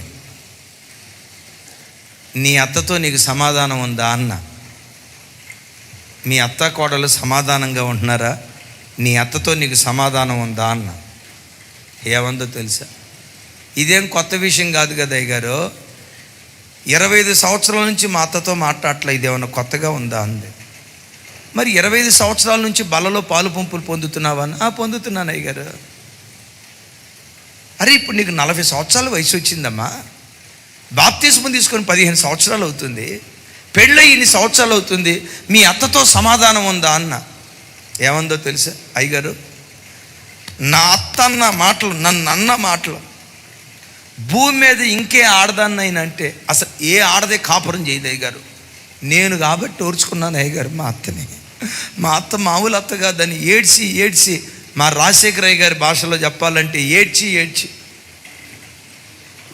నీ అత్తతో నీకు సమాధానం ఉందా అన్న. మీ అత్త కోడలు సమాధానంగా ఉంటున్నారా? నీ అత్తతో నీకు సమాధానం ఉందా అన్న. ఏమందో తెలుసా? ఇదేం కొత్త విషయం కాదు కదా అయ్యగారు, 25 సంవత్సరాల నుంచి మా అత్తతో మాట్లాడట్లే, ఇదేమన్నా కొత్తగా ఉందా అంది. మరి 25 సంవత్సరాల నుంచి బల్లలో పాలు పంపులు పొందుతున్నావా? పొందుతున్నాను అయ్యగారు. అరే ఇప్పుడు నీకు 40 సంవత్సరాల వయసు వచ్చిందమ్మా, బాప్తిస్మం తీసుకొని 15 సంవత్సరాలు అవుతుంది, పెళ్ళై ఇన్ని సంవత్సరాలు అవుతుంది, మీ అత్తతో సమాధానం ఉందా అన్న. ఏమందో తెలుసా అయ్యగారు, నా అత్త అన్న మాటలు, నన్ను అన్న మాటలు, భూమి మీద ఇంకే ఆడదాన్నైనా అంటే అసలు ఏ ఆడదే కాపురం చేయదు అయ్యగారు. నేను కాబట్టి ఓర్చుకున్నాను అయ్యగారు మా అత్తని. మా అత్త మామూలు అత్త కాదని ఏడ్చి ఏడ్చి, మా రాజశేఖర అయ్య గారి భాషలో చెప్పాలంటే ఏడ్చి ఏడ్చి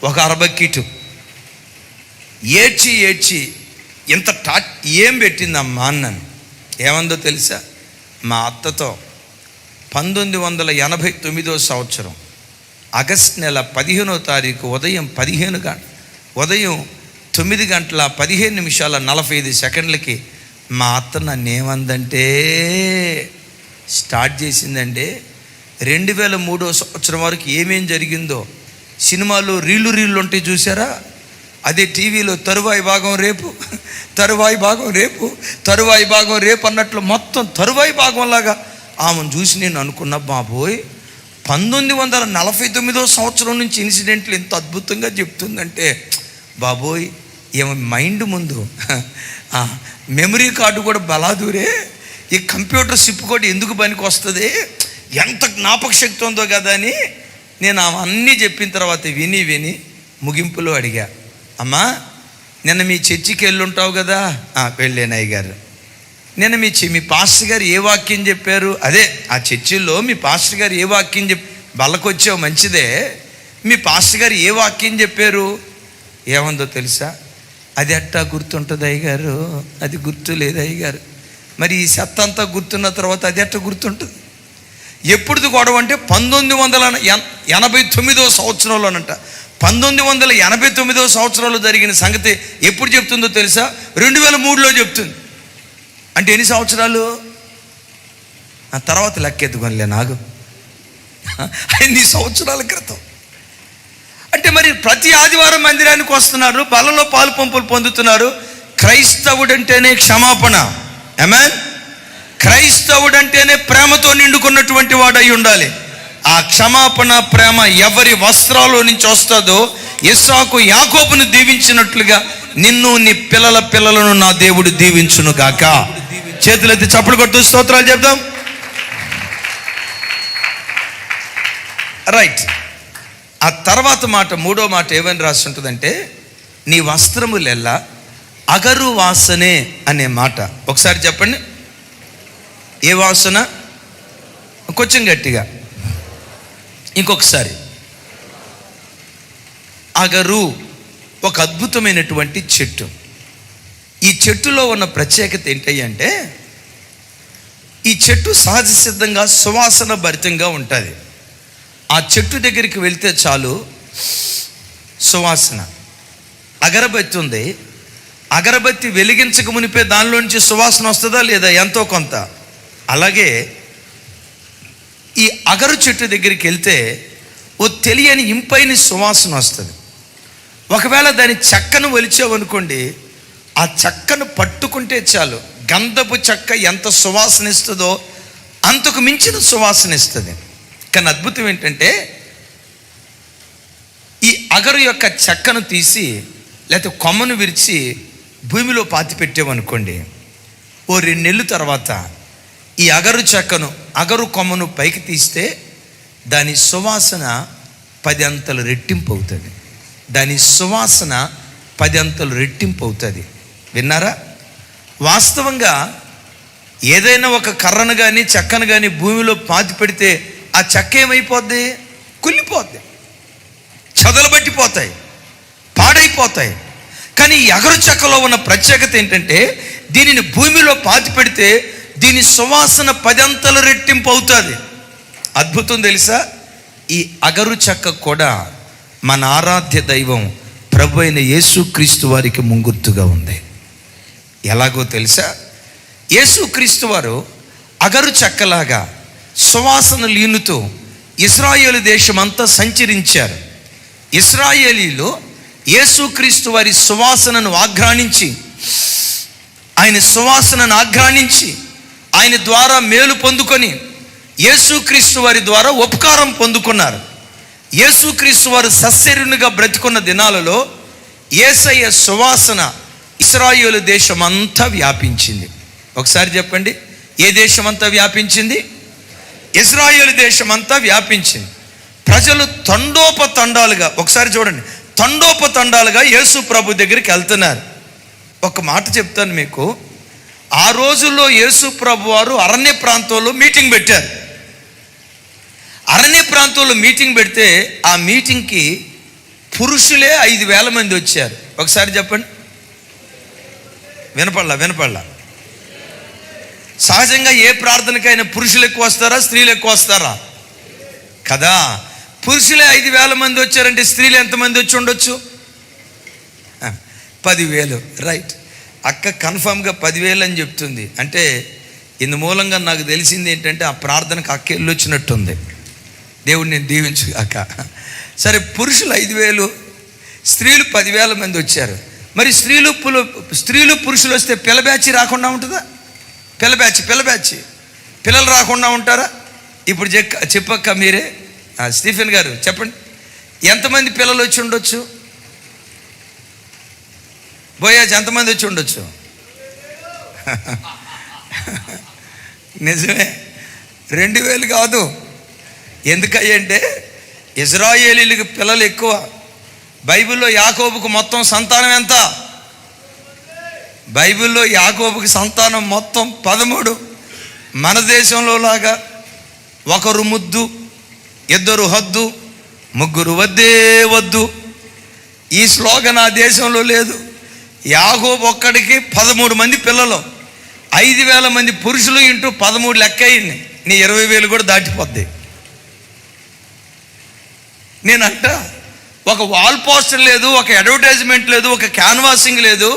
ఒక అరబక్కీటు ఏడ్చి ఏడ్చి ఇంత ఏం పెట్టిందమ్మా అన్నాను. ఏమందో తెలుసా? మా అత్తతో 1989 సంవత్సరం ఆగస్ట్ నెల 15వ తారీఖు ఉదయం 9:15:45 మా అత్త నన్ను ఏమందంటే స్టార్ట్ చేసిందంటే 2003 సంవత్సరం వరకు ఏమేం జరిగిందో సినిమాలో రీళ్ళు ఉంటాయి చూసారా, అదే టీవీలో తరువాయి భాగం రేపు, తరువాయి భాగం రేపు, తరువాయి భాగం రేపు అన్నట్లు మొత్తం తరువాయి భాగంలాగా ఆమెను చూసి నేను అనుకున్నా, బాబోయ్ 1949 సంవత్సరం నుంచి ఇన్సిడెంట్లు ఎంత అద్భుతంగా చెప్తుందంటే, బాబోయ్ ఏమో మైండ్ ముందు మెమరీ కార్డు కూడా బలాదూరే, ఈ కంప్యూటర్ సిప్ కూడా ఎందుకు పనికి వస్తుంది, ఎంత జ్ఞాపక శక్తి ఉందో కదా అని నేను అవన్నీ చెప్పిన తర్వాత విని ముగింపులో అడిగా, అమ్మా నిన్న మీ చర్చికి వెళ్ళుంటావు కదా? వెళ్ళాను అయ్యగారు. నిన్న మీ పాస్టర్ గారు ఏ వాక్యం చెప్పారు? అదే ఆ చర్చిల్లో మీ పాస్టర్ గారు ఏ వాక్యం బల్లకొచ్చావు మంచిదే, మీ పాస్టర్ గారు ఏ వాక్యం చెప్పారు? ఏముందో తెలుసా? అది ఎట్టా గుర్తుంటుంది అయ్యగారు? అది గుర్తు లేదు అయ్యగారు. మరి ఈ చెత్త అంతా గుర్తున్న తర్వాత అది ఎట్టా గుర్తుంటుంది? ఎప్పుడుది గొడవ అంటే 1989 సంవత్సరంలోనంట. 1989 సంవత్సరంలో జరిగిన సంగతి ఎప్పుడు చెప్తుందో తెలుసా? 2003లో చెప్తుంది. అంటే ఎన్ని సంవత్సరాలు? ఆ తర్వాత లెక్కెత్తుకోనిలే నాకు, 5 సంవత్సరాల క్రితం. అంటే మరి ప్రతి ఆదివారం మందిరానికి వస్తున్నారు, బలలో పాలు పంపులు పొందుతున్నారు. క్రైస్తవుడంటేనే క్షమాపణ. ఆమేన్. క్రైస్తవుడంటేనే ప్రేమతో నిండుకున్నటువంటి వాడు అయి ఉండాలి. ఆ క్షమాపణ ప్రేమ ఎవరి వస్త్రాల్లో నుంచి వస్తుందో, ఇస్సాకు యాకోబును దీవించినట్లుగా నిన్ను నీ పిల్లల పిల్లలను నా దేవుడు దీవించును గాక. చేతులెత్తి చప్పలు కొడుతూ స్తోత్రాలు చెప్దాం. రైట్. ఆ తర్వాత మాట, 3వ మాట ఏమని రాసి ఉంటుందంటే, నీ వస్త్రములెల్లా అగరు వాసనే అనే మాట. ఒకసారి చెప్పండి, ఏ వాసన? కొంచెం గట్టిగా ఇంకొకసారి. అగరు ఒక అద్భుతమైనటువంటి చెట్టు. ఈ చెట్టులో ఉన్న ప్రత్యేకత ఏంటంటే, ఈ చెట్టు సహజ సిద్ధంగా సువాసన భరితంగా ఉంటుంది. ఆ చెట్టు దగ్గరికి వెళ్తే చాలు సువాసన. అగరబత్తి ఉంది, అగరబత్తి వెలిగించక మునిపే దానిలోంచి సువాసన వస్తుందా లేదా? ఎంతో కొంత. అలాగే ఈ అగరు చెట్టు దగ్గరికి వెళ్తే ఓ తెలియని ఇంపైన సువాసన వస్తుంది. ఒకవేళ దాని చెక్కను ఒలిచావనుకోండి, ఆ చెక్కను పట్టుకుంటే చాలు, గంధపు చెక్క ఎంత సువాసన ఇస్తుందో అంతకు మించిన సువాసన ఇస్తుంది. కానీ అద్భుతం ఏంటంటే, ఈ అగరు యొక్క చెక్కను తీసి లేకపోతే కొమ్మను విరిచి భూమిలో పాతి పెట్టామనుకోండి, ఓ 2 నెలల తర్వాత ఈ అగరు చెక్కను, అగరు కొమ్మను పైకి తీస్తే దాని సువాసన 10 అంతలు రెట్టింపు అవుతుంది. దాని సువాసన 10 అంతలు రెట్టింపు అవుతుంది. విన్నారా? వాస్తవంగా ఏదైనా ఒక కర్రను కానీ చెక్కను కానీ భూమిలో పాతి పెడితే ఆ చెక్క ఏమైపోద్ది? కుళ్ళిపోద్ది, చదలు పట్టిపోతాయి, పాడైపోతాయి. కానీ ఈ అగరు చెక్కలో ఉన్న ప్రత్యేకత ఏంటంటే, దీనిని భూమిలో పాతి పెడితే దీని సువాసన 10 అంతలు రెట్టింపు అవుతుంది. అద్భుతం తెలుసా? ఈ అగరు చెక్క కూడా మన ఆరాధ్య దైవం ప్రభు అయిన యేసుక్రీస్తు వారికి ముంగుర్తుగా ఉంది. ఎలాగో తెలుసా? యేసుక్రీస్తు వారు అగరు చెక్కలాగా సువాసన లీనుతో ఇశ్రాయేలు దేశమంతా సంచరించారు. ఇశ్రాయేలీలు యేసుక్రీస్తు వారి సువాసనను ఆఘ్రానించి, ఆయన సువాసనను ఆఘ్రానించి ఆయన ద్వారా మేలు పొందుకొని యేసుక్రీస్తు వారి ద్వారా ఉపకారం పొందుకున్నారు. యేసుక్రీస్తు వారు సశరీరునిగా బ్రతికున్న దినాలలో యేసయ్య సువాసన ఇశ్రాయేలు దేశమంతా వ్యాపించింది. ఒకసారి చెప్పండి, ఏ దేశమంతా వ్యాపించింది? ఇశ్రాయేలు దేశం అంతా వ్యాపించింది. ప్రజలు తండోపతండాలుగా, ఒకసారి చూడండి, తండోపతండాలుగా యేసు ప్రభు దగ్గరికి వెళ్తున్నారు. ఒక మాట చెప్తాను మీకు. ఆ రోజుల్లో యేసు ప్రభు వారు అరణ్య ప్రాంతంలో మీటింగ్ పెట్టారు. అరణ్య ప్రాంతంలో మీటింగ్ పెడితే ఆ మీటింగ్కి పురుషులే 5,000 మంది వచ్చారు. ఒకసారి చెప్పండి. వినపడలా. సహజంగా ఏ ప్రార్థనకైనా పురుషులు ఎక్కువ వస్తారా, స్త్రీలు ఎక్కువ వస్తారా కదా? పురుషులే 5,000 మంది వచ్చారంటే స్త్రీలు ఎంతమంది వచ్చి ఉండొచ్చు? 10,000. రైట్. అక్క కన్ఫామ్గా 10,000 అని చెప్తుంది. అంటే ఇందు మూలంగా నాకు తెలిసింది ఏంటంటే ఆ ప్రార్థనకు అక్క వెళ్ళి వచ్చినట్టుంది. దేవుడు నేను దీవించు అక్క. సరే, పురుషులు 5,000, స్త్రీలు 10,000 మంది వచ్చారు. మరి స్త్రీలు పురుషులు వస్తే పిల్ల బ్యాచ్ రాకుండా ఉంటుందా? పిల్ల బ్యాచ్ పిల్లలు రాకుండా ఉంటారా? ఇప్పుడు చెప్పక్క మీరే, స్టీఫెన్ గారు చెప్పండి, ఎంతమంది పిల్లలు వచ్చి ఉండొచ్చు? బోయాజ్ ఎంతమంది వచ్చి ఉండొచ్చు? నిజమే, 2,000 కాదు. ఎందుకంటే ఇశ్రాయేలీలకు పిల్లలు ఎక్కువ. బైబిల్లో యాకోబుకు మొత్తం సంతానం ఎంత? బైబిల్లో యాకోబుకి సంతానం మొత్తం 13. మన దేశంలో లాగా 1 ముద్దు, 2 హద్దు, 3 వద్దే వద్దు ఈ స్లోగన్ ఆ దేశంలో లేదు. యాకోబు ఒక్కడికి 13 మంది పిల్లలు, 5,000 మంది పురుషులు ఇంటూ 13 లెక్క అయింది. నీ 20,000 కూడా దాటిపోద్ది. నేనంట ఒక వాల్ పోస్టర్ లేదు, ఒక అడ్వర్టైజ్మెంట్ లేదు, ఒక క్యాన్వాసింగ్ లేదు,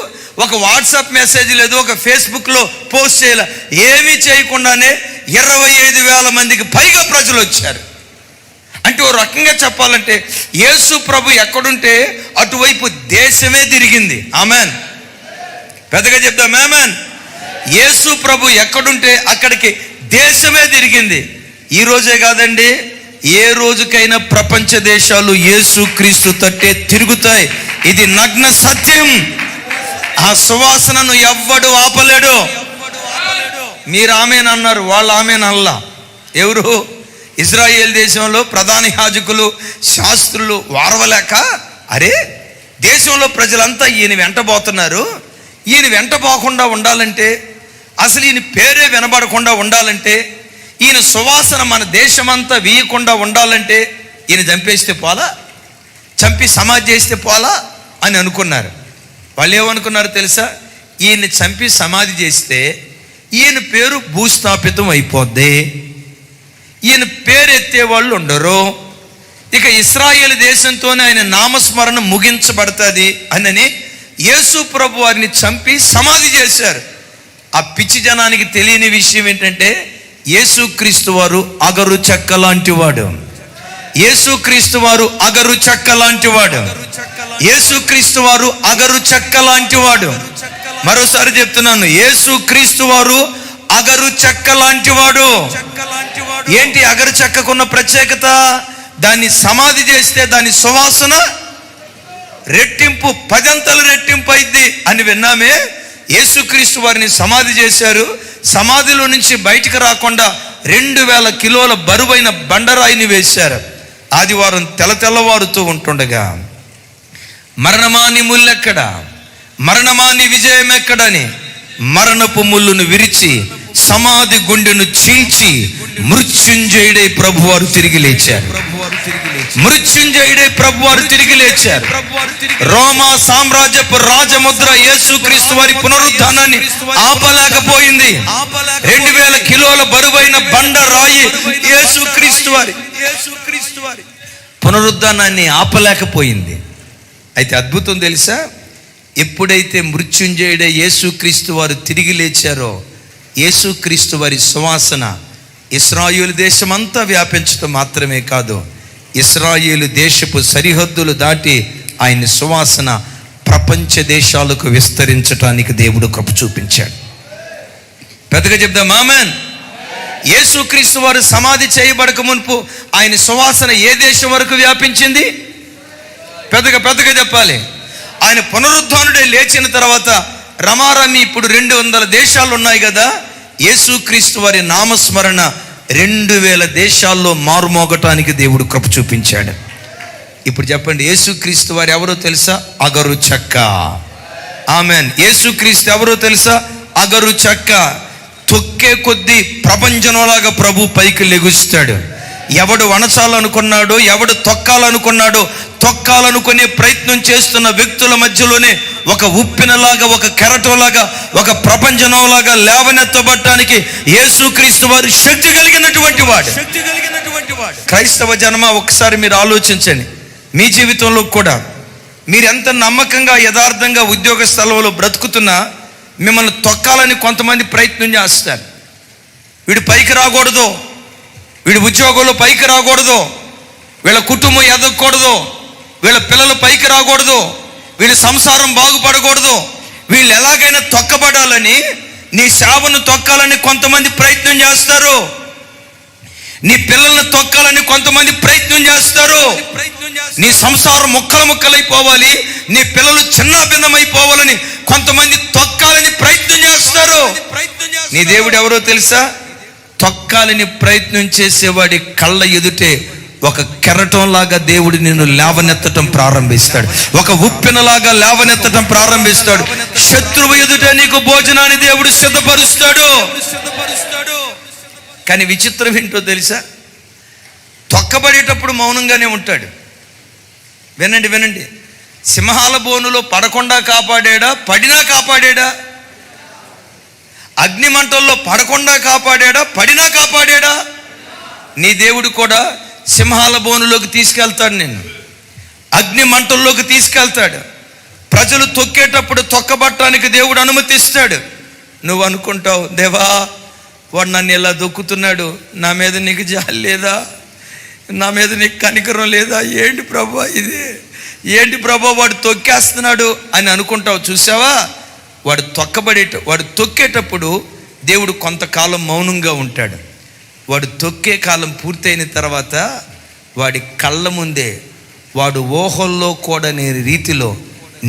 ఒక వాట్సాప్ మెసేజ్ లేదు, ఒక ఫేస్బుక్లో పోస్ట్ చేయాల, ఏమీ చేయకుండానే 25,000 మందికి పైగా ప్రజలు వచ్చారు. అంటే ఓ రకంగా చెప్పాలంటే యేసు ప్రభు ఎక్కడుంటే అటువైపు దేశమే తిరిగింది. ఆమెన్. పెద్దగా చెప్తాం ఆమెన్. యేసు ప్రభు ఎక్కడుంటే అక్కడికి దేశమే తిరిగింది. ఈ రోజే కాదండి, ఏ రోజుకైనా ప్రపంచ దేశాలు యేసు క్రీస్తు తట్టే తిరుగుతాయి. ఇది నగ్న సత్యం. ఆ సువాసనను ఎవ్వడు ఆపలేడు. మీరు ఆమెన్ అన్నారు, వాళ్ళు ఆమెన్ అల్లా. ఎవరు? ఇజ్రాయేల్ దేశంలో ప్రధాన యాజకులు, శాస్త్రులు వారవలేక, అరే దేశంలో ప్రజలంతా ఈయన వెంటబోతున్నారు, ఈయన వెంటబోకుండా ఉండాలంటే, అసలు ఈయన పేరే వినబడకుండా ఉండాలంటే, ఈయన సువాసన మన దేశమంతా వీయకుండా ఉండాలంటే ఈయన చంపేస్తే పోలా, చంపి సమాధి చేస్తే పోలా అని అనుకున్నారు. వాళ్ళు ఏమనుకున్నారు తెలుసా? ఈయన్ని చంపి సమాధి చేస్తే ఈయన పేరు భూస్థాపితం అయిపోద్ది, ఈయన పేరు ఎత్తేవాళ్ళు ఉండరు, ఇక ఇశ్రాయేలు దేశంతోనే ఆయన నామస్మరణ ముగించబడుతుంది అని యేసు ప్రభు వారిని చంపి సమాధి చేశారు. ఆ పిచ్చి జనానికి తెలియని విషయం ఏంటంటే యేసుక్రీస్తు వారు అగరు చెక్క లాంటి వాడు. యేసుక్రీస్తు వారు అగరు చెక్క లాంటి వాడు. యేసుక్రీస్తు వారు అగరు చెక్క లాంటి వాడు. మరోసారి చెప్తున్నాను, యేసుక్రీస్తు వారు అగరు చెక్క లాంటి వాడు. ఏంటి అగరు చెక్కకున్న ప్రత్యేకత? దాన్ని సమాధి చేస్తే దాని సువాసన రెట్టింపు, 10 అంతలు రెట్టింపు అయింది అని విన్నామే. యేసుక్రీస్తు వారిని సమాధి చేశారు. సమాధిలో నుంచి బయటకు రాకుండా 2,000 కిలోల బరువైన బండరాయిని వేశారు. ఆదివారం తెల్లవారుతూ ఉంటుండగా మరణమా నీ ముల్లెక్కడ, మరణమా నీ విజయం ఎక్కడని మరణపు ముళ్ళును విరిచి సమాధి గుండెను చీల్చి మృత్యుంజయుడై ప్రభువారు తిరిగి లేచారు. మృత్యుంజయుడై ప్రభువారు తిరిగి లేచారు. రోమా సామ్రాజ్యపు రాజముద్ర యేసుక్రీస్తు వారి పునరుద్ధానాన్ని ఆపలేకపోయింది. 2,000 కిలోల బరువైన బండ రాయి యేసుక్రీస్తు వారి పునరుద్ధానాన్ని ఆపలేకపోయింది. అయితే అద్భుతం తెలుసా? ఎప్పుడైతే మృత్యుంజయుడై యేసుక్రీస్తు వారు తిరిగి లేచారో యేసుక్రీస్తు వారి సువాసన ఇశ్రాయేలు దేశమంతా వ్యాపించడం మాత్రమే కాదు, ఇశ్రాయేలు దేశపు సరిహద్దులు దాటి ఆయన సువాసన ప్రపంచ దేశాలకు విస్తరించడానికి దేవుడు కృప చూపించాడు. పెద్దగా చెప్దాం ఆమేన్. యేసుక్రీస్తు వారు సమాధి చేయబడక మునుపు ఆయన సువాసన ఏ దేశం వరకు వ్యాపించింది? పెద్దగా చెప్పాలి. ఆయన పునరుద్ధానుడే లేచిన తర్వాత రమారమి ఇప్పుడు 200 దేశాలు ఉన్నాయి కదా. యేసుక్రీస్తు వారి నామస్మరణ 2000 దేశాల్లో మారుమోగటానికి దేవుడు కృప చూపించాడు. ఇప్పుడు చెప్పండి, యేసుక్రీస్తు వారు ఎవరో తెలుసా? అగరు చెక్క. ఆమెన్. యేసుక్రీస్తు ఎవరో తెలుసా? అగరు చెక్క. తొక్కే కొద్దీ ప్రపంచంలాగా ప్రభు పైకి లెగుస్తాడు. ఎవడు వణచాలనుకున్నాడో, ఎవడు తొక్కాలనుకున్నాడో, తొక్కాలనుకునే ప్రయత్నం చేస్తున్న వ్యక్తుల మధ్యలోనే ఒక ఉప్పినలాగా, ఒక కెరటంలాగా, ఒక ప్రపంచంలాగా లేవనెత్తబడటానికి యేసుక్రీస్తు వారు శక్తి కలిగినటువంటి వాడు. క్రైస్తవ జనమ, ఒకసారి మీరు ఆలోచించండి. మీ జీవితంలో కూడా మీరు ఎంత నమ్మకంగా, యథార్థంగా ఉద్యోగ స్థలంలో బ్రతుకుతున్నా మిమ్మల్ని తొక్కాలని కొంతమంది ప్రయత్నం చేస్తారు. వీడు పైకి రాకూడదు, వీడి ఉద్యోగంలో పైకి రాకూడదు, వీళ్ళ కుటుంబం ఎదగకూడదు, వీళ్ళ పిల్లలు పైకి రాకూడదు, వీళ్ళ సంసారం బాగుపడకూడదు, వీళ్ళు ఎలాగైనా తొక్కబడాలని, నీ సేవను తొక్కాలని కొంతమంది ప్రయత్నం చేస్తారు. నీ పిల్లల్ని తొక్కాలని కొంతమంది ప్రయత్నం చేస్తారు. నీ సంసారం ముక్కలు ముక్కలైపోవాలి, నీ పిల్లలు చిన్న భిన్నమైపోవాలని కొంతమంది తొక్కాలని ప్రయత్నం చేస్తారు. నీ దేవుడు ఎవరో తెలుసా? తొక్కాలని ప్రయత్నం చేసేవాడి కళ్ళ ఎదుటే ఒక కెరటంలాగా దేవుడు నిన్ను లేవనెత్తటం ప్రారంభిస్తాడు. ఒక ఉప్పెనలాగా లేవనెత్తటం ప్రారంభిస్తాడు. శత్రువు ఎదుట నీకు భోజనాన్ని దేవుడు సిద్ధపరుస్తాడు. కానీ విచిత్రం ఏంటో తెలుసా? తొక్కబడేటప్పుడు మౌనంగానే ఉంటాడు. వినండి వినండి, సింహాల బోనులో పడకుండా కాపాడా, పడినా కాపాడా? అగ్నిమంటల్లో పడకుండా కాపాడా, పడినా కాపాడా? నీ దేవుడు కూడా సింహాల బోనులోకి తీసుకెళ్తాడు, నిన్ను అగ్ని మంటల్లోకి తీసుకెళ్తాడు. ప్రజలు తొక్కేటప్పుడు తొక్కబట్టడానికి దేవుడు అనుమతిస్తాడు. నువ్వు అనుకుంటావు, దేవా వాడు నన్ను ఇలా దొక్కుతున్నాడు, నా మీద నీకు జాలి లేదా? నా మీద నీకు కనికరం లేదా? ఏంటి ప్రభా ఇది? ఏంటి ప్రభా వాడు తొక్కేస్తున్నాడు అని అనుకుంటావు. చూసావా, వాడు తొక్కేటప్పుడు దేవుడు కొంతకాలం మౌనంగా ఉంటాడు. వాడు తొక్కే కాలం పూర్తయిన తర్వాత వాడి కళ్ళ ముందే వాడు ఊహల్లో కూడా నేను రీతిలో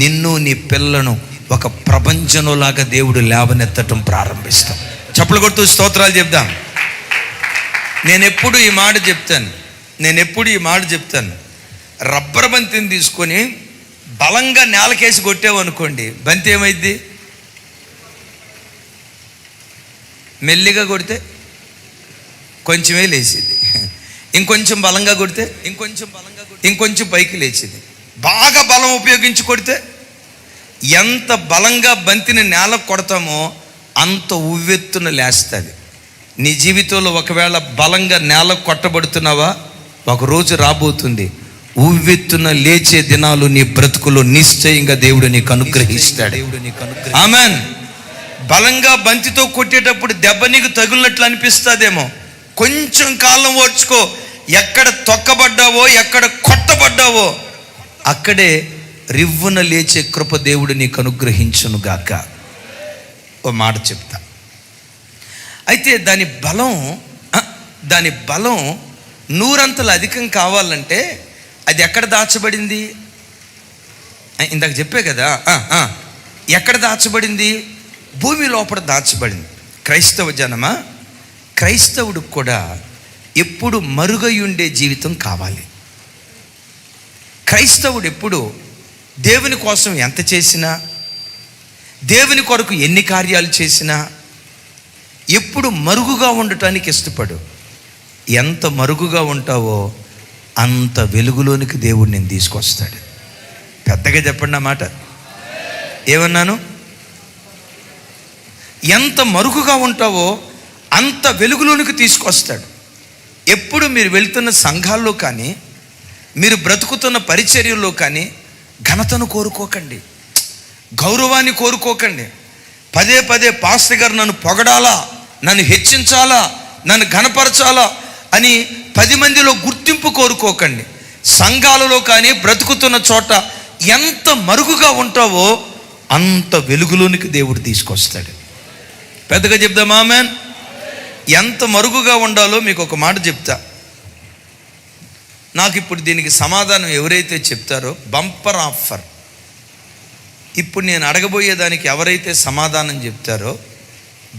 నిన్ను, నీ పిల్లను ఒక ప్రపంచంలాగా దేవుడు లేవనెత్తటం ప్రారంభిస్తాం. చప్పలు కొడుతూ స్తోత్రాలు చెప్దాం. నేనెప్పుడు ఈ మాట చెప్తాను. రబ్బర్ బంతిని తీసుకొని బలంగా నేలకేసి కొట్టేవనుకోండి, బంతి ఏమైద్ది? మెల్లిగా కొడితే కొంచెమే లేచేది, ఇంకొంచెం బలంగా కొడితే ఇంకొంచెం పైకి లేచేది. బాగా బలం ఉపయోగించి కొడితే ఎంత బలంగా బంతిని నేలకు కొడతామో అంత ఉవ్వెత్తున లేస్తుంది. నీ జీవితంలో ఒకవేళ బలంగా నేలకు కొట్టబడుతున్నావా, ఒకరోజు రాబోతుంది ఉవ్వెత్తున లేచే దినాలు నీ బ్రతుకులో నిశ్చయంగా దేవుడు నీకు అనుగ్రహిస్తాడు. ఆమెన్. బలంగా బంతితో కొట్టేటప్పుడు దెబ్బ నీకు తగులినట్లు అనిపిస్తుందేమో, కొంచెం కాలం ఓర్చుకో. ఎక్కడ తొక్కబడ్డావో, ఎక్కడ కొట్టబడ్డావో అక్కడే రివ్వున లేచే కృప దేవుడు నీకు అనుగ్రహించును గాక. ఓ మాట చెప్తా. అయితే దాని బలం 100 అధికం కావాలంటే అది ఎక్కడ దాచబడింది? ఇందాక చెప్పే కదా, ఎక్కడ దాచబడింది? భూమి లోపల దాచబడింది. క్రైస్తవ జనమా, క్రైస్తవుడికి కూడా ఎప్పుడు మరుగై ఉండే జీవితం కావాలి. క్రైస్తవుడు ఎప్పుడు దేవుని కోసం ఎంత చేసినా, దేవుని కొరకు ఎన్ని కార్యాలు చేసినా ఎప్పుడు మరుగుగా ఉండటానికి ఇష్టపడు. ఎంత మరుగుగా ఉంటావో అంత వెలుగులోనికి దేవుడు నేను తీసుకొస్తాడు. పెద్దగా చెప్పండి ఆ మాట. ఏమన్నాను? ఎంత మరుగుగా ఉంటావో అంత వెలుగులోనికి తీసుకొస్తాడు. ఎప్పుడు మీరు వెళ్తున్న సంఘాల్లో కానీ, మీరు బ్రతుకుతున్న పరిచర్యల్లో కానీ ఘనతను కోరుకోకండి, గౌరవాన్ని కోరుకోకండి. పదే పదే పాస్టర్ గారు నన్ను పొగడాలా, నన్ను హెచ్చించాలా, నన్ను ఘనపరచాలా అని 10 మందిలో గుర్తింపు కోరుకోకండి. సంఘాలలో కానీ బ్రతుకుతున్న చోట ఎంత మరుగుగా ఉంటావో అంత వెలుగులోనికి దేవుడు తీసుకొస్తాడు. పెద్దగా చెప్దామా? ఆమేన్. ఎంత మరుగుగా ఉండాలో మీకు ఒక మాట చెప్తా. నాకు ఇప్పుడు దీనికి సమాధానం ఎవరైతే చెప్తారో బంపర్ ఆఫర్. ఇప్పుడు నేను అడగబోయేదానికి ఎవరైతే సమాధానం చెప్తారో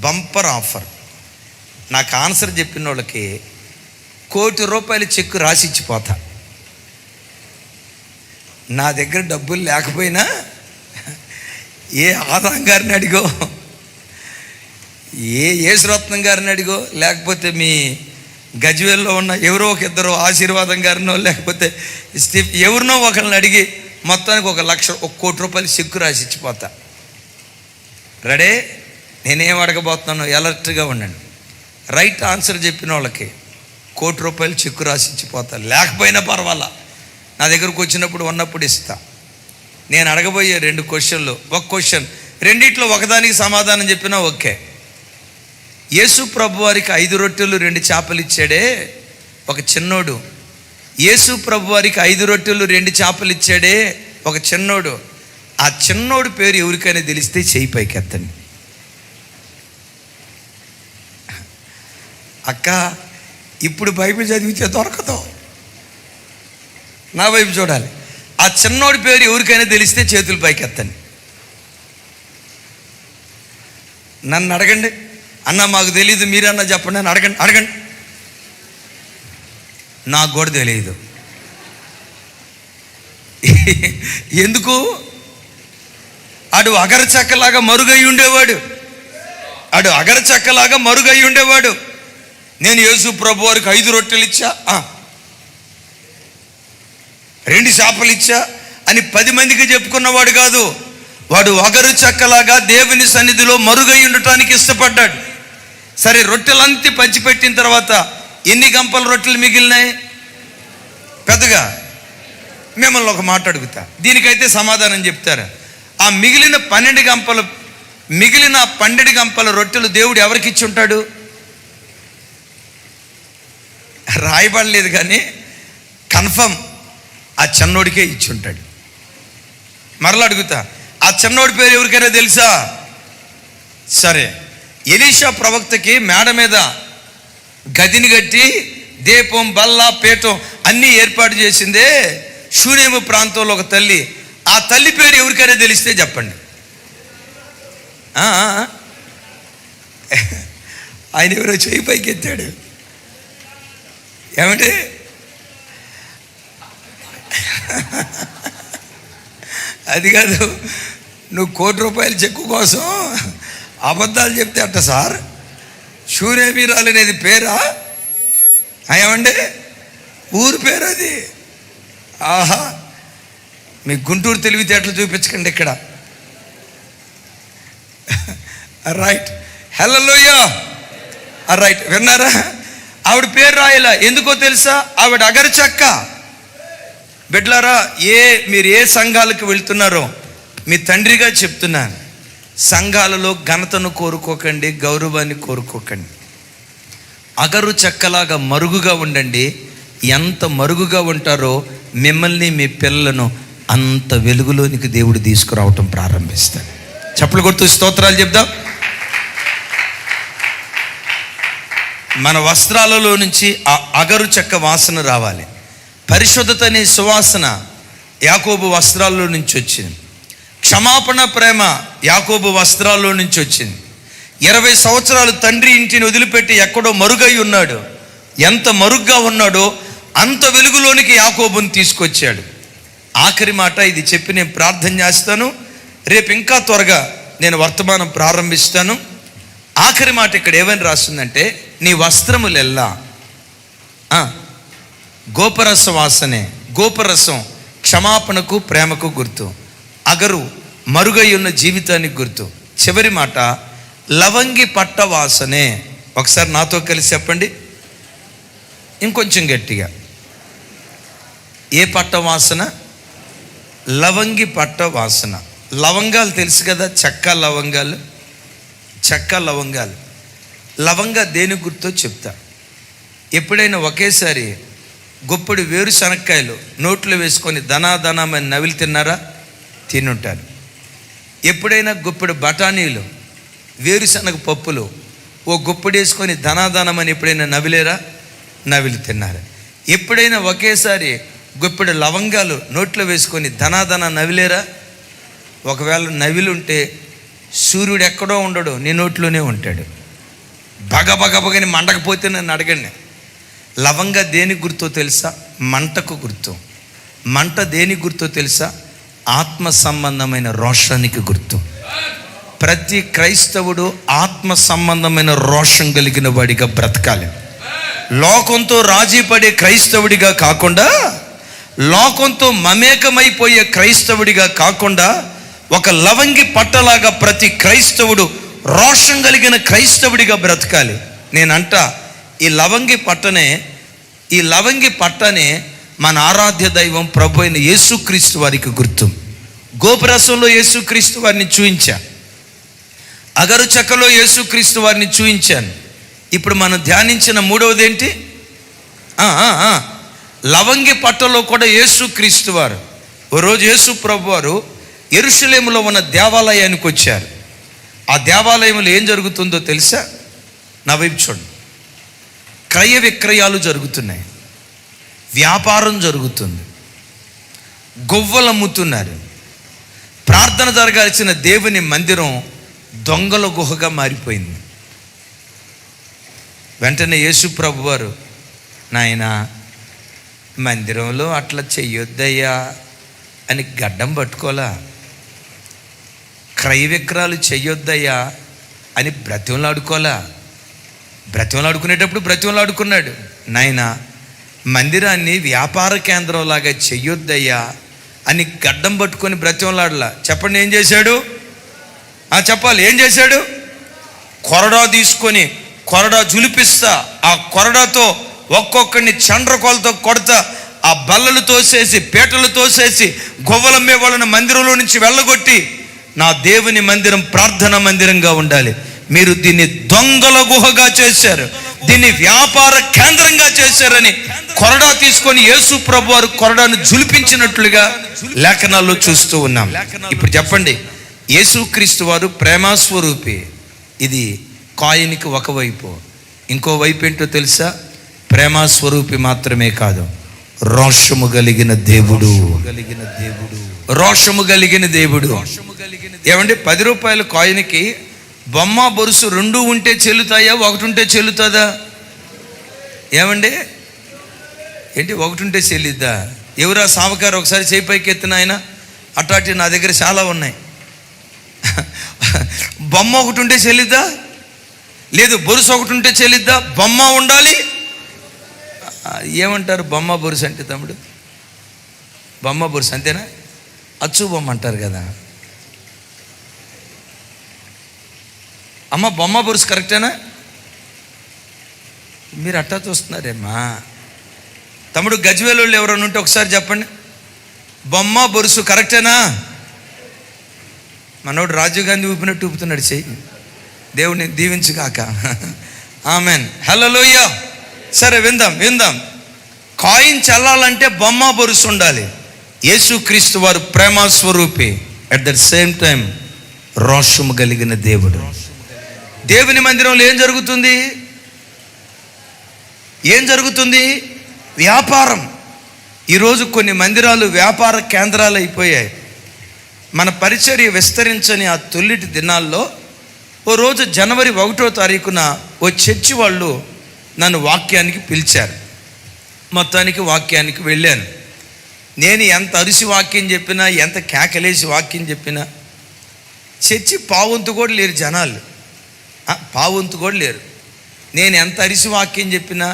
బంపర్ ఆఫర్. నాకు ఆన్సర్ చెప్పిన వాళ్ళకి ₹1,00,00,000 చెక్కు రాసిచ్చిపోతా. నా దగ్గర డబ్బులు లేకపోయినా ఏ ఆదాం గారిని అడిగో, ఏ యేసురత్నం గారిని అడిగో, లేకపోతే మీ గజ్వేల్లో ఉన్న ఎవరో ఒక ఇద్దరు ఆశీర్వాదం గారినో, లేకపోతే ఎవరినో ఒకరిని అడిగి మొత్తానికి ₹1,00,000 చెక్కు రాసిచ్చిపోతా. రెడీ? నేనేం అడగబోతున్నాను, అలర్ట్గా ఉండండి. రైట్ ఆన్సర్ చెప్పిన వాళ్ళకి ₹1,00,00,000 చెక్కు రాసిచ్చిపోతా. లేకపోయినా పర్వాలా, నా దగ్గరకు వచ్చినప్పుడు ఉన్నప్పుడు ఇస్తా. నేను అడగబోయే 2 క్వశ్చన్లు, ఒక క్వశ్చన్, రెండిట్లో ఒకదానికి సమాధానం చెప్పినా ఓకే. యేసు ప్రభు వారికి 5 రొట్టెలు 2 చేపలు ఇచ్చాడే ఒక చిన్నోడు. యేసు ప్రభు వారికి 5 రొట్టెలు 2 చేపలు ఇచ్చాడే ఒక చిన్నోడు. ఆ చిన్నోడు పేరు ఎవరికైనా తెలిస్తే చేయి పైకెత్తండి. అక్క, ఇప్పుడు బైబిల్ చదివితే దొరకదు, నా వైపు చూడాలి. ఆ చిన్నోడి పేరు ఎవరికైనా తెలిస్తే చేతులు పైకెత్తండి. నన్ను అడగండి, అన్న మాకు తెలియదు, మీరన్నా చెప్పండి అని అడగండి. నాకు కూడా తెలియదు. ఎందుకు? అడు అగరచెక్కలాగా మరుగై ఉండేవాడు. నేను యేసు ప్రభు వారికి 5 రొట్టెలు ఇచ్చా, 2 చేపలు ఇచ్చా అని 10 మందికి చెప్పుకున్నవాడు కాదు. వాడు అగరు చెక్కలాగా దేవుని సన్నిధిలో మరుగై ఉండటానికి ఇష్టపడ్డాడు. సరే, రొట్టెలంతా పంచిపెట్టిన తర్వాత ఎన్ని గంపల రొట్టెలు మిగిలినాయి? పెద్దగా మిమ్మల్ని ఒక మాట అడుగుతా, దీనికైతే సమాధానం చెప్తారా? ఆ మిగిలిన 12 గంపల రొట్టెలు దేవుడు ఎవరికి ఇచ్చి ఉంటాడు? రాయబడలేదు కానీ కన్ఫర్మ్ ఆ చిన్నోడికే ఇచ్చి ఉంటాడు. మరలా అడుగుతా, ఆ చిన్నోడి పేరు ఎవరికైనా తెలుసా? సరే, ఎలీషా ప్రవక్తకి మేడ మీద గదిని కట్టి దీపం, బల్ల, పీఠం అన్నీ ఏర్పాటు చేసిందే షూనేము ప్రాంతంలో ఒక తల్లి. ఆ తల్లి పేరు ఎవరికైనా తెలిస్తే చెప్పండి. ఆయన ఎవరో చేయి పైకి ఎత్తాడు. ఏమంటే అది కాదు, నువ్వు ₹1,00,00,000 చెక్కు కోసం అబద్ధాలు చెప్తే అట్ట సార్. షూనేమీరాలు అనేది పేరా? ఏమండి, ఊరు పేరు అది. ఆహా, మీ గుంటూరు తెలివితేటలు చూపించకండి ఇక్కడ. రైట్, హల్లెలూయా. రైట్, విన్నారా? ఆవిడ పేరు రాయలా. ఎందుకో తెలుసా? ఆవిడ అగరు చెక్క. బిడ్డలారా, మీరు ఏ సంఘాలకు వెళ్తున్నారో మీ తండ్రిగా చెప్తున్నాను, సంఘాలలో ఘనతను కోరుకోకండి, గౌరవాన్ని కోరుకోకండి. అగరు చెక్కలాగా మరుగుగా ఉండండి. ఎంత మరుగుగా ఉంటారో మిమ్మల్ని, మీ పిల్లలను అంత వెలుగులోనికి దేవుడు తీసుకురావటం ప్రారంభిస్తాడు. చప్పలు కొడుతూ స్తోత్రాలు చెప్దాం. మన వస్త్రాలలో నుంచి ఆ అగరు చెక్క వాసన రావాలి. పరిశుద్ధత అనే సువాసన యాకోబు వస్త్రాల్లో నుంచి వచ్చింది. క్షమాపణ ప్రేమ యాకోబు వస్త్రాల్లో నుంచి వచ్చింది. 20 సంవత్సరాలు తండ్రి ఇంటిని వదిలిపెట్టి ఎక్కడో మరుగై ఉన్నాడు. ఎంత మరుగ్గా ఉన్నాడో అంత వెలుగులోనికి యాకోబుని తీసుకొచ్చాడు. ఆఖరి మాట ఇది చెప్పి నేను ప్రార్థన చేస్తాను. రేపు ఇంకా త్వరగా నేను వర్తమానం ప్రారంభిస్తాను. ఆఖరి మాట ఇక్కడ ఏమని రాస్తుందంటే, నీ వస్త్రములెల్లా గోపరస వాసనే. గోపరసం క్షమాపణకు, ప్రేమకు గుర్తు. అగరు మరుగై ఉన్న జీవితానికి గుర్తు. చివరి మాట లవంగి పట్ట వాసనే. ఒకసారి నాతో కలిసి చెప్పండి, ఇంకొంచెం గట్టిగా. ఏ పట్ట వాసన? లవంగి పట్ట వాసన. లవంగాలు తెలుసు కదా, చెక్క లవంగాలు. లవంగా దేని గుర్తో చెప్తా. ఎప్పుడైనా ఒకేసారి గుప్పెడు వేరుశనక్కాయలు నోట్లో వేసుకొని ధనాధనమని నవిలి తిన్నారా? తినుంటారు. ఎప్పుడైనా గుప్పెడు బఠానీలు, వేరుశనగ పప్పులు ఓ గుప్పెడు వేసుకొని ధనాధనమని ఎప్పుడైనా నవిలేరా? నవిలి తిన్నారా? ఎప్పుడైనా ఒకేసారి గుప్పెడు లవంగాలు నోట్లో వేసుకొని ధనాధన నవిలేరా? ఒకవేళ నవిలుంటే సూర్యుడు ఎక్కడో ఉండడు, నీ నోట్లోనే ఉంటాడు. బగబగబగని మండకపోతే నన్ను అడగండి. లవంగా దేనికి గుర్తో తెలుసా? మంటకు గుర్తు. మంట దేనికి గుర్తో తెలుసా? ఆత్మ సంబంధమైన రోషానికి గుర్తు. ప్రతి క్రైస్తవుడు ఆత్మ సంబంధమైన రోషం కలిగిన వాడిగా బ్రతకాలి. లోకంతో రాజీ పడే క్రైస్తవుడిగా కాకుండా, లోకంతో మమేకమైపోయే క్రైస్తవుడిగా కాకుండా, ఒక లవంగి పట్టలాగా ప్రతి క్రైస్తవుడు రోషం కలిగిన క్రైస్తవుడిగా బ్రతకాలి. నేనంట ఈ లవంగి పట్టనే మన ఆరాధ్య దైవం ప్రభు అయిన యేసుక్రీస్తు వారికి గుర్తు. గోపురసంలో యేసుక్రీస్తు వారిని చూయించా, అగరు చెక్కలో యేసుక్రీస్తు వారిని చూయించాను. ఇప్పుడు మనం ధ్యానించిన మూడవది ఏంటి? లవంగి పట్టలో కూడా యేసుక్రీస్తు వారు. ఓ రోజు యేసు ప్రభు వారు యెరూషలేములో ఉన్న దేవాలయానికి వచ్చారు. ఆ దేవాలయంలో ఏం జరుగుతుందో తెలుసా? నా వైపు చూడండి. క్రయ విక్రయాలు జరుగుతున్నాయి, వ్యాపారం జరుగుతుంది, గొవ్వలు అమ్ముతున్నారు. ప్రార్థన జరగాల్సిన దేవుని మందిరం దొంగల గుహగా మారిపోయింది. వెంటనే యేసు ప్రభు వారు, నాయనా మందిరంలో అట్లా చెయ్యొద్దయ్యా అని గడ్డం పట్టుకోలా, క్రయ విక్రయాలు చెయ్యొద్దయ్యా అని బ్రతిమలాడుకునేటప్పుడు బ్రతిమలాడుకున్నాడు. నాయనా మందిరాన్ని వ్యాపార కేంద్రంలాగా చెయ్యొద్దయ్యా అని గడ్డం పట్టుకొని బ్రతిమలాడలా. చెప్పండి ఏం చేశాడు? చెప్పాలి, ఏం చేశాడు? కొరడా తీసుకొని కొరడా జులిపిస్తా, ఆ కొరడాతో ఒక్కొక్కడిని చండ్రకోలతో కొడతా, ఆ బల్లలు తోసేసి పీటలు తోసేసి గొవ్వలమ్మే వాళ్ళని మందిరంలో నుంచి వెళ్ళగొట్టి, నా దేవుని మందిరం ప్రార్థన మందిరంగా ఉండాలి, మీరు దీన్ని దొంగల గుహగా చేశారు, దీన్ని వ్యాపార కేంద్రంగా చేశారని కొరడా తీసుకొని యేసు ప్రభు వారు కొరడాను జులిపించినట్లుగా లేఖనాల్లో చూస్తూ ఉన్నాం. ఇప్పుడు చెప్పండి, యేసుక్రీస్తు వారు ప్రేమస్వరూపి. ఇది కాయిన్కి ఒకవైపు. ఇంకో వైపు ఏంటో తెలుసా? ప్రేమస్వరూపి మాత్రమే కాదు, రోషము కలిగిన దేవుడు. రోషము కలిగిన దేవుడు. ఏమండి, 10 రూపాయల కాయిన్కి బొమ్మ బొరుసు 2 ఉంటే చెల్లుతాయా, 1 ఉంటే చెల్లుతుందా? ఏమండి ఏంటి, 1 ఉంటే చెల్లిద్దా? ఎవరా సావకారు ఒకసారి చేయి పైకి ఎత్తిన ఆయన. అట్లాంటి నా దగ్గర చాలా ఉన్నాయి. బొమ్మ 1 ఉంటే చెల్లిద్దా? లేదు. బొరుసు 1 ఉంటే చెల్లిద్దా? బొమ్మ ఉండాలి. ఏమంటారు బొమ్మ బొరుసు అంటే? తమ్ముడు, బొమ్మ బొరుసు అంతేనా? అచ్చు బొమ్మ అంటారు కదా. అమ్మ బొమ్మ బొరుసు కరెక్టేనా? మీరు అట్టా చూస్తున్నారేమ్మా. తమ్ముడు, గజ్వేల్ వాళ్ళు ఎవరైనా ఉంటే ఒకసారి చెప్పండి, బొమ్మ బొరుసు కరెక్టేనా? మనోడు రాజీవ్ గాంధీ ఊపినట్టు ఊపుతున్నాడు చెయ్యి. దేవుడిని దీవించుగాక. ఆమెన్, హల్లెలూయా. సరే, విందాం. కాయిన్ చల్లాలంటే బొమ్మ బొరుసు ఉండాలి. యేసుక్రీస్తు వారు ప్రేమస్వరూపి, అట్ ద సేమ్ టైం రోషము కలిగిన దేవుడు. దేవుని మందిరంలో ఏం జరుగుతుంది? వ్యాపారం. ఈరోజు కొన్ని మందిరాలు వ్యాపార కేంద్రాలు అయిపోయాయి. మన పరిచర్య విస్తరించని ఆ తొలిటి దినాల్లో ఓ రోజు జనవరి 1వ తారీఖున ఓ చర్చి వాళ్ళు నన్ను వాక్యానికి పిలిచారు. మొత్తానికి వాక్యానికి వెళ్ళాను. నేను ఎంత అరిసి వాక్యం చెప్పినా, ఎంత కేకలేసి వాక్యం చెప్పినా చర్చి పావంతు కూడా లేరు జనాలు. పావంతు కూడా లేరు. నేను ఎంత అరిసి వాక్యం చెప్పినా,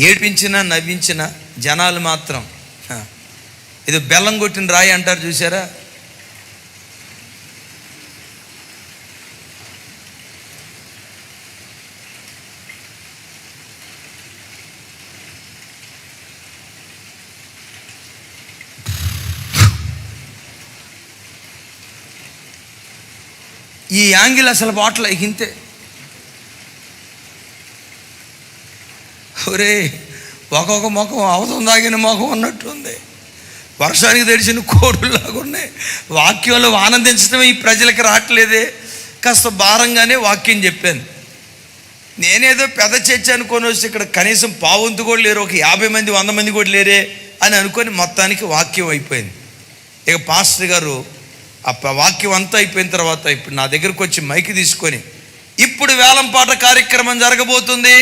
ఏడ్పించినా, నవ్వించినా జనాలు మాత్రం ఇది బెల్లం కొట్టిన రాయి అంటారు చూసారా, ఈ యాంగిల్ అసలు బాటలు ఇంతే. ఒరే, ఒక్కొక్క ముఖం అవతం తాగిన ముఖం ఉన్నట్టుంది, వర్షానికి తెరిచిన కోడులాగా ఉన్నాయి. వాక్యంలో ఆనందించడమే ఈ ప్రజలకు రావట్లేదే. కాస్త భారంగానే వాక్యం చెప్పాను. నేనేదో పెద్ద చర్చ అనుకొని వస్తే ఇక్కడ కనీసం పావంతు కూడా లేరు, ఒక 50 మంది 100 మంది కూడా లేరే అని అనుకొని మొత్తానికి వాక్యం అయిపోయింది. ఇక పాస్టర్ గారు ఆ వాక్యం అంతా అయిపోయిన తర్వాత ఇప్పుడు నా దగ్గరకు వచ్చి మైక్ తీసుకొని, ఇప్పుడు వేలంపాట కార్యక్రమం జరగబోతుంది,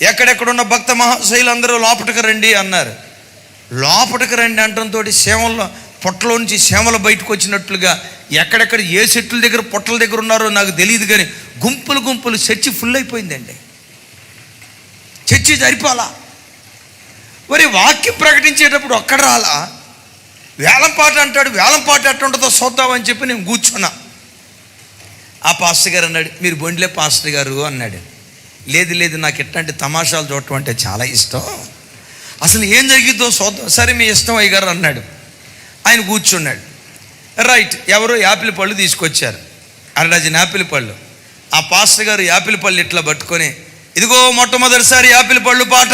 ఎక్కడెక్కడున్న భక్త మహాశైలందరూ లోపలికి రండి అన్నారు. లోపలికి రండి అంటంతో సేవల్లో పొట్టలో నుంచి సేవలు బయటకు వచ్చినట్లుగా ఎక్కడెక్కడ ఏ చెట్ల దగ్గర పొట్టల దగ్గర ఉన్నారో నాకు తెలియదు, కానీ గుంపులు గుంపులు చర్చి ఫుల్ అయిపోయిందండి. చర్చి జరిపాలా, మరి వాక్యం ప్రకటించేటప్పుడు ఒక్కడ రాలా, వేలంపాట అంటాడు, వేలంపాట ఎట్టుంటుందో చూద్దామని చెప్పి నేను కూర్చున్నా. ఆ పాస్టర్ గారు అన్నాడు, మీరు బొండ్లే పాస్టర్ గారు అన్నాడు. లేదు లేదు, నాకు ఎట్లాంటి తమాషాలు చూడటం అంటే చాలా ఇష్టం, అసలు ఏం జరిగిద్దో చూద్దాం. సరే మీ ఇష్టం అయ్యగారు అన్నాడు. ఆయన కూర్చున్నాడు. రైట్, ఎవరో యాపిల్ పళ్ళు తీసుకొచ్చారు, 1 డజన్ యాపిల్ పళ్ళు. ఆ పాస్టర్ గారు యాపిల్ పళ్ళు ఇట్లా పట్టుకొని, ఇదిగో మొట్టమొదటిసారి యాపిల్ పళ్ళు పాట,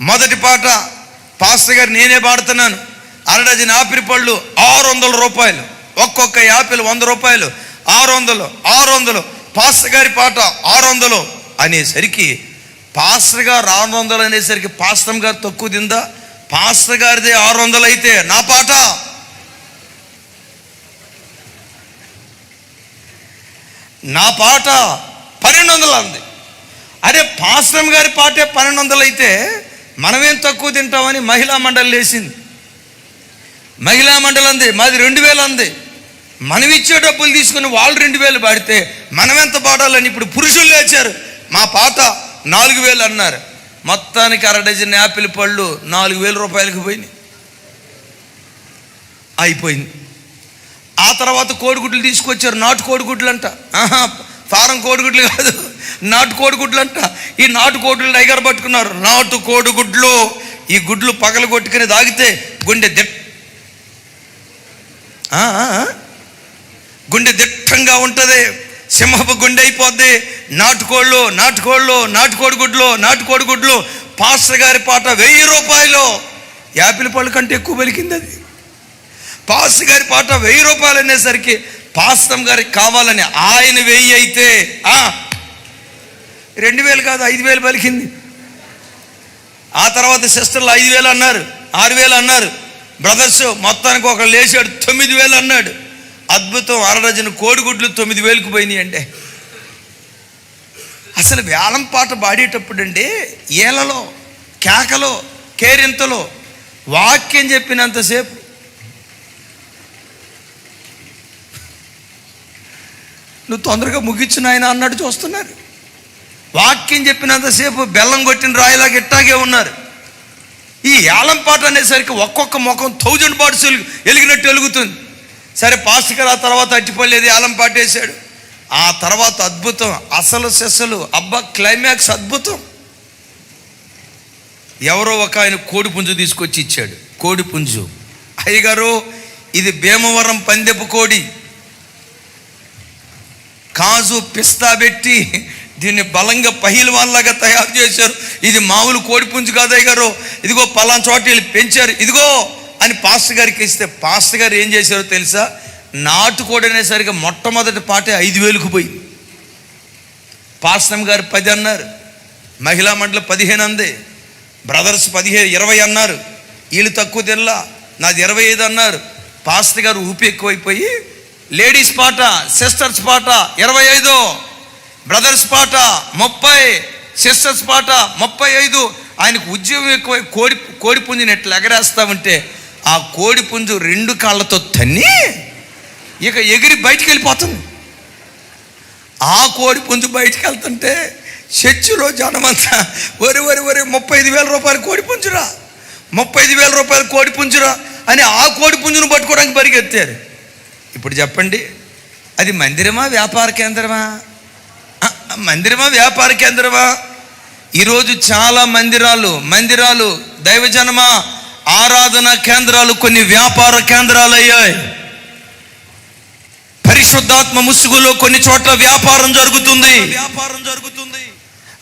మొదటి పాట పాస్టర్ గారు నేనే పాడుతున్నాను. 1 డజన్ యాపిల్ పళ్ళు 600 రూపాయలు, ఒక్కొక్క యాపిల్ 100 రూపాయలు, 600 పాస్టర్ గారి పాట 600 అనేసరికి, పాస్టర్ గారు 600 అనేసరికి పాస్టర్ గారు తక్కువ తిందా? పాస్టర్ గారిదే 600 అయితే నా పాట నా పాట 1200 అంది. అరే పాస్టర్ గారి పాటే 1200 అయితే మనమేం తక్కువ తింటామని మహిళా మండలి లేచింది. మహిళా మండలి అంది మాది 2000 అంది. మనం ఇచ్చే డబ్బులు తీసుకుని వాళ్ళు 2000 పాడితే మనం ఎంత పాడాలని ఇప్పుడు పురుషులు లేచారు, మా పాట 4000 అన్నారు. మొత్తానికి 1 డజన్ యాపిల్ పళ్ళు 4000 రూపాయలకు పోయినాయి, అయిపోయింది. ఆ తర్వాత కోడిగుడ్లు తీసుకొచ్చారు, నాటు కోడిగుడ్లు అంట. ఫారం కోడిగుడ్లు కాదు, నాటు కోడిగుడ్లు అంట. ఈ నాటు కోడిగుడ్లు టైగర్ పట్టుకున్నారు. నాటు కోడిగుడ్లు, ఈ గుడ్లు పగలు కొట్టుకుని తాగితే గుండె దిట్టంగా ఉంటుంది, సింహపు గుండె అయిపోద్ది. నాటుకోళ్ళు, నాటు కోడిగుడ్లు. పాస్టర్ గారి పాట 1000 రూపాయలు, యాపిల్ పళ్ళు కంటే ఎక్కువ పలికింది అది. పాస్టర్ గారి పాట 1000 రూపాయలు అనేసరికి పాస్టర్ గారికి కావాలని ఆయన 1000 అయితే 2000 కాదు 5000 పలికింది. ఆ తర్వాత సిస్టర్లు 5000 అన్నారు, 6000 అన్నారు. బ్రదర్స్ మొత్తానికి ఒకళ్ళు లేచాడు 9000 అన్నాడు. అద్భుతం, 1 డజన్ కోడిగుడ్లు 9000కు పోయినాయి అంటే. అసలు వేలం పాట పాడేటప్పుడు అండి ఏలలో, కేకలో, కేరింతలో వాక్యం చెప్పినంతసేపు నువ్వు తొందరగా ముగించిన ఆయన అన్నట్టు చూస్తున్నారు. వాక్యం చెప్పినంతసేపు బెల్లం కొట్టిన రాయిలాగా ఇట్టాగే ఉన్నారు. ఈ ఏలం పాట అనేసరికి ఒక్కొక్క ముఖం 1000 బాట్స్ వెలిగినట్టు వెలుగుతుంది. సరే పాస్టర్ గారు ఆ తర్వాత అట్టిపల్లేదు, ఏలం పాట వేశాడు. ఆ తర్వాత అద్భుతం, అసలు సెసలు, అబ్బా క్లైమాక్స్ అద్భుతం. ఎవరో ఒక ఆయన కోడి పుంజు తీసుకొచ్చి ఇచ్చాడు. కోడి పుంజు, అయ్యగారు ఇది భీమవరం పందెపు కోడి, కాజు పిస్తా పెట్టి దీన్ని బలంగా పహిల్వాన్లాగా తయారు చేశారు. ఇది మామూలు కోడి పుంజు కాదు అయ్యగారు, ఇదిగో పలానా చోట వీళ్ళు పెంచారు, ఇదిగో అని పాస్టర్ గారికి ఇస్తే పాస్టర్ గారు ఏం చేశారో తెలుసా? నాటుకోడి అనేసరికి మొట్టమొదటి పాటే 5000కు పోయి. పాస్టర్ గారు 10 అన్నారు, మహిళా మండలి 15 అంది, బ్రదర్స్ 20 అన్నారు. వీళ్ళు తక్కువ తినలా, నాది 25 అన్నారు. పాస్టర్ గారు ఊపి ఎక్కువైపోయి లేడీస్ పాట, సిస్టర్స్ పాట 25, బ్రదర్స్ పాట 30, సిస్టర్స్ పాట 35. ఆయనకు ఉద్యోగం ఎక్కువ. కోడి పుంజుని ఎట్లా ఎగరేస్తా ఉంటే ఆ కోడి పుంజు 2 కాళ్ళతో తన్ని ఇక ఎగిరి బయటికి వెళ్ళిపోతుంది. ఆ కోడి పుంజు బయటికి వెళ్తుంటే చర్చిలో జనమంతా వరి 35,000 రూపాయలు కోడి పుంజురా, 35,000 రూపాయలు కోడి పుంజురా అని ఆ కోడి పుంజును పట్టుకోవడానికి పరిగెత్తారు. ఇప్పుడు చెప్పండి, అది మందిరమా వ్యాపార కేంద్రమా? మందిరమా వ్యాపార కేంద్రమా? ఈరోజు చాలా మందిరాలు దైవజనమా ఆరాధన కేంద్రాలు కొన్ని వ్యాపార కేంద్రాలు అయ్యాయి. పరిశుద్ధాత్మ ముసుగులో కొన్ని చోట్ల వ్యాపారం జరుగుతుంది.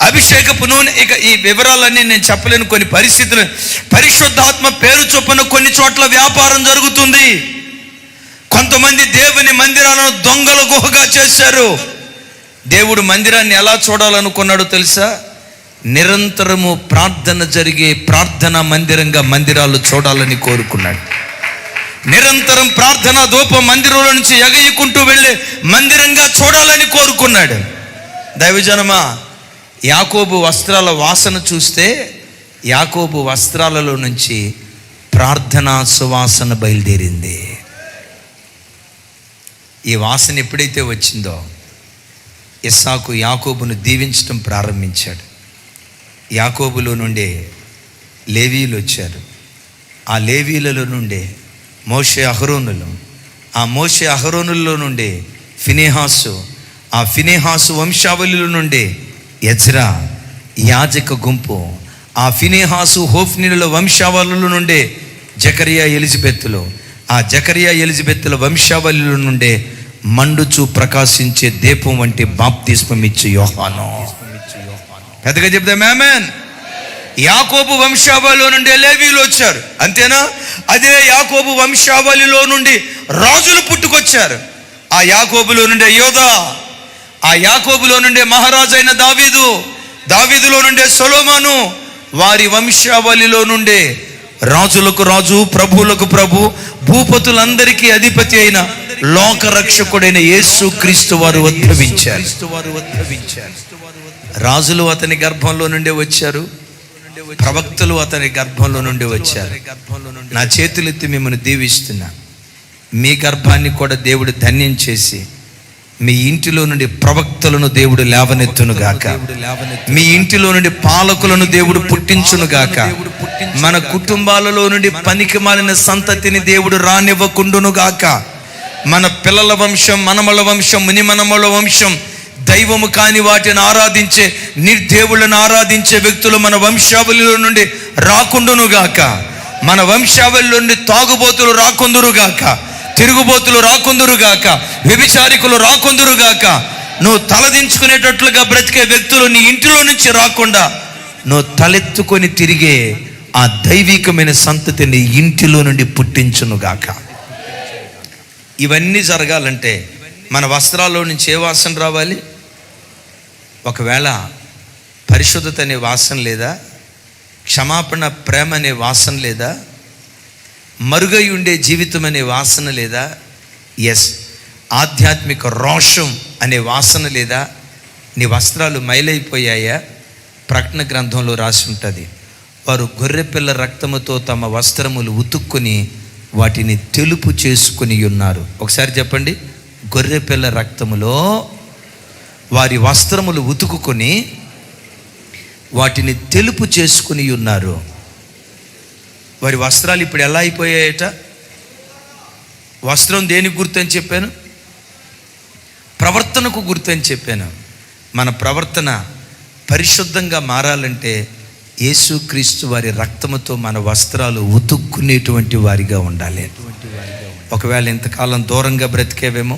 అభిషేకపు నూనె, ఇక ఈ వివరాలన్నీ నేను చెప్పలేను. కొన్ని పరిస్థితులు, పరిశుద్ధాత్మ పేరు చొప్పున కొన్ని చోట్ల వ్యాపారం జరుగుతుంది. కొంతమంది దేవుని మందిరాలను దొంగల గుహగా చేశారు. దేవుడు మందిరాన్ని ఎలా చూడాలనుకున్నాడో తెలుసా? నిరంతరము ప్రార్థన జరిగే ప్రార్థనా మందిరంగా మందిరాలు చూడాలని కోరుకున్నాడు. నిరంతరం ప్రార్థన ధూప మందిరంలో నుంచి ఎగయుకుంటూ వెళ్ళే మందిరంగా చూడాలని కోరుకున్నాడు. దైవజనమా, యాకోబు వస్త్రాల వాసన చూస్తే యాకోబు వస్త్రాలలో నుంచి ప్రార్థనా సువాసన బయలుదేరింది. ఈ వాసన ఎప్పుడైతే వచ్చిందో ఇస్సాకు యాకోబును దీవించడం ప్రారంభించాడు. యాకోబులో నుండే లేవీలు వచ్చారు. ఆ లేవీలలో నుండే మోషే అహరోనులు, ఆ మోషే అహరోనుల్లో నుండే ఫినెహాసు, ఆ ఫినెహాసు వంశావళిలో నుండే ఎజ్రా యాజక గుంపు, ఆ ఫినెహాసు హోఫ్నీల వంశావళిలో నుండే జకరియా ఎలిజబెత్తులు, ఆ జకరియా ఎలిజబెత్తుల వంశావళిలో నుండే మండుచు ప్రకాశించే దీపం వంటి బాప్తిస్మం ఇచ్చే యోహాను. పెద్దగా చెప్తాం ఆమేన్. యాకోబు వంశావళిలో నుండి లేవీలు వచ్చారు, అంతేనా? అదే యాకోబు వంశావళిలో నుండి రాజులు పుట్టుకొచ్చారు. ఆ యాకోబులో నుండే యోధా, ఆ యాకోబులో నుండే మహారాజైన దావీదు, దావీదులో నుండే సొలొమోను, వారి వంశావళిలో నుండే రాజులకు రాజు, ప్రభువులకు ప్రభు, భూపతులందరికీ అధిపతి అయిన లోకరక్షకుడైన యేసు క్రీస్తు వారు ఉద్భవించారు. రాజులు అతని గర్భంలో నుండి వచ్చారు, ప్రవక్తలు అతని గర్భంలో నుండి వచ్చారు. నా చేతులెత్తి మిమ్మల్ని దీవిస్తున్నా. మీ గర్భాన్ని కూడా దేవుడు ధన్యం చేసి మీ ఇంటిలో నుండి ప్రవక్తలను దేవుడు లేవనెత్తును గాక, మీ ఇంటిలో నుండి పాలకులను దేవుడు పుట్టించును గాక, మన కుటుంబాలలో నుండి పనికి మాలిన సంతతిని దేవుడు రానివ్వకుండును గాక. మన పిల్లల వంశం, మనమల వంశం, మునిమనమల వంశం దైవము కాని వాటిని ఆరాధించే, నిర్దేవులను ఆరాధించే వ్యక్తులు మన వంశావళిలో నుండి రాకుండునుగాక. మన వంశావళిలో నుండి తాగుబోతులు రాకుందురుగాక, తిరుగుబోతులు రాకుందురుగాక, వ్యభిచారికులు రాకుందురుగాక. నువ్వు తలదించుకునేటట్లుగా బ్రతికే వ్యక్తులు నీ ఇంటిలో నుంచి రాకుండా నువ్వు తలెత్తుకొని తిరిగే ఆ దైవికమైన సంతతిని ఇంటిలో నుండి పుట్టించునుగాక. ఇవన్నీ జరగాలంటే మన వస్త్రాల్లో నుంచి ఏ వాసన రావాలి? ఒకవేళ పరిశుద్ధత అనే వాసన లేదా, క్షమాపణ ప్రేమ అనే వాసన లేదా, మరుగై ఉండే జీవితం అనే వాసన లేదా, ఆధ్యాత్మిక రోషం అనే వాసన లేదా, నీ వస్త్రాలు మైలైపోయాయా? ప్రకటన గ్రంథంలో రాసి ఉంటుంది, వారు గొర్రెపిల్ల రక్తముతో తమ వస్త్రములు ఉతుక్కుని వాటిని తెలుపు చేసుకుని ఉన్నారు. ఒకసారి చెప్పండి, గొర్రెపిల్ల రక్తములో వారి వస్త్రములు ఉతుకుని వాటిని తెలుపు చేసుకుని ఉన్నారు. వారి వస్త్రాలు ఇప్పుడు ఎలా అయిపోయాయట? వస్త్రం దేనికి గుర్తు అని చెప్పాను? ప్రవర్తనకు గుర్తు అని చెప్పాను. మన ప్రవర్తన పరిశుద్ధంగా మారాలంటే యేసుక్రీస్తు వారి రక్తముతో మన వస్త్రాలు ఉతుక్కునేటువంటి వారిగా ఉండాలి. ఒకవేళ ఇంతకాలం దూరంగా బ్రతికేవేమో,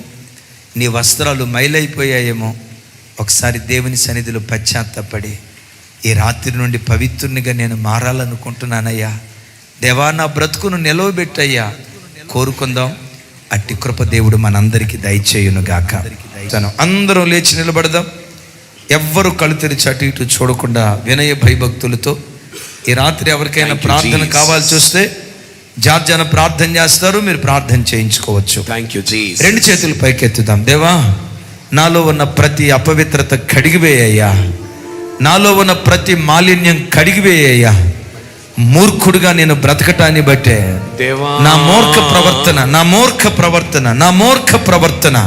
నీ వస్త్రాలు మైలైపోయాయేమో, ఒకసారి దేవుని సన్నిధిలో పశ్చాత్తపడి ఈ రాత్రి నుండి పవిత్రునిగా నేను మారాలనుకుంటున్నానయ్యా, దేవా నా బ్రతుకును నిలవబెట్టయ్యా, కోరుకుందాం. అట్టి కృప దేవుడు మనందరికీ దయచేయును గాక. అందరం లేచి నిలబడదాం. ఎవ్వరు కళ్ళు తెరిచి అటు ఇటు చూడకుండా వినయ భయభక్తులతో ఈ రాత్రి ఎవరికైనా ప్రార్థన కావాల్సి వస్తే జార్జన ప్రార్థన చేస్తారు, మీరు ప్రార్థన చేయించుకోవచ్చు. రెండు చేతులు పైకెత్తుదాం. దేవా, నాలో ఉన్న ప్రతి అపవిత్రత కడిగివేయ్యా, నాలో ఉన్న ప్రతి మాలిన్యం కడిగివేయ్యా. మూర్ఖుడుగా నేను బ్రతకటాన్ని బట్టే నా మూర్ఖ ప్రవర్తన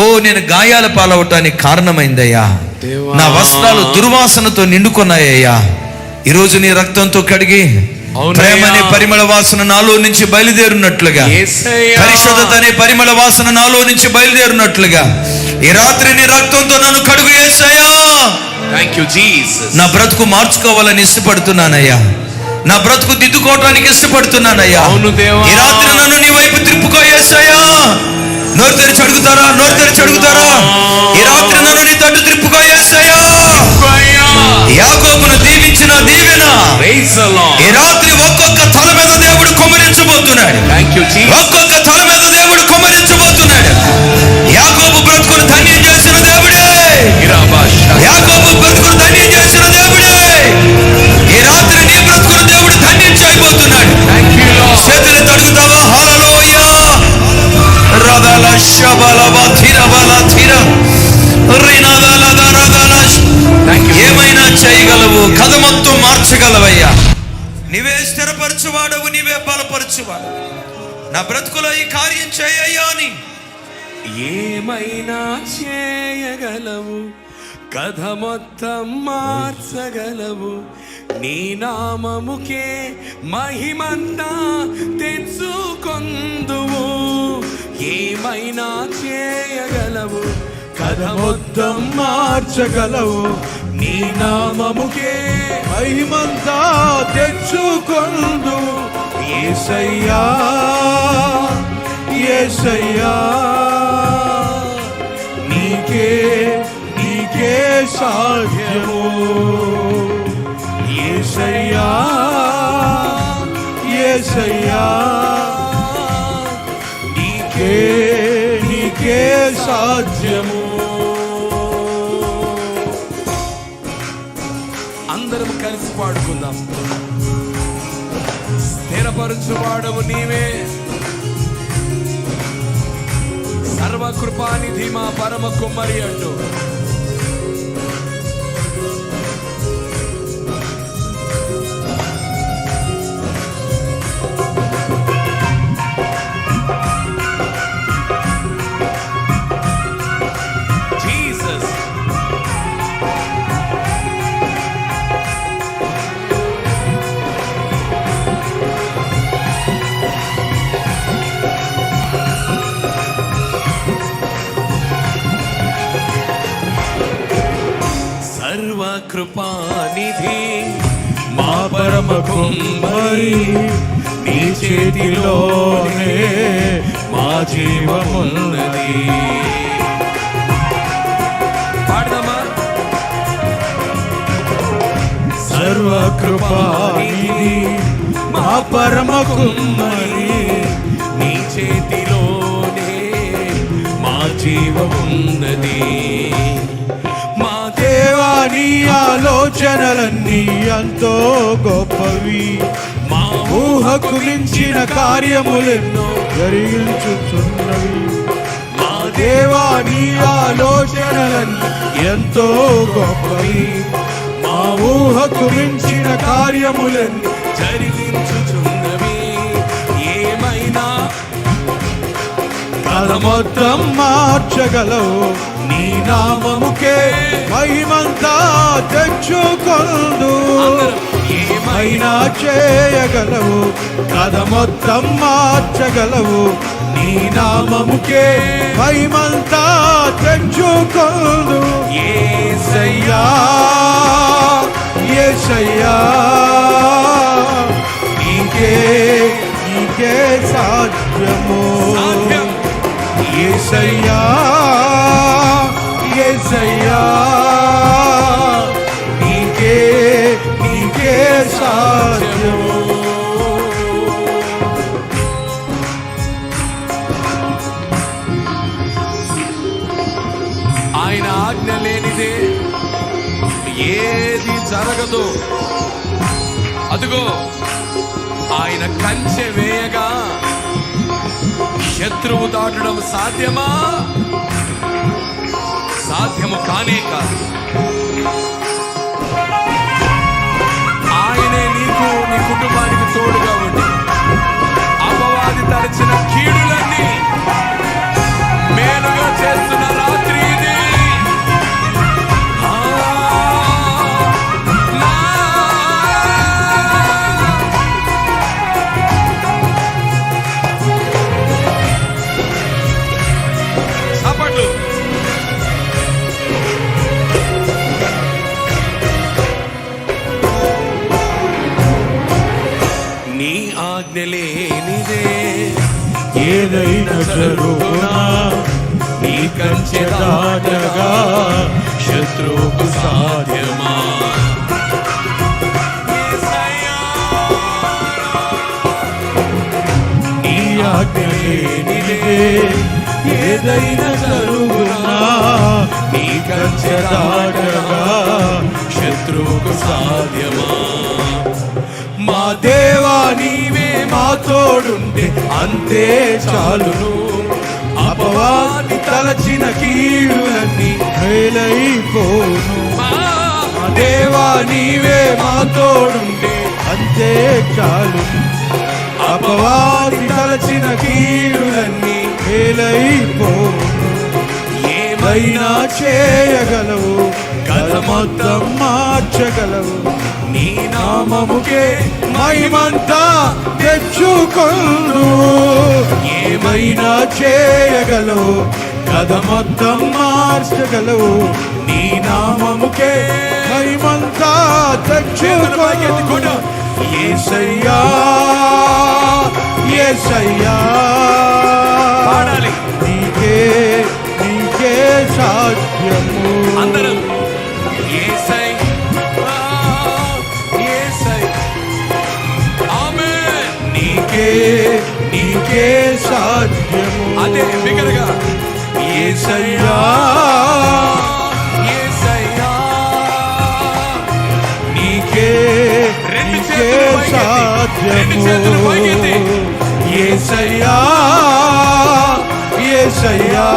ఓ నేను గాయాల పాలవటానికి కారణమైందయ్యా. నా వస్త్రాలు దుర్వాసనతో నిండుకున్నాయ్యా. ఈరోజు నీ రక్తంతో కడిగి ప్రేమ అనే పరిమళ వాసన నాలో నుంచి బయలుదేరున్నట్లుగా, పరిశుద్ధత అనే పరిమళ వాసన నాలో నుంచి బయలుదేరున్నట్లుగా ఈ రాత్రి నీ రక్తంతో నన్ను కడుగు యేసయ్యా. నా బ్రతుకు మార్చుకోవాలని ఇష్టపడుతున్నానయ్యా, నా బ్రతుకు దిద్దుకోవటానికి ఇష్టపడుతున్నానయ్యా. ఈ రాత్రి నన్ను నీ వైపు తిప్పుకో యేసయ్యా. నోరు తెరిచి అడుగుతారా? ఈ రాత్రి నన్ను నీ తట్టు తిప్పుకో యేసయ్యా. యాకోబును దీవించిన దీవెన ఈ రాత్రి ఒక్కొక్క తల మీద దేవుడు కుమ్మరించబోతున్నాడు. ఒక్కొక్క తల మీద దేవుడు కుమ్మరించబోతున్నాడు. యాకోబు బ్రతుకును ధన్యం చేసిన దేవుడే, యాకోబు బ్రతుకును ధన్యం చేసిన దేవుడే ఈ రాత్రి నీ బ్రతుకును దేవుడు ధన్యం చేయబోతున్నాడు. చేతులు తడుగుతావా? హల్లెలూయా. రదల శబల బతిర బల తిర రినదల దరద స్థిరపరచువాడవు, నీవే బలపరచువాడు. నా బ్రతుకులో ఈ కార్యం చేయయ్యా అని. ఏమైనా చేయగలవు, కథ మొత్తం మార్చగలవు, నీ నామముకే మహిమంతా తెచ్చుకొందువు. ఏమైనా చేయగలవు, కథ మొత్తం మార్చగలవు, నీ నామముకే మహిమంతా తెచ్చుకొందువు. యేసయ్యా యేసయ్యా, నీకే నీకే సాధ్యము. యేసయ్యా యేసయ్యా, నీకే నీకే సాధ్యము. అందరం కలిసి పాడుకుందాం. స్థిరపరచువాడవు నీవే, సర్వకృపానిధి మా పరమ కుమ్మరి అంటూ. కృపానిధి మా పరమ కుమ్మరి, నీ చేతిలోనే మా జీవమున్నది. పాడదామా? సర్వకృపానిధి మా పరమ కుమ్మరి, నీ చేతిలోనే మా జీవమున్నది. నీ ఆలోచనలన్నీ ఎంతో గొప్పవి, మా ఊహకు మించిన కార్యములెన్నో జరిగించుచున్నవి. మా దేవా నీ ఆలోచనలన్నీ ఎంతో గొప్పవి, మా ఊహకు మించిన కార్యములెన్నో జరిగించుచున్నవి. ఏమైనా కథ మొత్తం మార్చగలవు, నీ నామముకే మహిమంతా తెచ్చుకొందు. ఏమైనా చేయగలవు, కథ మొత్తం మార్చగలవు, నీ నామముకే మహిమంతా తెచ్చుకొందు. యేసయ్యా యేసయ్యా, నీకే నీకే సాధ్యము. యేసయ్యా యేసయ్యా, నీకే నీకే సాధ్యము. ఆయన ఆజ్ఞ లేనిదే ఏది జరగదు. అదుగో ఆయన కంచె వేయగా శత్రువు దాటడం సాధ్యమా? సాధ్యము కానే కాదు. ఆయనే నీకు నీ కుటుంబానికి తోడుగా ఉండి అపవాది తలచిన కీడులన్నీ మేలుగా చేస్తున్న రాత్రి ఇది. నీ ఆజ్ఞ లేనిదే ఏదైనా జరుగునా, నీ కంచె దాటగా శత్రువుకు సాధ్యమా? నీ ఆజ్ఞ లేనిదే ఏదైనా జరుగునా, నీ కంచె దాటగా శత్రువుకు సాధ్యమా? మా దేవా నీవే మా తోడుండే అంతే చాలును. అపవాది తలచిన కీడులన్నీ మేలైపోను. మా దేవా నీవే మా తోడుండే అంతే చాలును. అపవాది తలచిన కీడులన్నీ మేలైపోను. ఏమైనా చేయగలవు, కథ మొత్తం మార్చగలవు. నీ నామముకే మహిమంతా తెచ్చుకొను. ఏమైనా చేయగలవు, కథ మొత్తం మార్చగలవు. నీ నామముకే మహిమంతా తెచ్చుకొను. యేసయ్యా యేసయ్యా పాడాలి. నీకే నీకే సాధ్యము. అందరం యేసయ్యా యేసయ్యా ఆమేన్. నీకే నీకే సాధ్యము. అదే బిగ్గరగా యేసయ్యా యేసయ్యా నీకే రెండు నీకే చేతులు సాధ్యము. పైకెత్తి. యేసయ్యా యేసయ్యా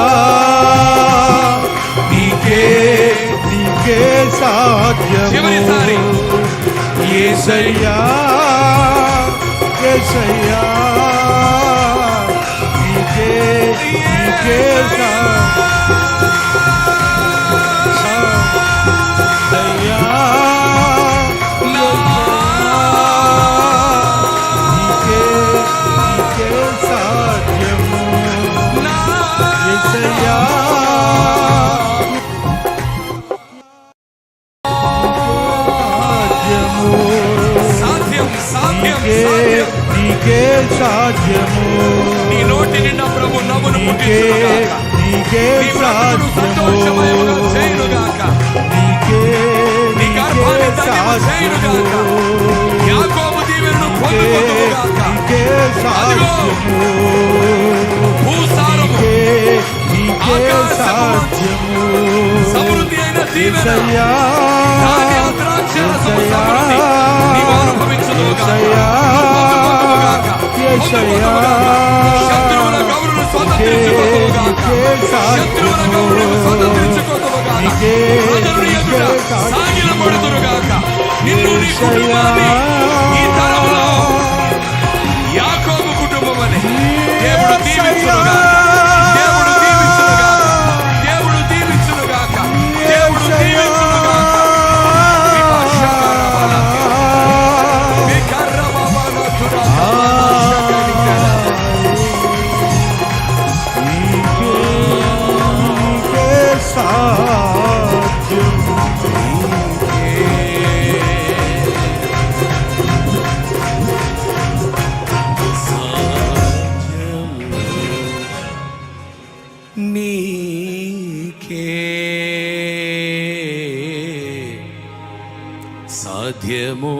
నీకే నీకే సాధ్యము. చివరిసారి. యేసయ్యా యేసయ్యా నీకే నీకే సాధ్యమయ్యా. నీకే నీకే సాధ్యము. యేసయ్యా సాధ్యం సాధ్యం నీకే సాధ్యం. నీకే సాధ్యము. నీ నోటి నిండా ప్రభు నవ్వును నీకే పుట్టించునుగాక. నీకే నీ బ్రతుకును సంతోషమయముగా సాధ్యము. చేయునుగాక. నీకే నీ గర్భాన్ని ధన్యము చేయునుగాక. యాకోబు దీవెనను పొందుకొనుగాక. నీకే సాధ్యము. భూసారము నీకే సాధ్యము. సమృద్ధి అయిన దీవెన యేసయ్యా ధాన్య ద్రాక్షరసము సమృద్ధి నీవు అనుభవించుదువుగాక. యేసయ్యా పొందుకొనుగాక. యేసయ్యా శత్రువుల గౌరవను స్వతంత్రించుకొనుగాక. శత్రువుల గౌరవను స్వతంత్రించుకొనుగాక. ప్రజలు నీ ఎదుట సాగిలపడుదురుగాక. నిన్ను నీ కుటుంబాన్ని ఈ తరములో యాకోబు కుటుంబం అని దేవుడు దీవించునుగాక. దేవుడు దీవించునుగాక. దేవుడు దీవించునుగాక. దేవుడు దీవించునుగాక. నీకే సాధ్యము. నీకే సాధ్యము.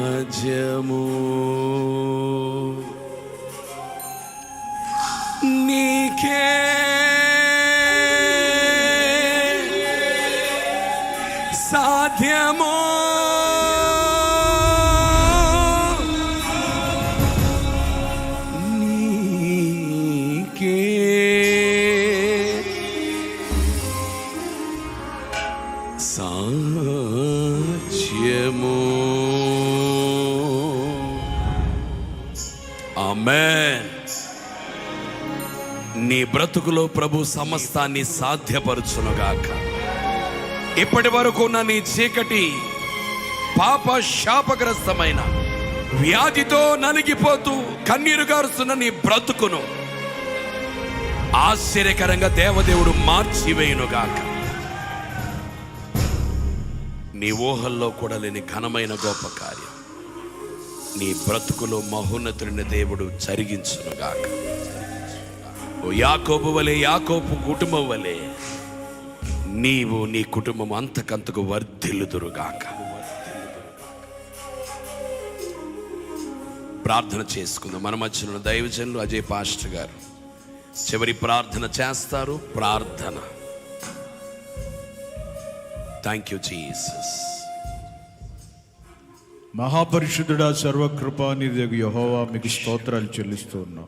సాధ్యము నీకే సాధ్యము. నీకే సాధ్యము. ఆమేన్. నీ బ్రతుకులో ప్రభు సమస్తాన్ని సాధ్యపరచునుగాక. ఇప్పటి వరకు ఉన్న నీ చీకటి పాప శాపగ్రస్తమైన వ్యాధితో నలిగిపోతూ కన్నీరు గారుస్తున్న నీ బ్రతుకును ఆశ్చర్యకరంగా దేవదేవుడు మార్చివేయునుగాక. నీ ఊహల్లో కూడా లేని ఘనమైన గొప్ప కార్యం నీ బ్రతుకులో మహోన్నతుడిని దేవుడు జరిగించునుగాక. ఓ యాకోబు వలె, యాకోబు కుటుంబం వలె నీవు నీ కుటుంబం అంతకంతకు వర్ధిల్లుదురుగాక. ప్రార్థన చేసుకుందాం. మన మధ్యలో దైవజనులు అజయ్ పాస్టర్ గారు చివరి ప్రార్థన చేస్తారు. ప్రార్థన. Thank you Jesus. మహాపరిశుద్ధుడా, సర్వకృపానిధియగు యెహోవా, మీకు స్తోత్రాలు చెల్లిస్తూ ఉన్నాం.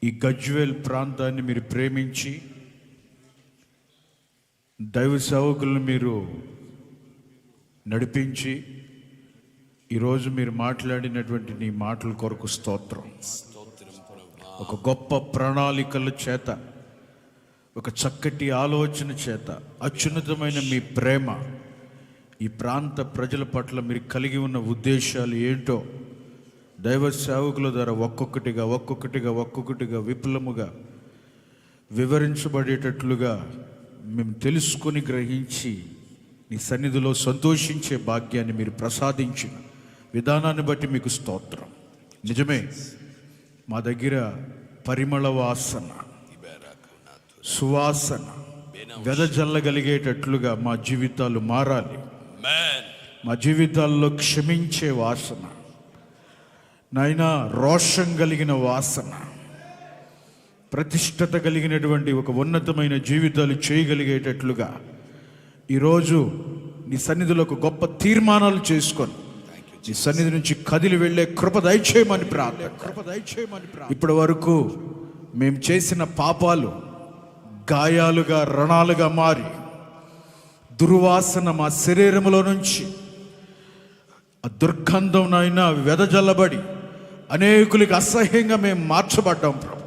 ఈ గజ్వేల్ ప్రాంతాన్ని మీరు ప్రేమించి దైవ సేవకులను మీరు నడిపించి ఈరోజు మీరు మాట్లాడినటువంటి నీ మాటల కొరకు స్తోత్రం. ఒక గొప్ప ప్రణాళికల చేత, ఒక చక్కటి ఆలోచన చేత, అత్యున్నతమైన మీ ప్రేమ, ఈ ప్రాంత ప్రజల పట్ల మీరు కలిగి ఉన్న ఉద్దేశాలు ఏంటో దైవ సేవకుల ద్వారా ఒక్కొక్కటిగా విపులముగా వివరించబడేటట్లుగా మేము తెలుసుకొని గ్రహించి నీ సన్నిధిలో సంతోషించే భాగ్యాన్ని మీరు ప్రసాదించిన విధానాన్ని బట్టి మీకు స్తోత్రం. నిజమే, మా దగ్గర పరిమళ వాసన, సువాసన వెదజల్లగలిగేటట్లుగా మా జీవితాలు మారాలి. మా జీవితాల్లో క్షమించే వాసన, నాయనా రోషం కలిగిన వాసన, ప్రతిష్టత కలిగినటువంటి ఒక ఉన్నతమైన జీవితాలు చేయగలిగేటట్లుగా ఈరోజు నీ సన్నిధిలో ఒక గొప్ప తీర్మానాలు చేసుకొని నీ సన్నిధి నుంచి కదిలి వెళ్ళే కృప దయచేయమని ప్రార్థన. ఇప్పటి వరకు మేము చేసిన పాపాలు గాయాలుగా, రణాలుగా మారి దుర్వాసన మా శరీరంలో నుంచి ఆ దుర్గంధం నాయన వెదజల్లబడి అనేకులకి అసహ్యంగా మేము మార్చబడ్డాం ప్రభు.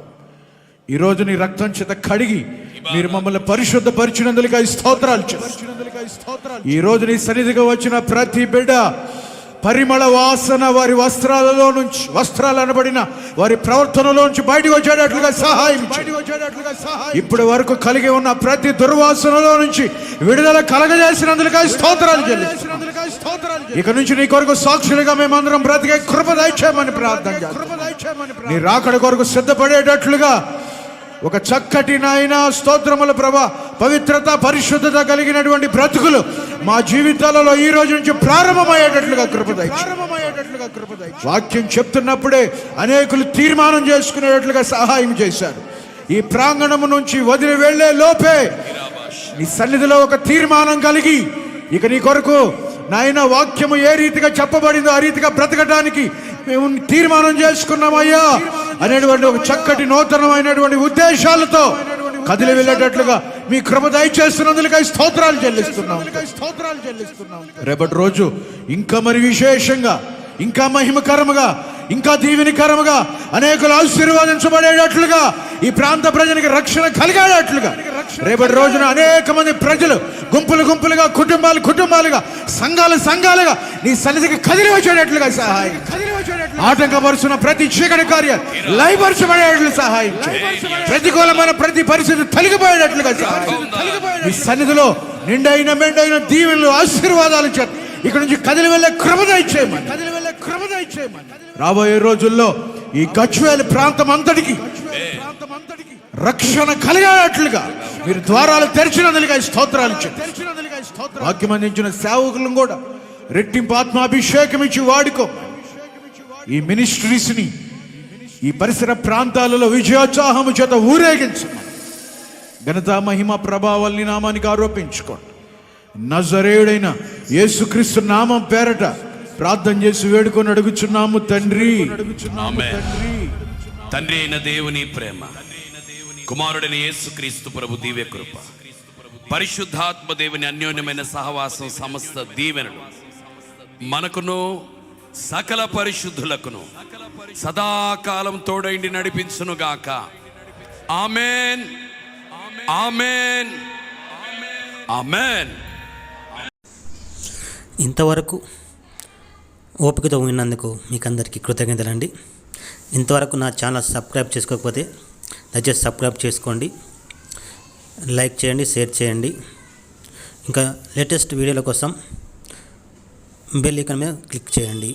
ఈరోజు నీ రక్తం చేత కడిగి మీరు మమ్మల్ని పరిశుద్ధపరిచినందుకు స్తోత్రాలు. ఈ రోజు నీ సన్నిధిగా వచ్చిన ప్రతి బిడ్డ పరిమళ వాసన వారి వస్త్రాలు అనబడిన వారి ప్రవర్తనలో నుంచి బయటకు వచ్చేటట్లుగా సహాయం. ఇప్పటి వరకు కలిగి ఉన్న ప్రతి దుర్వాసనలో నుంచి విడుదల కలగజేసినందుకు స్తోత్రాలు చెల్లిస్తున్నాం. ఇక నుంచి నీ కొరకు సాక్షులుగా మేమందరం బ్రతికే కృప దయచేయమని ప్రార్థన చేస్తున్నాం. నీ రాకడ కొరకు సిద్ధపడేటట్లుగా ఒక చక్కటి నాయన స్తోత్రముల ప్రభా, పవిత్రత పరిశుద్ధత కలిగినటువంటి బ్రతుకులు మా జీవితాలలో ఈ రోజు నుంచి ప్రారంభమయ్యేటట్లుగా కృప దయచేయండి. వాక్యం చెప్తున్నప్పుడే అనేకులు తీర్మానం చేసుకునేటట్లుగా సహాయం చేశారు. ఈ ప్రాంగణము నుంచి వదిలి వెళ్లే లోపే నీ సన్నిధిలో ఒక తీర్మానం కలిగి ఇక నీ కొరకు నాయన వాక్యము ఏ రీతిగా చెప్పబడిందో ఆ రీతిగా బ్రతకడానికి మేము తీర్మానం చేసుకున్నామయ్యా అనేటువంటి ఒక చక్కటి నూతనమైనటువంటి ఉద్దేశాలతో కదిలి వెళ్ళేటట్లుగా మీ కృప దయచేస్తున్నందుకు స్తోత్రాలు చెల్లిస్తున్నాం. రేపటి రోజు ఇంకా మరి విశేషంగా, ఇంకా మహిమకరముగా, ఇంకా దీవెనికరముగా, అనేకులు ఆశీర్వాదించబడేటట్లుగా, ఈ ప్రాంత ప్రజలకు రక్షణ కలిగేటట్లుగా రేపటి రోజున అనేక మంది ప్రజలు గుంపులుగా, కుటుంబాలుగా, సంఘాలుగా నీ సన్నిధికి కదిలి వచ్చేటట్లుగా సహాయం. ఆటంకపరుచున్న ప్రతి చీకటి కార్యాలు లయపరచబడేటట్లు సహాయం. ప్రతికూలమైన ప్రతి పరిస్థితి తొలగిపోయేటట్లుగా సహాయం. నీ సన్నిధిలో నిండైన మెండైన దీవెనలు, ఆశీర్వాదాలు చేత ఇక్కడ నుంచి కదిలి వెళ్ళే కృప దయచేయమని. రాబోయే రోజుల్లో ఈ గజ్వేల్ ప్రాంతం అంతటికి రక్షణ కలిగేటట్లుగా మీరు ద్వారాలు తెరిచినందుకు స్తోత్రాలు. వాక్యం అందించిన సేవకులను కూడా రెట్టింపు ఆత్మాభిషేకం ఇచ్చి వాడుకో. ఈ మినిస్ట్రీస్ ని ఈ పరిసర ప్రాంతాలలో విజయోత్సాహము చేత ఊరేగించు. ఘనత, మహిమ, ప్రభావాల్ని నామానికి ఆరోపించుకోండి. నజరేయుడైన యేసుక్రీస్తు నామం పేరట ప్రార్థన చేసి వేడుకొని అడుగుచున్నాము తండ్రి. తండ్రి అయిన దేవుని ప్రేమ, కుమారుడైన యేసుక్రీస్తు ప్రభు దివ్య కృప, పరిశుద్ధాత్మ దేవుని అన్యోన్యమైన సహవాసం, సమస్త దీవెనలు మనకును సకల పరిశుద్ధులకును సదాకాలం తోడైండి నడిపించును గాక. ఆమేన్, ఆమేన్, ఆమేన్. ఇంతవరకు ఓపికతో విన్నందుకు మీకు అందరికీ కృతజ్ఞతలండి. ఇంతవరకు నా ఛానల్ సబ్స్క్రైబ్ చేసుకోకపోతే దయచేసి సబ్స్క్రైబ్ చేసుకోండి, లైక్ చేయండి, షేర్ చేయండి. ఇంకా లేటెస్ట్ వీడియోల కోసం బెల్ ఐకాన్ మీద క్లిక్ చేయండి.